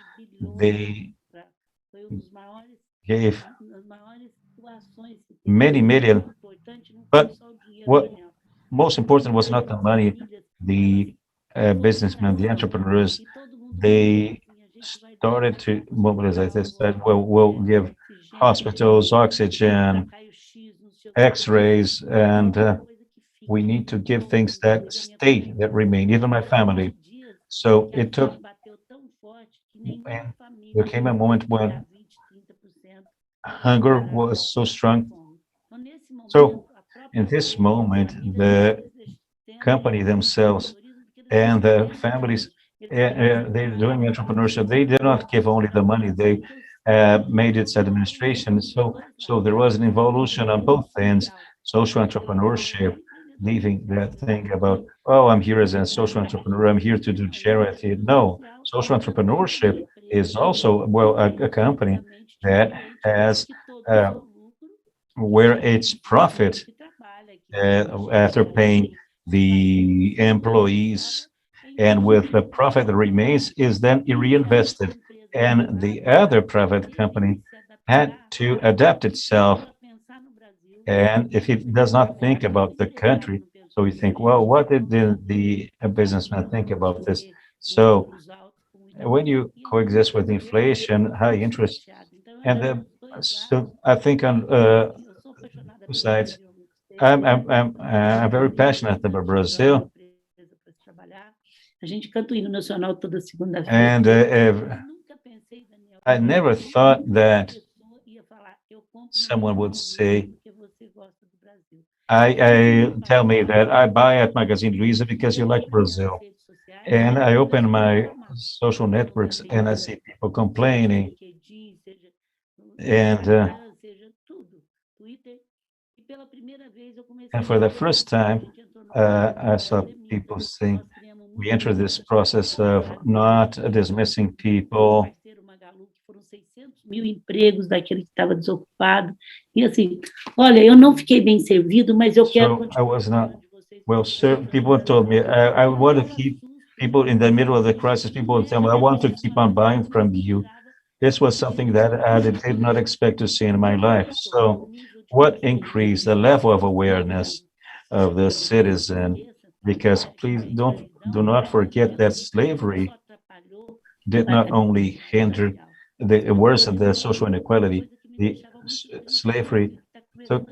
Speaker 4: they gave many million, but what most important was not the money. The businessmen, the entrepreneurs, they started to mobilize this, that will give hospitals oxygen, x-rays, and we need to give things that stay, that remain, even my family. So it took, and there came a moment when hunger was so strong. So in this moment, the company themselves and the families, they're doing entrepreneurship. They did not give only the money, they made its administration. So there was an evolution on both ends. Social entrepreneurship, leaving that thing about, oh, I'm here as a social entrepreneur, I'm here to do charity. No, social entrepreneurship is also, well, a company that has where its profit after paying the employees, and with the profit that remains is then reinvested. And the other private company had to adapt itself. And if it does not think about the country, so we think, well, what did the businessman think about this? So when you coexist with inflation, high interest, and so I think on two sides, I'm very passionate about Brazil, and I never thought that someone would say, I tell me that I buy at Magazine Luiza because you like Brazil. And I open my social networks and I see people complaining. And for the first time, I saw people saying, we enter this process of not dismissing people.
Speaker 10: Mil empregos daquele que estava desocupado. E assim, olha, eu não fiquei bem servido, mas eu quero.
Speaker 4: So I was not well served. People told me, I want to keep people in the middle of the crisis. People would tell me, I want to keep on buying from you. This was something that I did not expect to see in my life. So what increased the level of awareness of the citizen? Because please do not forget that slavery did not only hinder the worse of the social inequality, the slavery took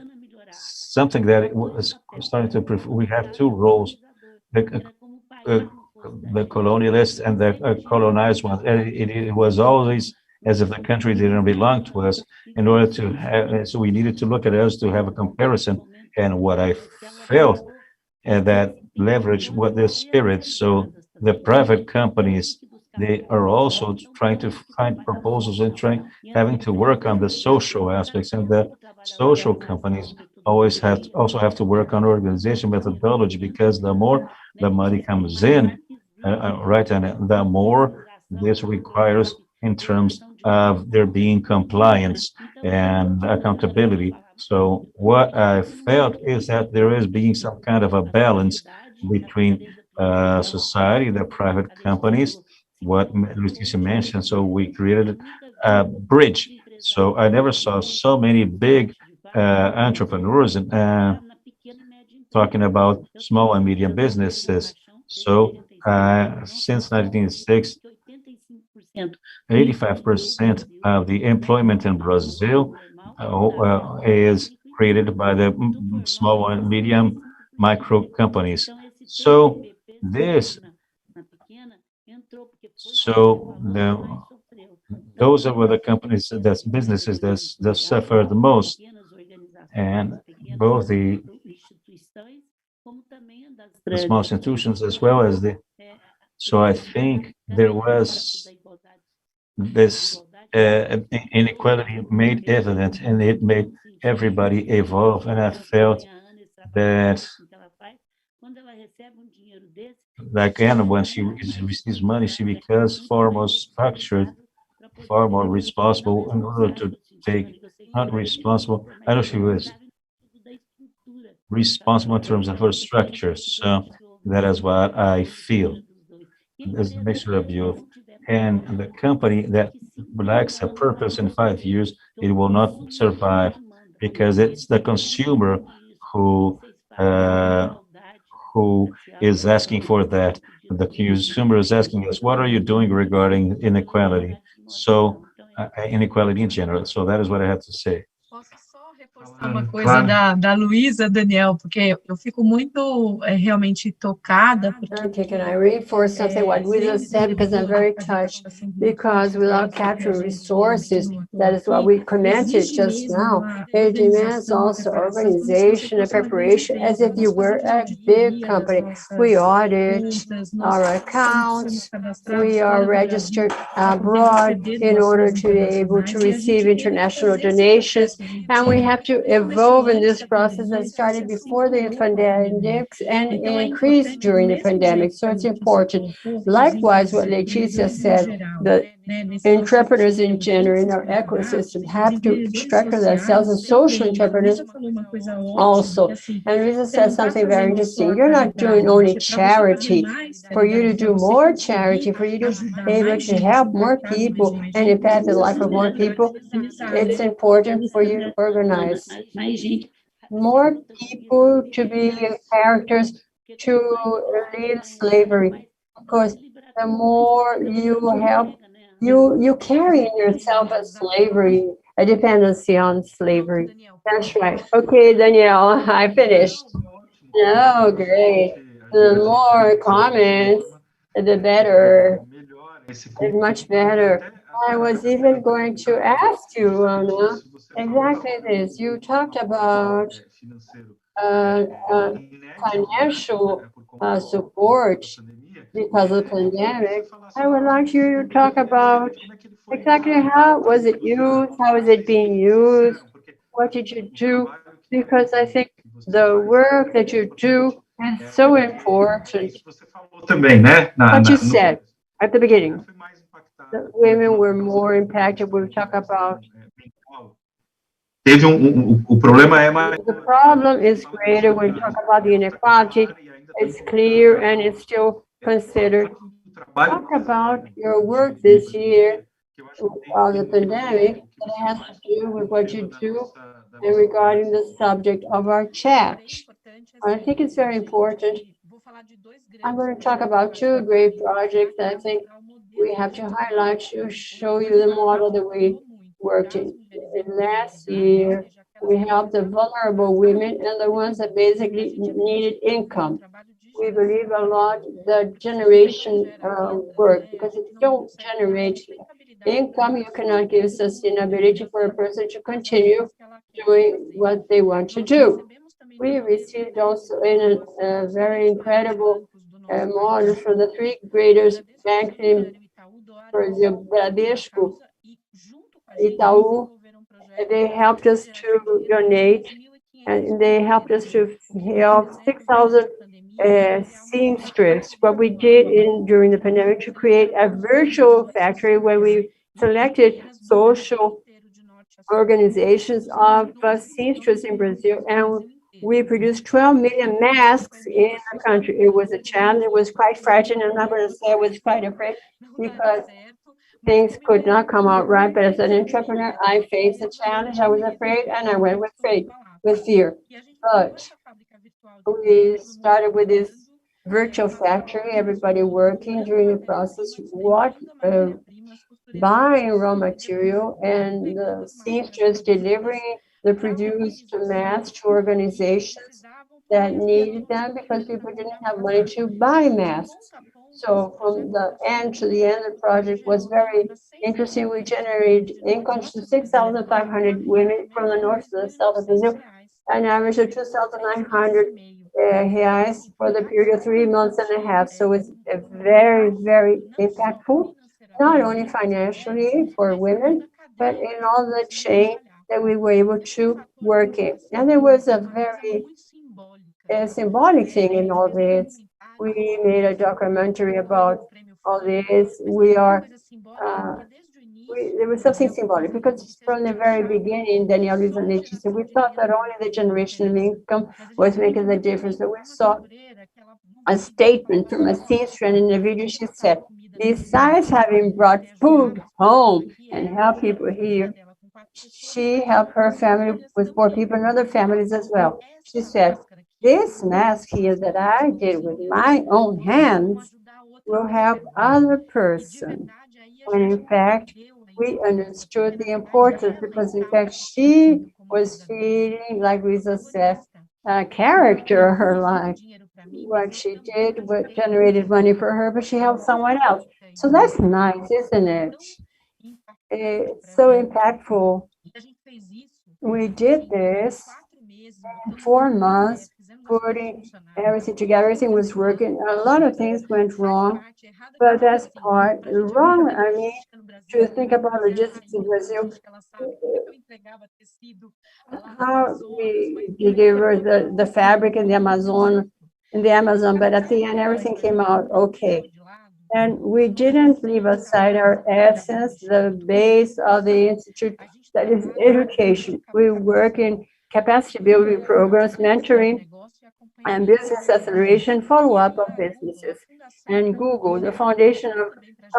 Speaker 4: something that it was starting to prove. We have two roles, the colonialist and the colonized one. And it was always as if the country didn't belong to us. In order to have, so we needed to look at us to have a comparison. And what I felt, and that leverage what the spirit. So the private companies, they are also trying to find proposals and having to work on the social aspects, and the social companies always also have to work on organization methodology, because the more the money comes in, right, and the more this requires in terms of there being compliance and accountability. So what I felt is that there is being some kind of a balance between society, the private companies, what Lucia mentioned. So we created a bridge. So I never saw so many big entrepreneurs and talking about small and medium businesses. So since 1996, 85% of the employment in Brazil is created by the small and medium micro companies. So those were the companies, that's businesses that suffered the most, and both the small institutions as well as the. So I think there was this inequality made evident, and it made everybody evolve. And I felt that, again, when she receives money, she becomes far more structured, far more responsible in order to take, not responsible, I know she was responsible in terms of her structure. So that is what I feel. There's a mixture of both. And the company that lacks a purpose in 5 years, it will not survive, because it's the consumer who is asking for that. The consumer is asking us, what are you doing regarding inequality? So inequality in general. So that is what I have to say.
Speaker 11: Uma coisa da Luiza, Daniel, porque eu fico muito realmente tocada.
Speaker 3: Okay, can I reinforce something what Luiza said, because I'm very touched, because without capturing resources, that is what we commented just now, it demands also organization and preparation, as if you were a big company. We audit our accounts, we are registered abroad in order to be able to receive international donations, and we have to evolve in this process that started before the pandemic and increased during the pandemic. So it's important. Likewise, what Leticia said, the Entrepreneurs in general in our ecosystem have to structure themselves as social entrepreneurs also. And Luisa said something very interesting. You're not doing only charity. For you to do more charity, for you to be able to help more people and impact the life of more people, it's important for you to organize more people to be characters to leave slavery. Because the more you help, you carry in yourself a slavery, a dependency on slavery. That's right. Okay, Danielle, I finished. Oh, great. The more comments, the better. It's much better. I was even going to ask you, Ana, exactly this. You talked about financial support because of the pandemic. I would like you to talk about exactly how was it used, how is it being used, what did you do? Because I think the work that you do is so important. What you said at the beginning, the women were more impacted. We'll talk about the problem is greater when you talk about the inequality. It's clear and it's still considered. Talk about your work this year on the pandemic that has to do with what you do and regarding the subject of our chat. I think it's very important. I'm going to talk about two great projects that I think we have to highlight to show you the model that we worked in. Last year, we helped the vulnerable women and the ones that basically needed income. We believe a lot the generation work, because if you don't generate income, you cannot give sustainability for a person to continue doing what they want to do. We received also in a very incredible model from the three greatest banks in Brazil, Bradesco, Itaú. They helped us to donate, and they helped us to help 6,000 seamstresses. What we did during the pandemic to create a virtual factory where we selected social organizations of seamstresses in Brazil, and we produced 12 million masks in the country. It was a challenge. It was quite frightening. I'm not going to say I was quite afraid because things could not come out right. But as an entrepreneur, I faced the challenge. I was afraid, and I went with fear. But we started with this virtual factory, everybody working during the process, buying raw material, and the seamstress delivering the produced masks to organizations that needed them because people didn't have money to buy masks. So from the end to the end, the project was very interesting. We generated income to 6,500 women from the north to the south of Brazil, an average of 2,900 reais for the period of 3 months and a half. So it's very, very impactful, not only financially for women, but in all the chain that we were able to work in. And there was a very symbolic thing in all this. We made a documentary about all this. There was something symbolic because from the very beginning, Danielle and Letícia, we thought that only the generation of income was making the difference. But we saw a statement from a seamstress in the video. She said, besides having brought food home and help people here, she helped her family with 4 people and other families as well. She said, this mask here that I did with my own hands will help other person. And in fact, we understood the importance because in fact, she was feeling, like Luisa said, a character her life. What she did, what generated money for her, but she helped someone else. So that's nice, isn't it? It's so impactful. We did this in 4 months, putting everything together. Everything was working. A lot of things went wrong, but that's part wrong. I mean, to think about logistics in Brazil, how we deliver the fabric in the Amazon, but at the end, everything came out okay. And we didn't leave aside our essence, the base of the Institute, that is education. We work in capacity building programs, mentoring, and business acceleration, follow-up of businesses. And Google, the foundation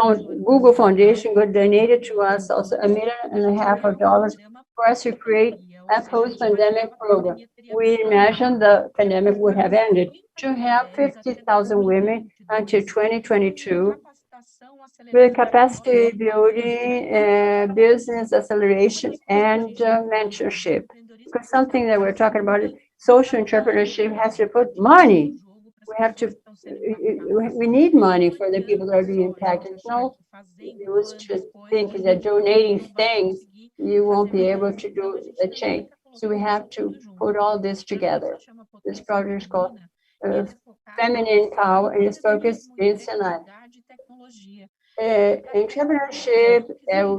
Speaker 3: of Google Foundation, got donated to us also $1.5 million for us to create a post-pandemic program. We imagined the pandemic would have ended to have 50,000 women until 2022 with capacity building, business acceleration, and mentorship. Because something that we're talking about is social entrepreneurship has to put money. We need money for the people that are being impacted. It's no use to think that donating things, you won't be able to do the change. So we have to put all this together. This project is called Feminine Power, and it's focused in Sinai. Entrepreneurship,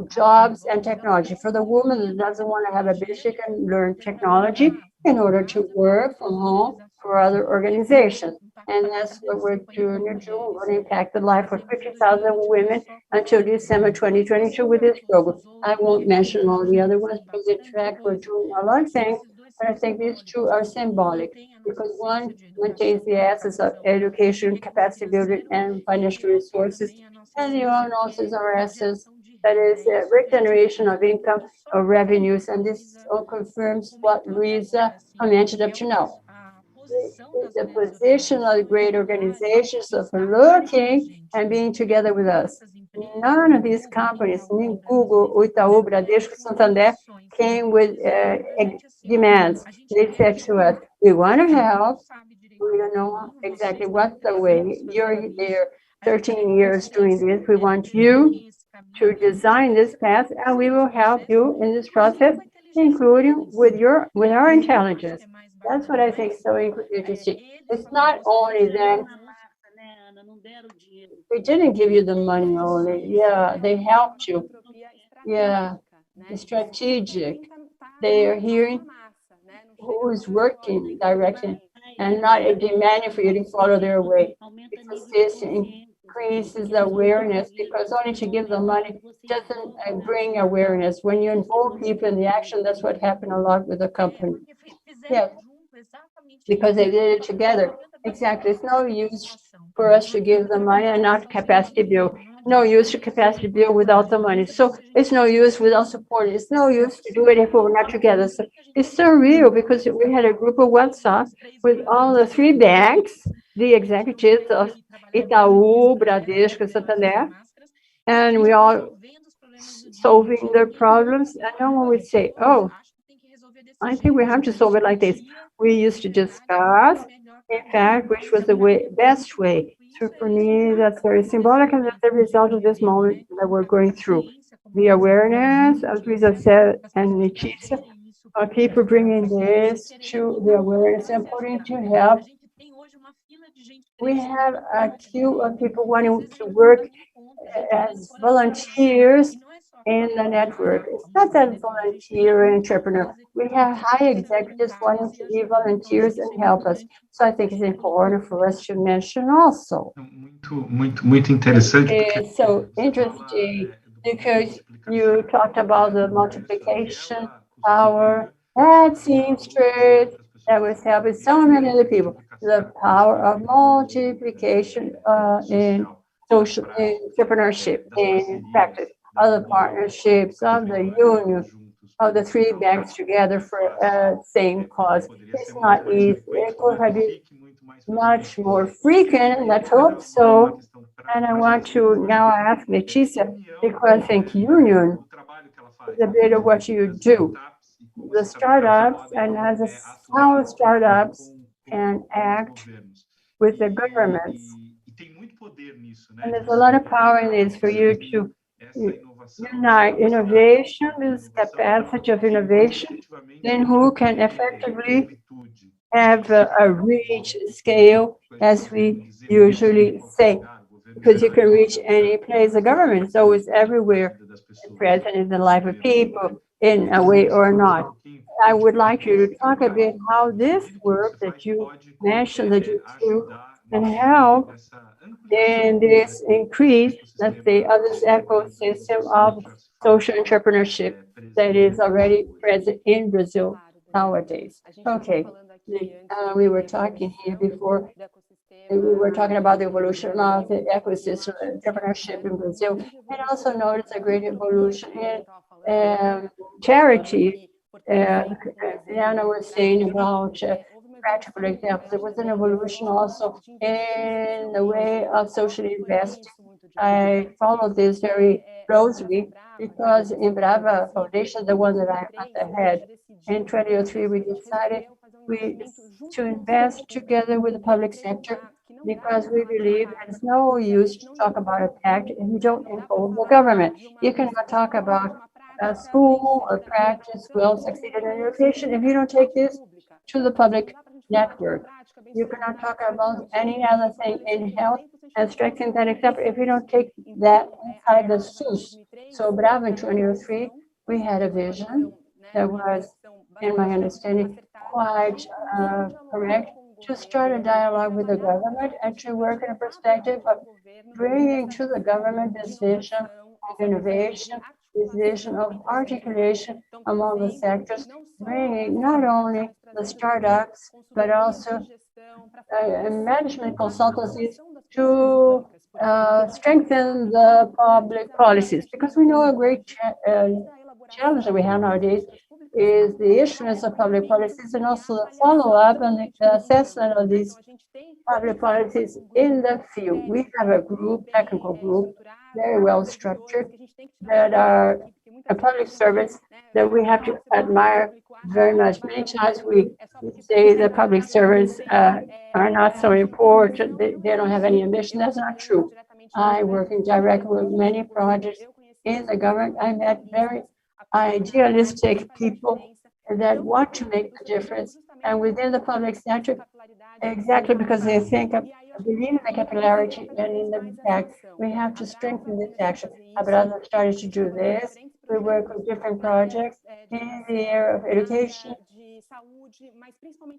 Speaker 3: jobs, and technology. For the woman that doesn't want to have a bitch, she can learn technology in order to work from home for other organizations. And that's what we're doing in June. We're going to impact the life of 50,000 women until December 2022 with this program. I won't mention all the other ones because in fact we're doing a lot of things, but I think these two are symbolic because one maintains the essence of education, capacity building, and financial resources, and the other also is our essence, that is regeneration of income or revenues, and this all confirms what Luisa commented up to now. The position of the great organizations of looking and being together with us. None of these companies, Google, Itaú, Bradesco, Santander, came with demands. They said to us, we want to help, we don't know exactly what's the way. You're there 13 years doing this. We want you to design this path, and we will help you in this process, including with our intelligence. That's what I think is so interesting. It's not only that they didn't give you the money only. Yeah, they helped you. Yeah, it's strategic. They are hearing who is working directly and not demanding for you to follow their way, because this increases awareness, because only to give the money doesn't bring awareness. When you involve people in the action, that's what happened a lot with the company. Yeah, because they did it together. Exactly. It's no use for us to give the money and not capacity build. No use to capacity build without the money. So it's no use without support. It's no use to do it if we're not together. So it's so real because we had a group of WhatsApp with all the 3 banks, the executives of Itaú, Bradesco, Santander, and we all solving their problems. And no one would say, oh, I think we have to solve it like this. We used to discuss, in fact, which was the best way. So for me, that's very symbolic, and that's the result of this moment that we're going through. The awareness, as Luisa said, and Letícia, people bringing this to the awareness and putting to help. We have a queue of people wanting to work as volunteers in the network. It's not that volunteer and entrepreneur. We have high executives wanting to be volunteers and help us. So I think it's important for us to mention also.
Speaker 12: Muito interessante.
Speaker 3: It's so interesting because you talked about the multiplication power. That seems true. That was helping so many other people. The power of multiplication in social entrepreneurship in practice. Other partnerships of the union, of the 3 banks together for same cause. It's not easy. It could have been much more frequent, let's hope so. And I want to now ask Letícia, because I think union is a bit of what you do. The startups, and as how startups can act with the governments. And there's a lot of power in this for you to unite innovation, this capacity of innovation, then who can effectively have a reach scale, as we usually say, because you can reach any place. The government is always everywhere, present in the life of people in a way or not. I would like you to talk a bit how this work that you mentioned, that you do, and help in this increase, let's say, of this ecosystem of social entrepreneurship that is already present in Brazil nowadays. Okay, we were talking here before, we were talking about the evolution of the ecosystem entrepreneurship in Brazil, and also noticed a great evolution in charity. Diana was saying about practical examples. There was an evolution also in the way of social investing. I followed this very closely because in Brava Foundation, the one that I had in 2003, we decided to invest together with the public sector because we believe there's no use to talk about a pact if you don't involve the government. You cannot talk about a school or practice well succeeded in education if you don't take this to the public network. You cannot talk about any other thing in health and strengthening that except if you don't take that inside the SUS. So Bravo in 2003, we had a vision that was, in my understanding, quite correct to start a dialogue with the government and to work in a perspective of bringing to the government this vision of innovation, this vision of articulation among the sectors, bringing not only the startups, but also management consultancies to strengthen the public policies. Because we know a great challenge that we have nowadays is the issuance of public policies and also the follow-up and the assessment of these public policies in the field. We have a group, technical group, very well structured, that are a public service that we have to admire very much. Many times we say the public servants are not so important, they don't have any ambition. That's not true. I work in direct with many projects in the government. I met very idealistic people that want to make the difference. And within the public sector, exactly because they believe in the capillarity and in the impact, we have to strengthen this action. Abraza started to do this. We work with different projects in the area of education,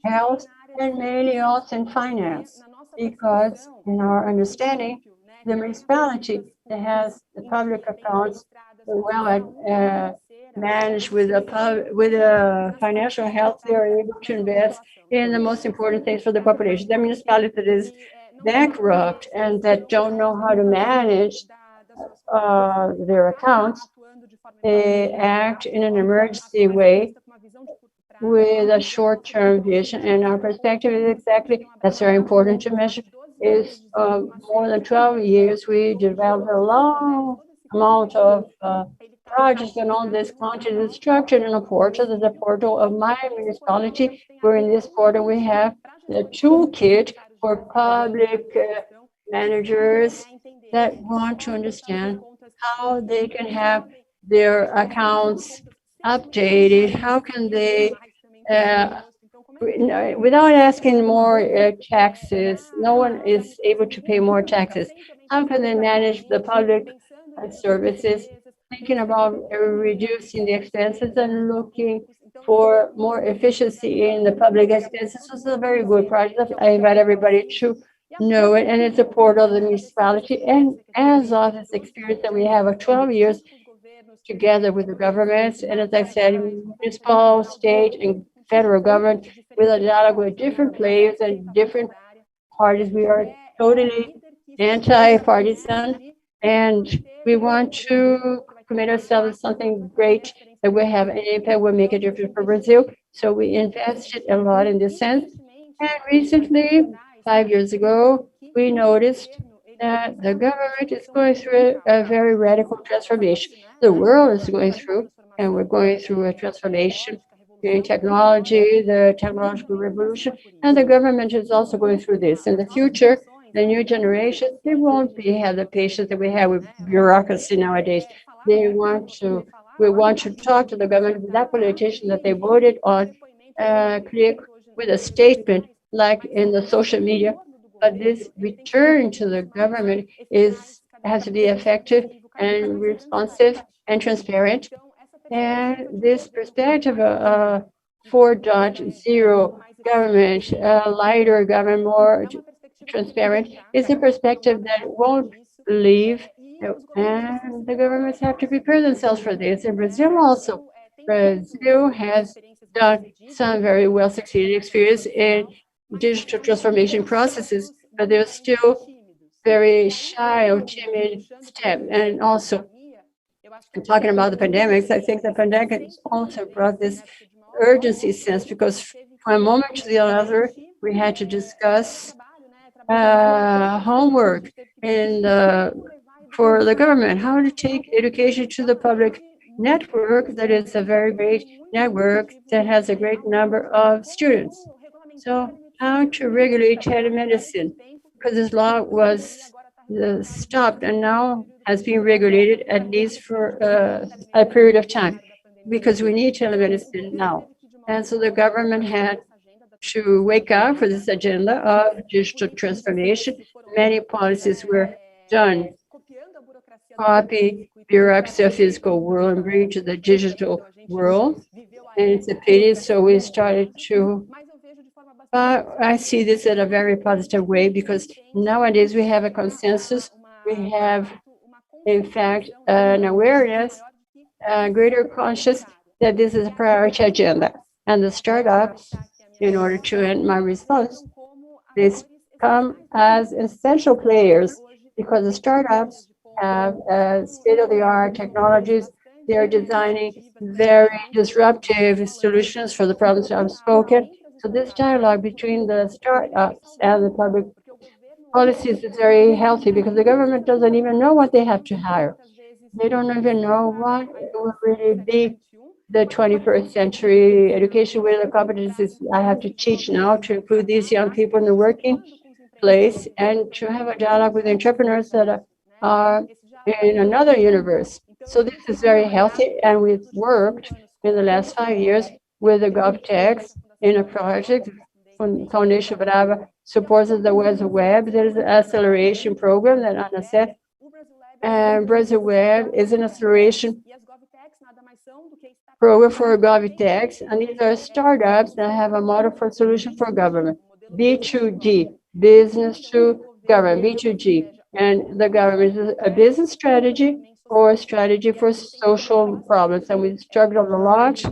Speaker 3: health, and mainly also in finance, because in our understanding, the municipality that has the public accounts well managed with a financial health, they are able to invest in the most important things for the population. The municipality that is bankrupt and that don't know how to manage their accounts, they act in an emergency way with a short-term vision. And our perspective is exactly, that's very important to measure, is more than 12 years, we developed a long amount of projects and all this content is structured in a portal. There's a portal of my municipality, where in this portal we have the toolkit for public managers that want to understand how they can have their accounts updated, how can they, without asking more taxes, no one is able to pay more taxes. How can they manage the public services, thinking about reducing the expenses and looking for more efficiency in the public expenses? This is a very good project. I invite everybody to know it, and it's a portal of the municipality. And as of this experience that we have of 12 years together with the governments, and as I said, municipal, state, and federal government, with a dialogue with different players and different parties, we are totally anti-partisan, and we want to commit ourselves to something great that will have an impact, will make a difference for Brazil. So we invested a lot in this sense. And recently, 5 years ago, we noticed that the government is going through a very radical transformation. The world is going through, and we're going through a transformation in technology, the technological revolution, and the government is also going through this. In the future, the new generation, they won't have the patience that we have with bureaucracy nowadays. We want to talk to the government with that politician that they voted on, clear with a statement like in the social media. But this return to the government has to be effective and responsive and transparent. And this perspective of 4.0 government, lighter government, more transparent, is a perspective that won't leave, and the governments have to prepare themselves for this. In Brazil also, Brazil has done some very well succeeded experience in digital transformation processes, but they're still very shy or timid step. And also, talking about the pandemics, I think the pandemic also brought this urgency sense, because from a moment to the other, we had to discuss homework and for the government, how to take education to the public network that is a very great network that has a great number of students. So how to regulate telemedicine, because this law was stopped and now has been regulated at least for a period of time, because we need telemedicine now. And so the government had to wake up for this agenda of digital transformation. Many policies were done, copy bureaucracy of physical world and bring it to the digital world. And it's a pity, so we started to, I see this in a very positive way, because nowadays we have a consensus. We have, in fact, an awareness, a greater conscious that this is a priority agenda. And the startups, in order to end my response, they come as essential players, because the startups have state-of-the-art technologies. They are designing very disruptive solutions for the problems I've spoken. So this dialogue between the startups and the public policies is very healthy, because the government doesn't even know what they have to hire. They don't even know what will really be the 21st century education with the competencies I have to teach now to include these young people in the working place, and to have a dialogue with entrepreneurs that are in another universe. So this is very healthy, and we've worked in the last 5 years with the GovTech in a project. Foundation Brava supports the Web. There is an acceleration program that Ana said, and Brazil Web is an acceleration program for GovTech, and these are startups that have a model for solution for government, B2G, business to government, B2G, and the government is a business strategy or a strategy for social problems, and we've struggled a lot.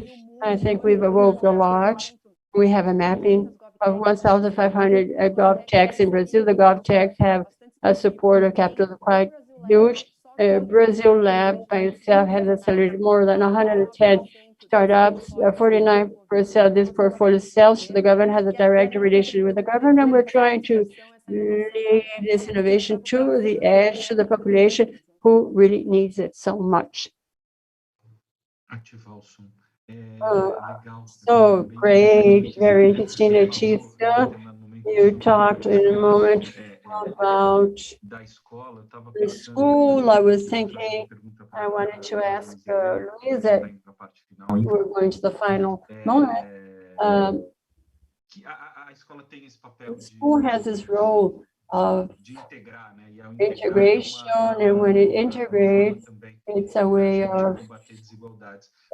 Speaker 3: I think we've evolved a lot. We have a mapping of 1,500 GovTechs in Brazil. The GovTechs have a support of capital quite huge. Brazil Lab by itself has accelerated more than 110 startups. 49% of this portfolio sells to the government, has a direct relation with the government, and we're trying to lead this innovation to the edge, to the population who really needs it so much. So great, very interesting, Letícia. You talked in a moment about the school. I was thinking, I wanted to ask Luisa, we're going to the final moment. The school has this role of integration, and when it integrates, it's a way of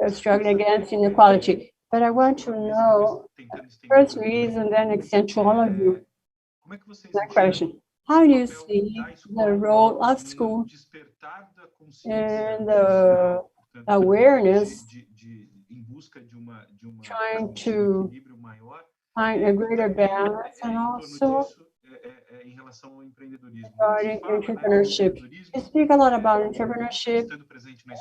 Speaker 3: struggling against inequality. But I want to know, first reason, then extend to all of you that question. How do you see the role of school and the awareness, trying to find a greater balance, and also regarding entrepreneurship? You speak a lot about entrepreneurship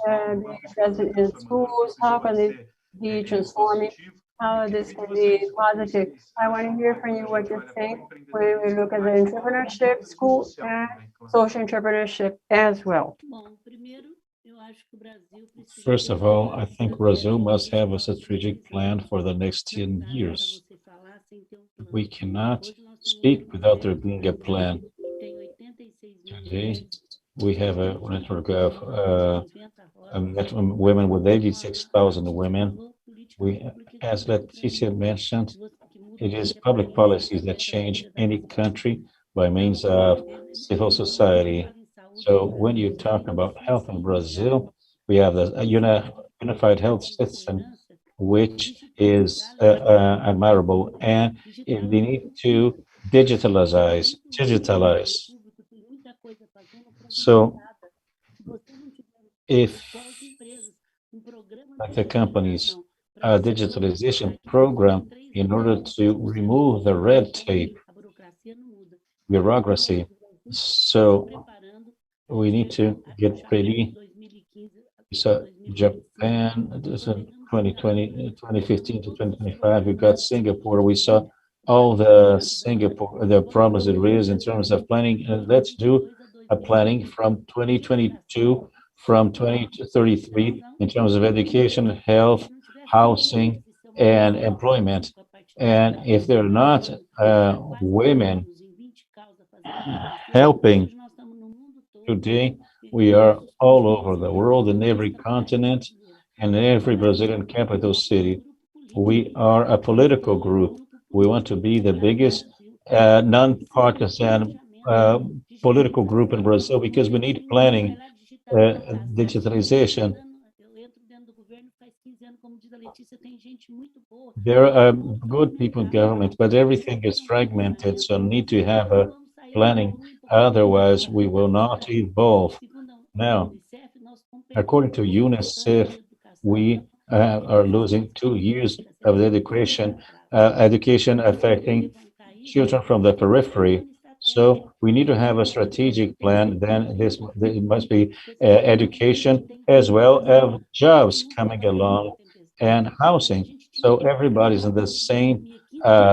Speaker 3: and being present in schools. How can they be transforming? How this can be positive? I want to hear from you what you think when we look at the entrepreneurship, school, and social entrepreneurship as well.
Speaker 4: First of all, I think Brazil must have a strategic plan for the next 10 years. We cannot speak without there being a plan. Today, we have a network of women with 86,000 women. We, as Letícia mentioned, it is public policies that change any country by means of civil society. So when you talk about health in Brazil, we have the unified health system, which is admirable, and they need to digitalize. So if like the companies digitalization program in order to remove the red tape, bureaucracy. So we need to get ready. So Japan, 2020, 2015 to 2025, we got Singapore. We saw all the problems it raised in terms of planning. Let's do a planning from 2022, from 20 to 33 in terms of education, health, housing, and employment. And if they're not women helping today, we are all over the world, in every continent, and in every Brazilian capital city. We are a political group. We want to be the biggest non-partisan political group in Brazil because we need planning, digitalization. There are good people in government, but everything is fragmented, so need to have a planning. Otherwise, we will not evolve. Now, according to UNICEF, we are losing 2 years of education affecting children from the periphery. So we need to have a strategic plan. Then it must be education as well as jobs coming along and housing. So everybody's in the same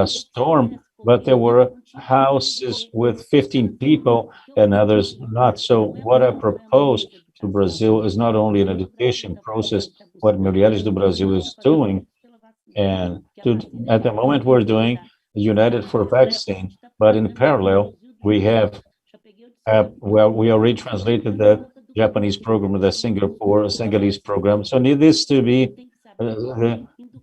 Speaker 4: storm, but there were houses with 15 people and others not. So what I propose to Brazil is not only an education process, what Mulheres do Brasil is doing, and at the moment we're doing United for Vaccine, but in parallel we have we already translated the Japanese program, the Sinhalese program. So need this to be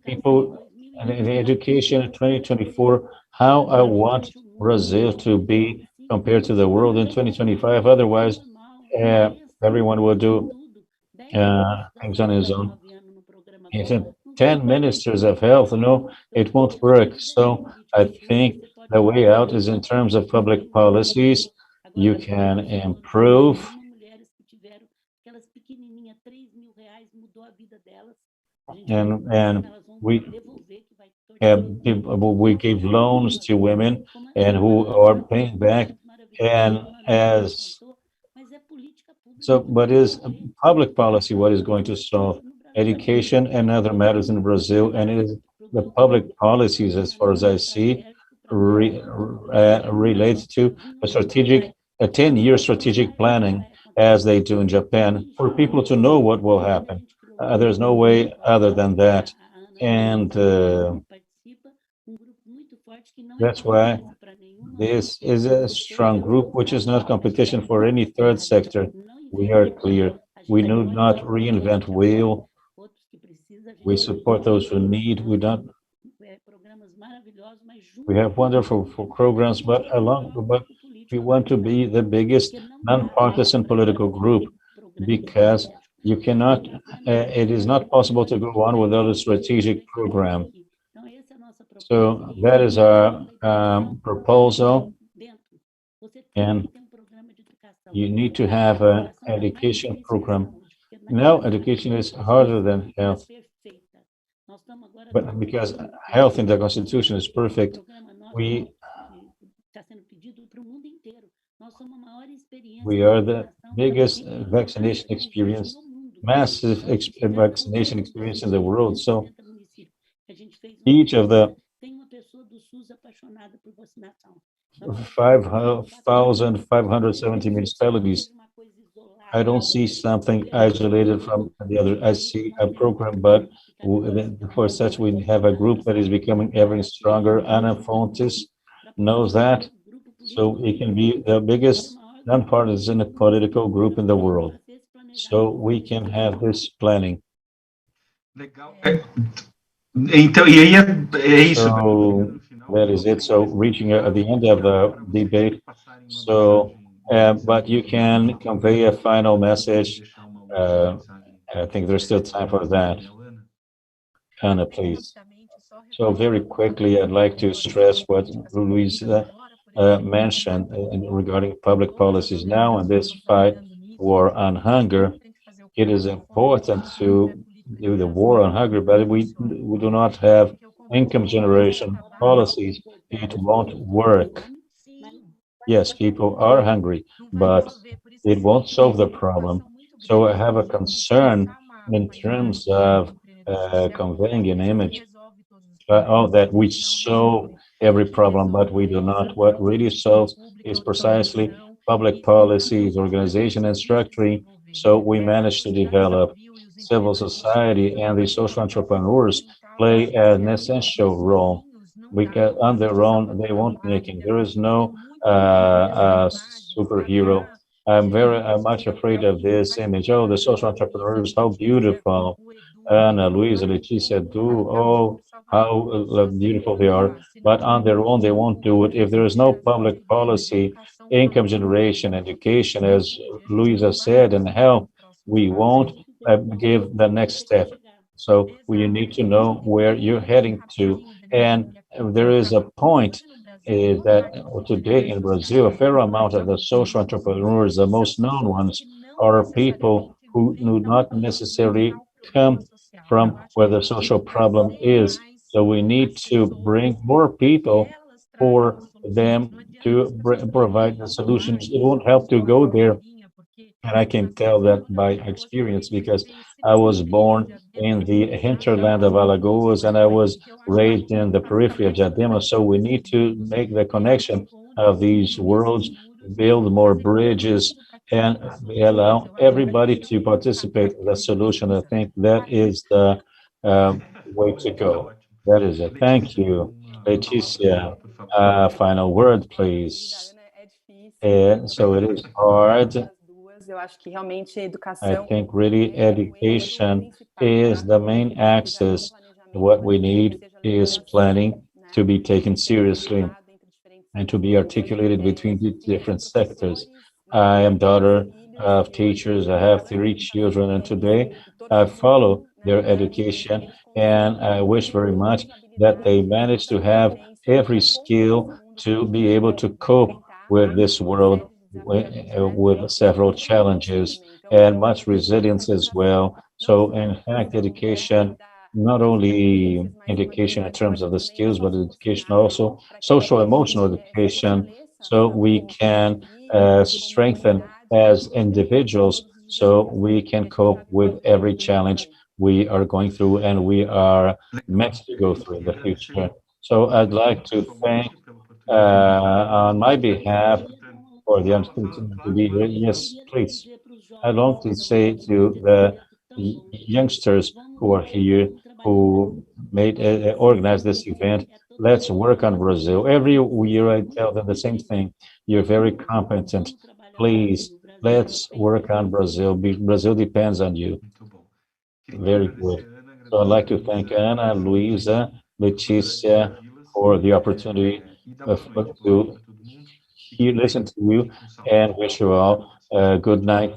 Speaker 4: people in education in 2024, how I want Brazil to be compared to the world in 2025. Otherwise, everyone will do things on his own. If 10 ministers of health, no, it won't work. So I think the way out is in terms of public policies. You can improve. And we gave loans to women and who are paying back, and but is public policy what is going to solve education and other matters in Brazil, and it is the public policies, as far as I see, relates to a 10-year strategic planning, as they do in Japan, for people to know what will happen. There's no way other than that. And that's why this is a strong group, which is not competition for any third sector. We are clear. We do not reinvent wheel. We support those who need. We have wonderful programs, but we want to be the biggest non-partisan political group, because you cannot, it is not possible to go on without a strategic program. So that is our proposal, and you need to have an education program. Now, education is harder than health, but because health in the Constitution is perfect, we are the biggest vaccination experience, massive vaccination experience in the world. So each of the 5,570 municipalities, I don't see something isolated from the other. I see a program, but for such we have a group that is becoming ever stronger. Ana Fontes knows that, so it can be the biggest nonpartisan political group in the world. So we can have this planning.
Speaker 12: Então, e aí é isso.
Speaker 4: So that is it. So reaching at the end of the debate. So, but you can convey a final message. I think there's still time for that. Ana, please. So very quickly, I'd like to stress what Luisa mentioned regarding public policies now in this fight war on hunger. It is important to do the war on hunger, but we do not have income generation policies. It won't work. Yes, people are hungry, but it won't solve the problem. So I have a concern in terms of conveying an image that we solve every problem, but we do not. What really solves is precisely public policies, organization, and structuring. So we managed to develop civil society, and the social entrepreneurs play an essential role. Because on their own, they won't make it. There is no superhero. I'm very much afraid of this image. Oh, the social entrepreneurs, how beautiful. Ana, Luisa, Leticia do. Oh, how beautiful they are. But on their own, they won't do it. If there is no public policy, income generation, education, as Luisa said, and health, we won't give the next step. So we need to know where you're heading to. And there is a point that today in Brazil, a fair amount of the social entrepreneurs, the most known ones, are people who do not necessarily come from where the social problem is. So we need to bring more people for them to provide the solutions. It won't help to go there. And I can tell that by experience because I was born in the hinterland of Alagoas and I was raised in the periphery of Diadema. So we need to make the connection of these worlds, build more bridges, and allow everybody to participate in the solution. I think that is the way to go. That is it. Thank you. Leticia, final word, please. And so it is hard. I think really education is the main axis. What we need is planning to be taken seriously and to be articulated between the different sectors. I am daughter of teachers. I have 3 children, and today I follow their education, and I wish very much that they manage to have every skill to be able to cope with this world with several challenges and much resilience as well. So in fact, education, not only education in terms of the skills, but education also social emotional education, so we can strengthen as individuals, so we can cope with every challenge we are going through and we are meant to go through in the future. So I'd like to thank on my behalf for the opportunity to be here. Yes, please. I'd like to say to the youngsters who are here, who made organize this event, let's work on Brazil. Every year I tell them the same thing. You're very competent. Please, let's work on Brazil. Brazil depends on you. Very good. So I'd like to thank Ana, Luisa, Leticia for the opportunity to listen to you and wish you all a good night.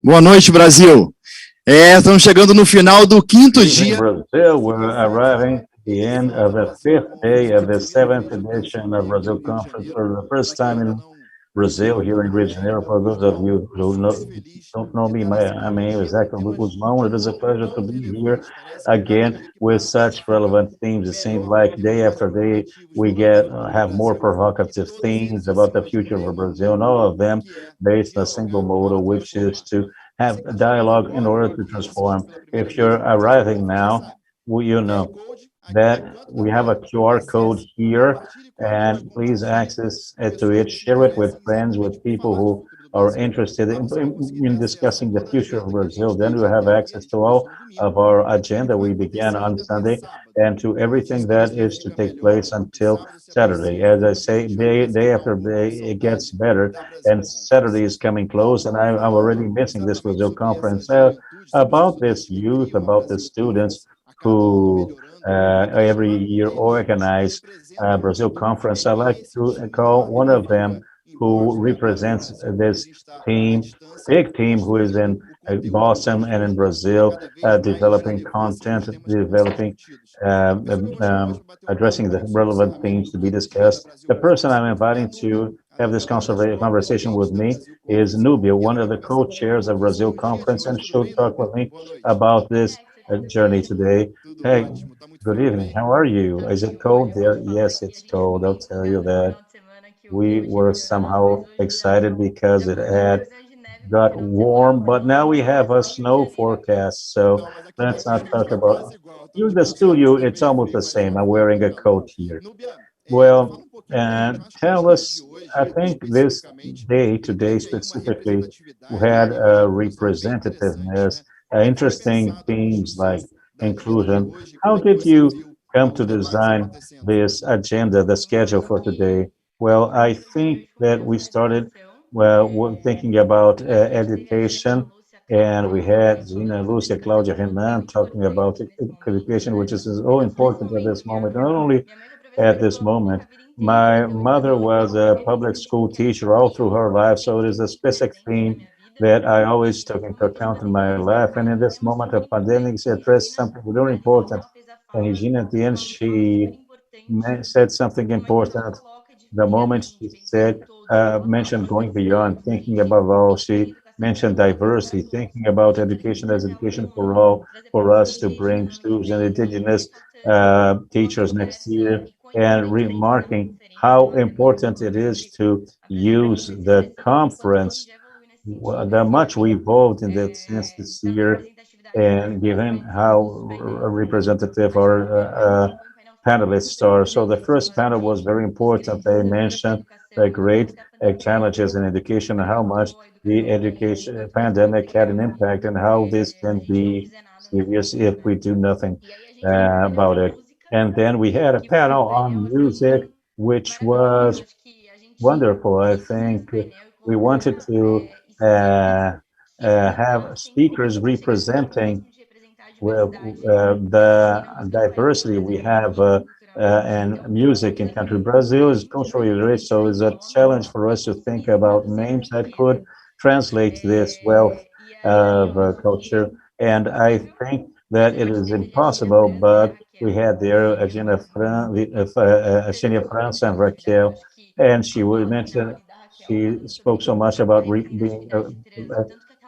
Speaker 13: Boa noite, Brasil. Estamos chegando no final do 5º dia.
Speaker 4: Brazil, we're arriving at the end of the 5th day of the 7th edition of Brazil Conference for the first time in Brazil, here in Rio de Janeiro. For those of you who don't know me, my name is Hector Guzmão. It is a pleasure to be here again with such relevant themes. It seems like day after day we have more provocative themes about the future of Brazil, and all of them based on a single motto, which is to have a dialogue in order to transform. If you're arriving now, you know that we have a QR code here, and please access to it, share it with friends, with people who are interested in discussing the future of Brazil. Then we have access to all of our agenda we began on Sunday and to everything that is to take place until Saturday. As I say, day after day, it gets better, and Saturday is coming close, and I'm already missing this Brazil conference. About this youth, about the students who every year organize Brazil conference, I like to call one of them who represents this team, big team who is in Boston and in Brazil, developing content, developing, addressing the relevant themes to be discussed. The person I'm inviting to have this conversation with me is Nubia, one of the co-chairs of Brazil Conference, and she'll talk with me about this journey today. Hey, good evening. How are you? Is it cold there? Yes, it's cold. I'll tell you that. We were somehow excited because it had got warm, but now we have a snow forecast. So let's not talk about. In the studio, it's almost the same. I'm wearing a coat here. Well, tell us, I think this day, today specifically, had a representativeness, interesting themes like inclusion. How did you come to design this agenda, the schedule for today? Well, I think that we started thinking about education, and we had Gina, Lucia, Claudia, Renan talking about education, which is so important at this moment, not only at this moment. My mother was a public school teacher all through her life, so it is a specific theme that I always took into account in my life. And in this moment of pandemic, she addressed something very important. And Regina, at the end, she said something important. The moment she said, mentioned going beyond, thinking above all, she mentioned diversity, thinking about education as education for all, for us to bring students and indigenous teachers next year, and remarking how important it is to use the conference, that much we evolved in that sense this year, and given how representative our panelists are. So the first panel was very important. They mentioned the great challenges in education and how much the education pandemic had an impact and how this can be serious if we do nothing about it. And then we had a panel on music, which was wonderful. I think we wanted to have speakers representing the diversity we have and music in country. Brazil is culturally rich, so it's a challenge for us to think about names that could translate this wealth of culture. And I think that it is impossible, but we had there Agena France and Raquel, and she would mention, she spoke so much about being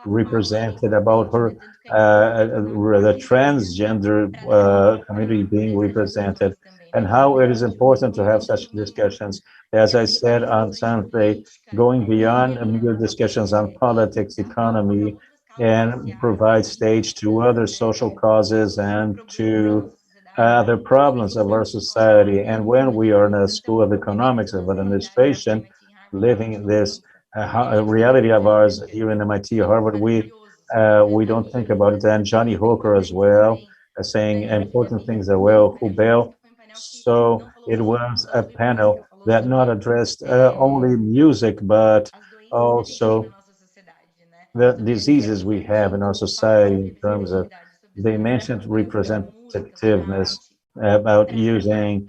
Speaker 4: represented, about her the transgender community being represented, and how it is important to have such discussions. As I said on Sunday, going beyond mere discussions on politics, economy, and provide stage to other social causes and to the problems of our society. And when we are in a school of economics, of administration, living this reality of ours here in MIT, Harvard, we don't think about it. And Johnny Hooker as well, saying important things as well, Hubel. So it was a panel that not addressed only music, but also the diseases we have in our society in terms of, they mentioned representativeness, about using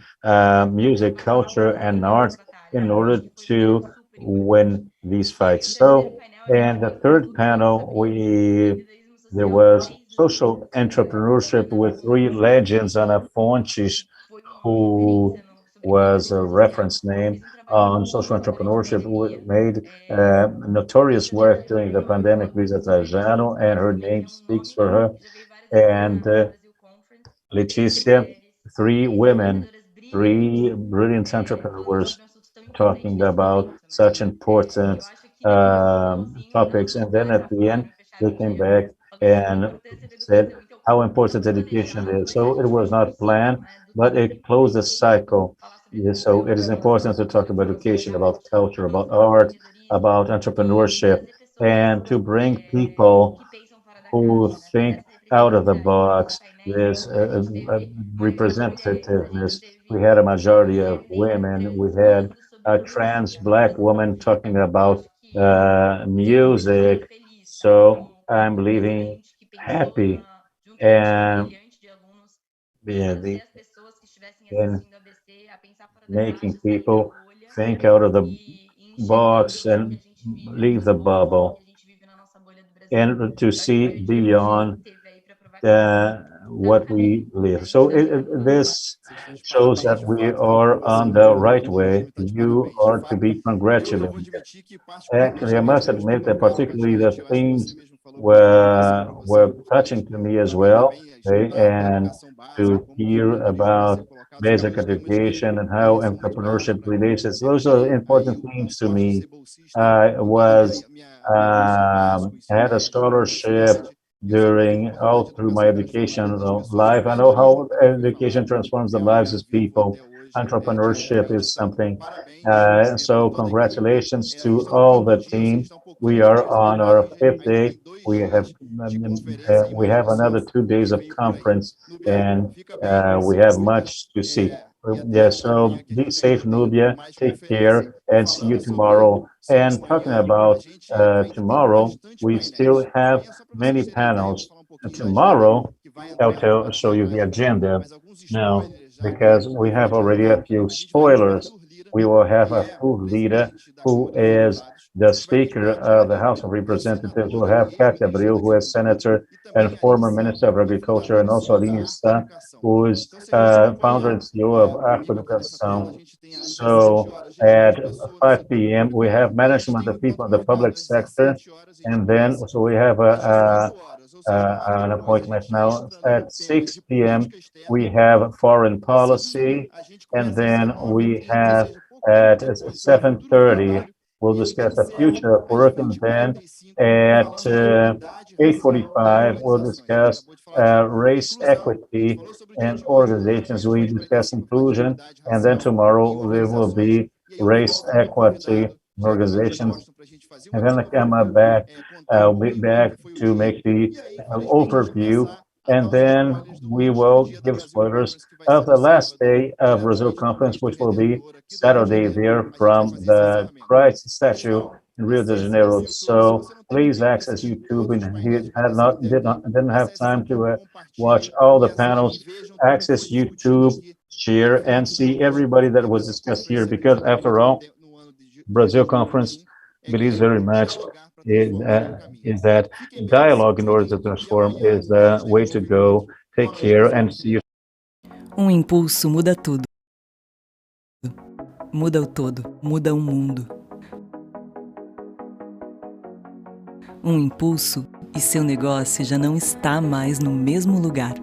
Speaker 4: music, culture, and art in order to win these fights. So, and the third panel, there was social entrepreneurship with three legends, Ana Fontes, who was a reference name on social entrepreneurship, made notorious work during the pandemic, Luisa Trajano, and her name speaks for her. And Leticia, three women, three brilliant entrepreneurs talking about such important topics. And then at the end, they came back and said, how important education is. So it was not planned, but it closed the cycle. Yeah, so it is important to talk about education, about culture, about art, about entrepreneurship, and to bring people who think out of the box, this representativeness. We had a majority of women. We had a trans Black woman talking about music. So I'm leaving happy and and making people think out of the box and leave the bubble and to see beyond what we live. So this shows that we are on the right way. You are to be congratulated. Actually, I must admit that particularly the themes were touching to me as well, okay? And to hear about basic education and how entrepreneurship relates. Those are important themes to me. I had a scholarship all through my education life. I know how education transforms the lives of people. Entrepreneurship is something. So congratulations to all the team. We are on our 5th day. We have another 2 days of conference, and we have much to see. Yeah, so be safe, Nubia. Take care, and see you tomorrow. And talking about tomorrow, we still have many panels. Tomorrow, I'll show you the agenda now, because we have already a few spoilers. We will have a full leader who is the Speaker of the House of Representatives. We'll have Katia Abreu, who is Senator and former Minister of Agriculture, and also Aline Sá, who is founder and CEO of Agroeducação. So at 5 p.m., we have management of people in the public sector, and then so we have an appointment now. At 6 p.m., we have foreign policy, and then we have at 7:30, we'll discuss the future of work, and then at 8:45, we'll discuss race equity and organizations. We discuss inclusion, and then tomorrow there will be race equity organizations. And then I'll be back to make the overview, and then we will give spoilers of the last day of Brazil conference, which will be Saturday there from the Christ statue in Rio de Janeiro. So please access YouTube, and if you didn't have time to watch all the panels, access YouTube, share, and see everybody that was discussed here, because after all, Brazil conference believes very much is that dialogue in order to transform is the way to go. Take care and see you.
Speaker 5: Impulso muda tudo. Muda o todo, muda o mundo. Impulso e seu negócio já não está mais no mesmo lugar.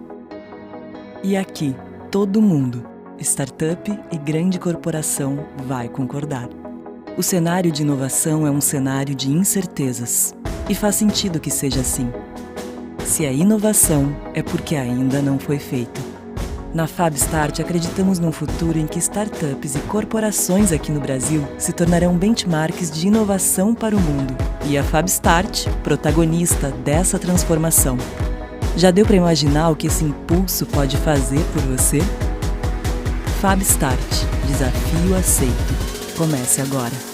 Speaker 5: E aqui, todo mundo, startup e grande corporação, vai concordar. O cenário de inovação é um cenário de incertezas. E faz sentido que seja assim. Se é inovação, é porque ainda não foi feito. Na FabStart, acreditamos num futuro em que startups e corporações aqui no Brasil se tornarão benchmarks de inovação para o mundo. E a FabStart, protagonista dessa transformação. Já deu para imaginar o que esse impulso pode fazer por você? FabStart, desafio aceito. Comece agora.